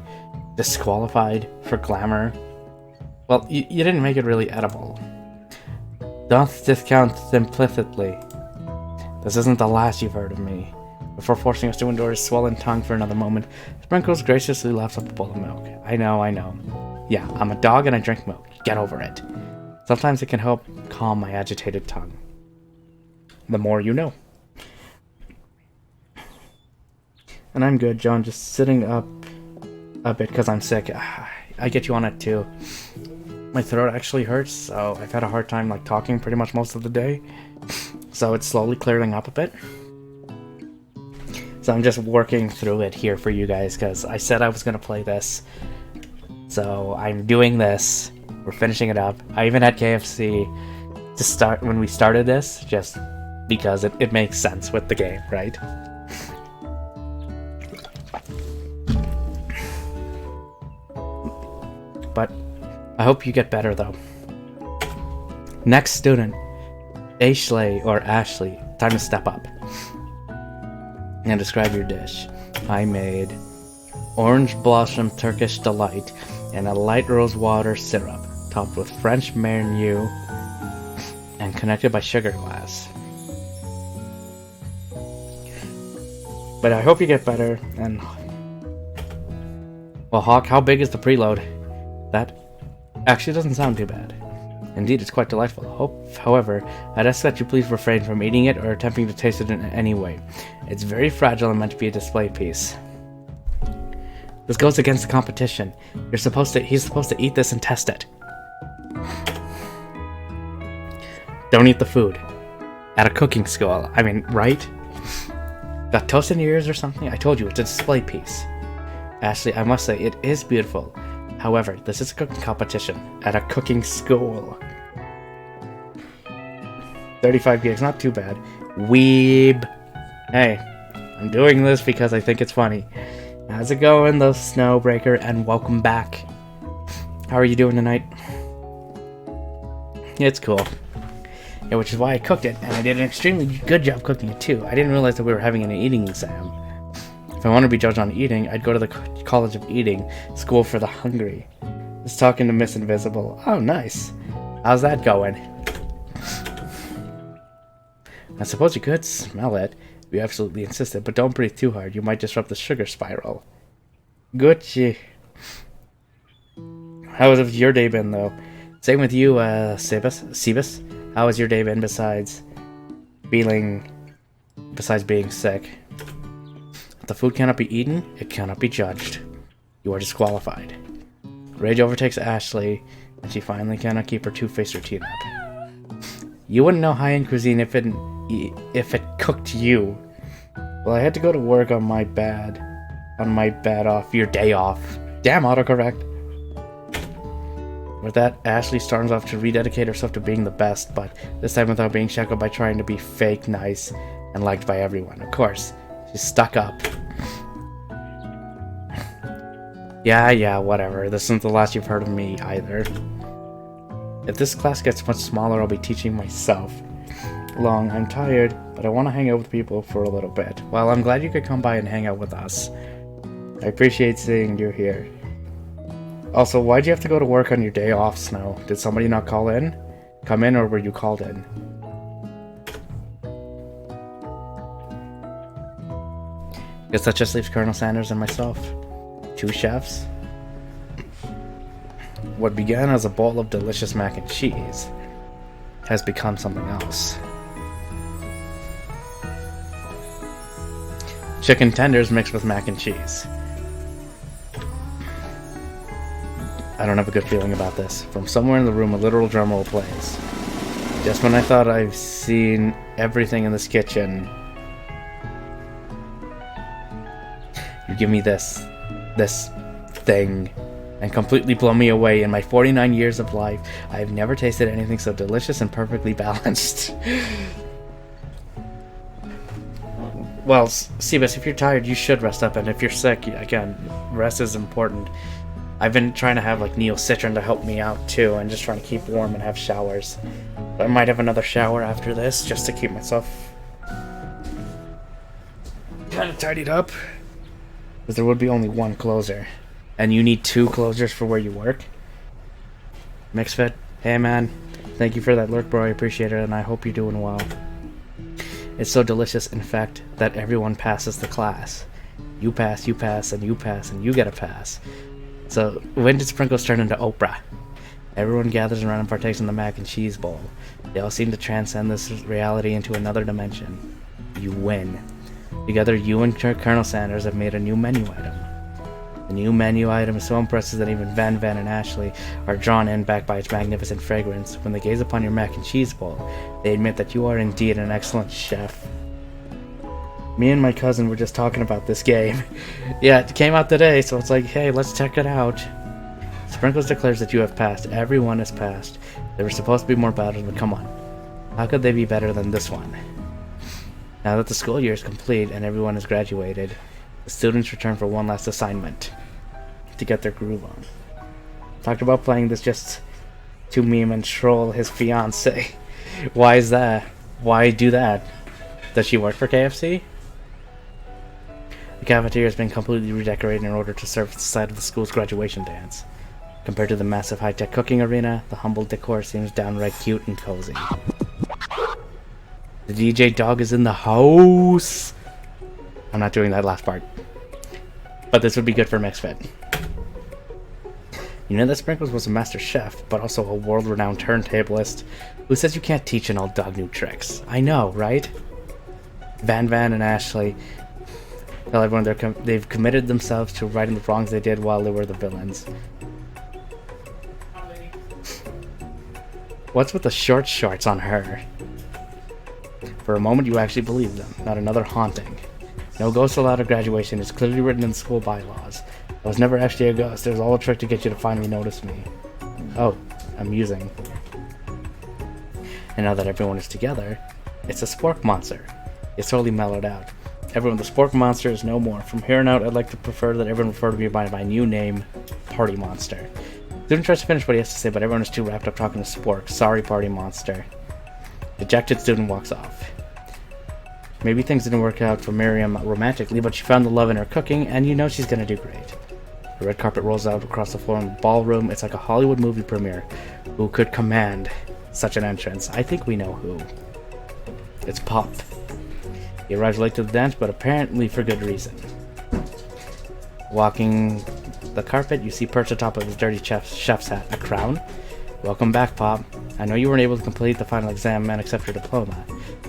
Disqualified for glamour. Well, you didn't make it really edible. Don't discount implicitly. This isn't the last you've heard of me. Before forcing us to endure his swollen tongue for another moment, Sprinkles graciously laps up a bowl of milk. I know. Yeah, I'm a dog and I drink milk. Get over it. Sometimes it can help calm my agitated tongue. The more you know. And I'm good, John, just sitting up a bit because I'm sick. I get you on it too. My throat actually hurts, so I've had a hard time talking pretty much most of the day. So it's slowly clearing up a bit. So I'm just working through it here for you guys because I said I was going to play this. So I'm doing this. We're finishing it up. I even had KFC to start when we started this, just because it makes sense with the game, right? But I hope you get better, though. Next student, Ashley or Ashley. Time to step up. And describe your dish. I made orange blossom Turkish delight and a light rose water syrup, topped with French marigny and connected by sugar glass. But I hope you get better. And well, Hawk, how big is the preload? That actually doesn't sound too bad. Indeed, it's quite delightful. However, I'd ask that you please refrain from eating it or attempting to taste it in any way. It's very fragile and meant to be a display piece. This goes against the competition. He's supposed to eat this and test it. Don't eat the food. At a cooking school. I mean, right? Got toast in your ears or something? I told you, it's a display piece. Ashley, I must say, it is beautiful. However, this is a cooking competition at a cooking school. 35 gigs, not too bad. Weeb. Hey, I'm doing this because I think it's funny. How's it going, the Snowbreaker, and welcome back. How are you doing tonight? It's cool. Yeah, which is why I cooked it, and I did an extremely good job cooking it too. I didn't realize that we were having an eating exam. If I want to be judged on eating, I'd go to the College of Eating, School for the Hungry. Just talking to Miss Invisible. Oh, nice. How's that going? I suppose you could smell it, if you absolutely insisted, but don't breathe too hard. You might disrupt the sugar spiral. Gucci. How has your day been, though? Same with you, Sebus. How has your day been besides being sick? If the food cannot be eaten, it cannot be judged. You are disqualified. Rage overtakes Ashley, and she finally cannot keep her two-faced routine up. You wouldn't know high-end cuisine if it cooked you. Well, I had to go to work on my bad off, your day off. Damn autocorrect. With that, Ashley storms off to rededicate herself to being the best, but this time without being shackled by trying to be fake nice and liked by everyone. Of course, she's stuck up. Yeah, whatever. This isn't the last you've heard of me, either. If this class gets much smaller, I'll be teaching myself. I'm tired, but I want to hang out with people for a little bit. Well, I'm glad you could come by and hang out with us. I appreciate seeing you here. Also, why'd you have to go to work on your day off, Snow? Did somebody not come in, or were you called in? Guess that just leaves Colonel Sanders and myself. 2 chefs. What began as a bowl of delicious mac and cheese has become something else. Chicken tenders mixed with mac and cheese. I don't have a good feeling about this. From somewhere in the room, a literal drum roll plays. Just when I thought I've seen everything in this kitchen, you give me this thing and completely blow me away. In my 49 years of life, I have never tasted anything so delicious and perfectly balanced. Well, Sebus, if you're tired, you should rest up, and if you're sick, again, rest is important. I've been trying to have like Neocitrin to help me out too, and just trying to keep warm and have showers. But I might have another shower after this just to keep myself kind of tidied up. Because there would be only one closer, and you need 2 closers for where you work. Mixfit, hey man, thank you for that lurk, bro. I appreciate it, and I hope you're doing well. It's so delicious, in fact, that everyone passes the class. You pass, and you pass, and you get a pass. So, when did Sprinkles turn into Oprah? Everyone gathers around and partakes in the mac and cheese bowl. They all seem to transcend this reality into another dimension. You win. Together, you and Colonel Sanders have made a new menu item. The new menu item is so impressive that even Van and Ashley are drawn in back by its magnificent fragrance. When they gaze upon your mac and cheese bowl, they admit that you are indeed an excellent chef. Me and my cousin were just talking about this game. Yeah, it came out today, so it's like, hey, let's check it out. Sprinkles declares that you have passed. Everyone has passed. There were supposed to be more battles, but come on. How could they be better than this one? Now that the school year is complete and everyone has graduated, the students return for one last assignment to get their groove on. Talked about playing this just to meme and troll his fiancée. Why is that? Why do that? Does she work for KFC? The cafeteria has been completely redecorated in order to serve the site of the school's graduation dance. Compared to the massive high-tech cooking arena, the humble decor seems downright cute and cozy. The DJ dog is in the house! I'm not doing that last part. But this would be good for Mixfit. You know that Sprinkles was a master chef, but also a world-renowned turntablist who says you can't teach an old dog new tricks. I know, right? Van and Ashley tell everyone they've committed themselves to righting the wrongs they did while they were the villains. What's with the short shorts on her? For a moment you actually believe them, not another haunting. No ghost allowed at graduation, it's clearly written in the school bylaws. I was never actually a ghost, it was all a trick to get you to finally notice me. Oh, amusing. And now that everyone is together, it's a spork monster. It's totally mellowed out. Everyone, the spork monster is no more. From here on out, I'd like to prefer that everyone refer to me by my new name, Party Monster. Student tries to finish what he has to say, but everyone is too wrapped up talking to Spork. Sorry, Party Monster. Dejected student walks off. Maybe things didn't work out for Miriam romantically, but she found the love in her cooking, and you know she's gonna do great. The red carpet rolls out across the floor in the ballroom. It's like a Hollywood movie premiere. Who could command such an entrance? I think we know who. It's Pop. He arrives late to the dance, but apparently for good reason. Walking the carpet, you see perched atop of his dirty chef's hat a crown. Welcome back, Pop. I know you weren't able to complete the final exam and accept your diploma,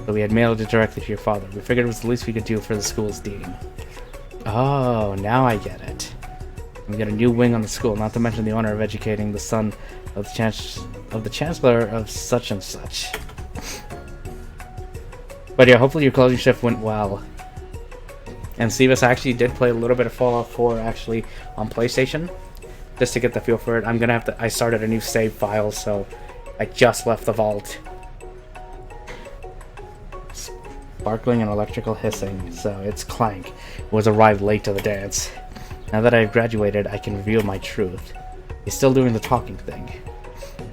but we had mailed it directly to your father. We figured it was the least we could do for the school's dean. Oh, now I get it. We get a new wing on the school, not to mention the honor of educating the son of the chancellor of such and such. But yeah, hopefully your closing shift went well. And Sivas actually did play a little bit of Fallout 4 actually on PlayStation, just to get the feel for it. I'm gonna have to. I started a new save file, so I just left the vault. Sparkling and electrical hissing, so it's Clank, who has arrived late to the dance. Now that I've graduated, I can reveal my truth. He's still doing the talking thing.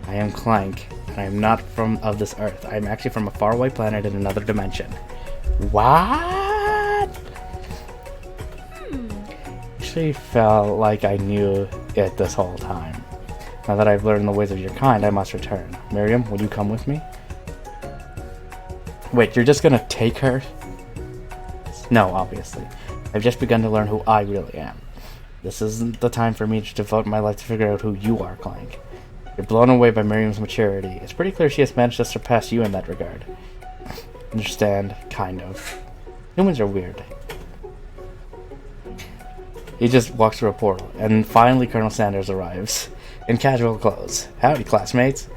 I am Clank, and I am not of this earth. I am actually from a faraway planet in another dimension. What? Actually felt like I knew it this whole time. Now that I've learned the ways of your kind, I must return. Miriam, will you come with me? Wait, you're just gonna take her? No, obviously. I've just begun to learn who I really am. This isn't the time for me to devote my life to figure out who you are, Clank. You're blown away by Miriam's maturity. It's pretty clear she has managed to surpass you in that regard. Understand? Kind of. Humans are weird. He just walks through a portal, and finally Colonel Sanders arrives. In casual clothes. Howdy, classmates.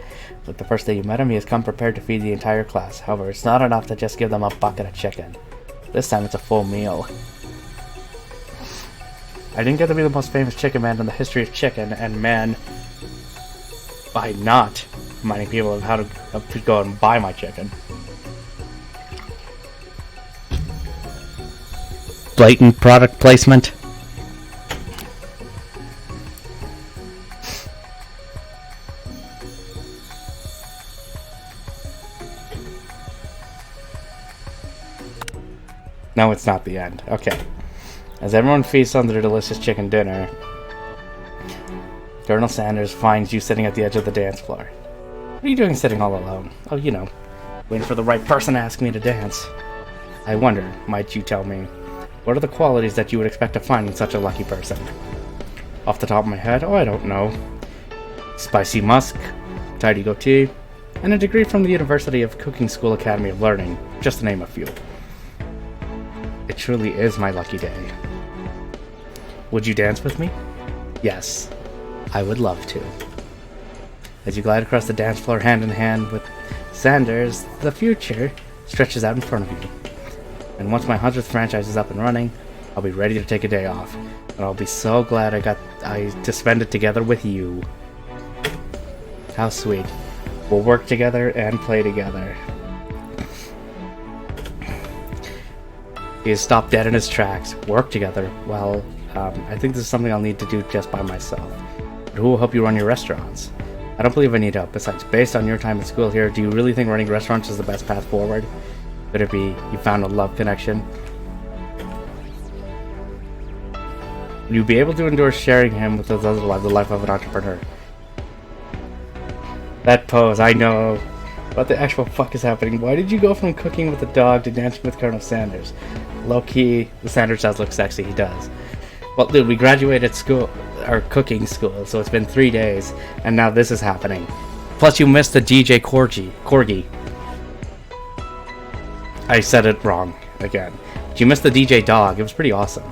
Like the first day you met him, he has come prepared to feed the entire class. However, it's not enough to just give them a bucket of chicken. This time it's a full meal. I didn't get to be the most famous chicken man in the history of chicken, and man, by not reminding people of how to go and buy my chicken. Blatant product placement. No, it's not the end. Okay. As everyone feasts on their delicious chicken dinner, Colonel Sanders finds you sitting at the edge of the dance floor. What are you doing sitting all alone? Oh, you know, waiting for the right person to ask me to dance. I wonder, might you tell me, what are the qualities that you would expect to find in such a lucky person? Off the top of my head, oh, I don't know. Spicy musk, tidy goatee, and a degree from the University of Cooking School Academy of Learning, just to name a few. It truly is my lucky day. Would you dance with me? Yes, I would love to. As you glide across the dance floor hand in hand with Sanders, the future stretches out in front of you. And once my 100th franchise is up and running, I'll be ready to take a day off. And I'll be so glad I got to spend it together with you. How sweet. We'll work together and play together. He has stopped dead in his tracks. Work together. Well, I think this is something I'll need to do just by myself. But who will help you run your restaurants? I don't believe I need help. Besides, based on your time at school here, do you really think running restaurants is the best path forward? Could it be you found a love connection? Would you be able to endure sharing him with those other lives, the life of an entrepreneur? That pose, I know. What the actual fuck is happening? Why did you go from cooking with a dog to dancing with Colonel Sanders? Low-key, the Sanders does look sexy, he does. Well, dude, we graduated school, our cooking school, so it's been 3 days, and now this is happening. Plus, you missed the DJ Corgi. I said it wrong again. But you missed the DJ dog. It was pretty awesome.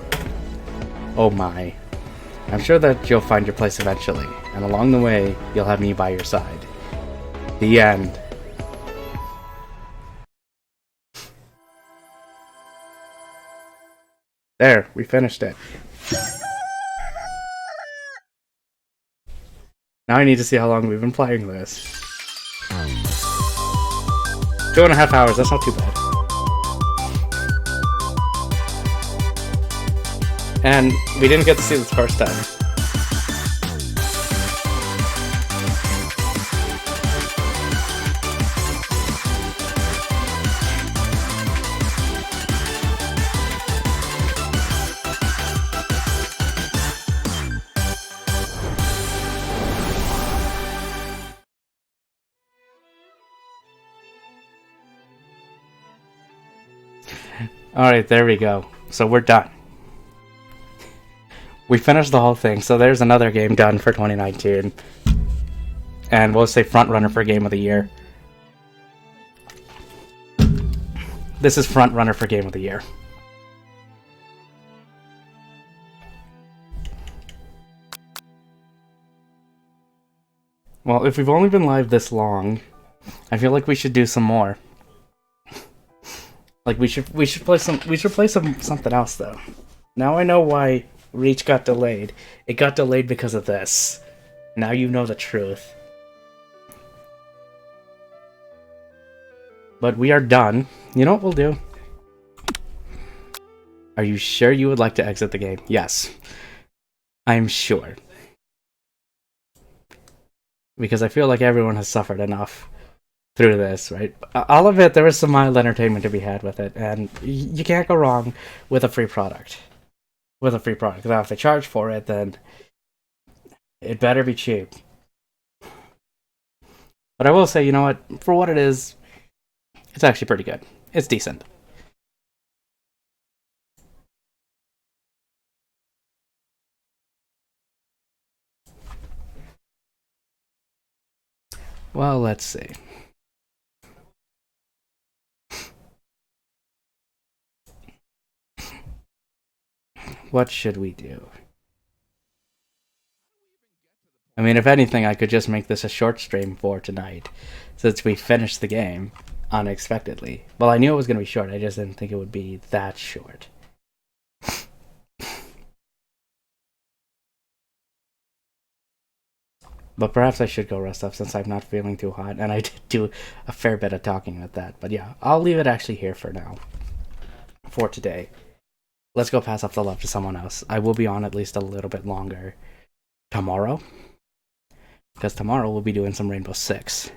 Oh my. I'm sure that you'll find your place eventually, and along the way, you'll have me by your side. The end. There, we finished it. Now I need to see how long we've been playing this. 2.5 hours, that's not too bad. And we didn't get to see this first time. Alright, there we go. So we're done. We finished the whole thing, so there's another game done for 2019. And we'll say frontrunner for Game of the Year. This is frontrunner for Game of the Year. Well, if we've only been live this long, I feel like we should do some more. Like we should play something else though. Now I know why Reach got delayed. It got delayed because of this. Now you know the truth. But we are done. You know what we'll do? Are you sure you would like to exit the game? Yes. I'm sure. Because I feel like everyone has suffered enough through this, right? All of it, there was some mild entertainment to be had with it, and you can't go wrong with a free product. With a free product. Now, if they charge for it, then it better be cheap. But I will say, you know what? For what it is, it's actually pretty good. It's decent. Well, let's see. What should we do? I mean, if anything, I could just make this a short stream for tonight, since we finished the game unexpectedly. Well, I knew it was going to be short, I just didn't think it would be that short. But perhaps I should go rest up since I'm not feeling too hot, and I did do a fair bit of talking with that. But yeah, I'll leave it actually here for now. For today. Let's go pass off the love to someone else. I will be on at least a little bit longer tomorrow. Because tomorrow we'll be doing some Rainbow Six.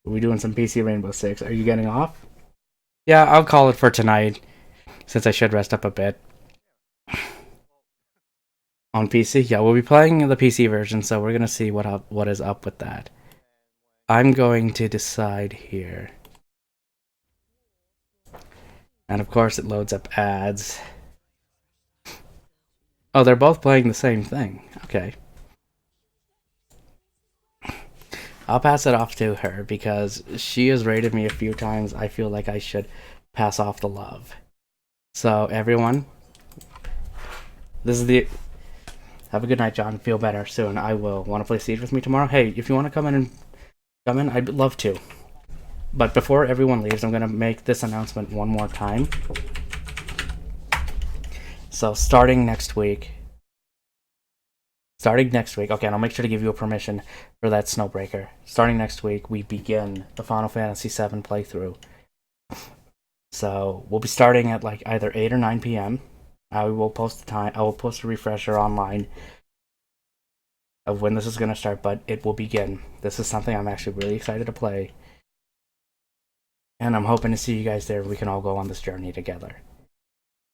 We'll be doing some PC Rainbow Six. Are you getting off? Yeah, I'll call it for tonight. Since I should rest up a bit. On PC? Yeah, we'll be playing the PC version, so we're gonna see what is up with that. I'm going to decide here. And of course it loads up ads. Oh, they're both playing the same thing. Okay. I'll pass it off to her because she has rated me a few times. I feel like I should pass off the love. So, everyone, this is the... Have a good night, John. Feel better soon. I will. Want to play Siege with me tomorrow? Hey, if you want to come in, I'd love to. But before everyone leaves, I'm going to make this announcement one more time. So, starting next week, okay, and I'll make sure to give you a permission for that Snowbreaker. Starting next week, we begin the Final Fantasy VII playthrough. So, we'll be starting at like either 8 or 9 p.m. I will post the time. I will post a refresher online of when this is going to start, but it will begin. This is something I'm actually really excited to play. And I'm hoping to see you guys there. We can all go on this journey together.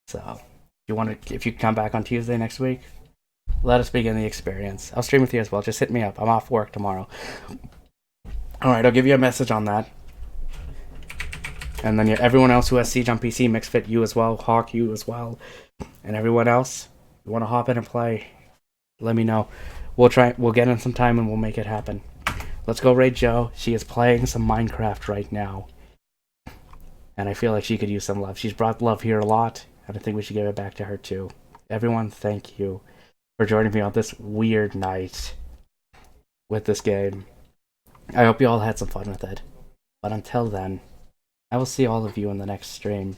So, if you come back on Tuesday next week, let us begin the experience. I'll stream with you as well. Just hit me up. I'm off work tomorrow. Alright, I'll give you a message on that. And then everyone else who has Siege on PC, Mixfit, you as well, Hawk, you as well, and everyone else, you want to hop in and play, let me know. We'll get in some time and we'll make it happen. Let's go raid Joe. She is playing some Minecraft right now. And I feel like she could use some love. She's brought love here a lot, and I think we should give it back to her too. Everyone, thank you for joining me on this weird night with this game. I hope you all had some fun with it. But until then, I will see all of you in the next stream.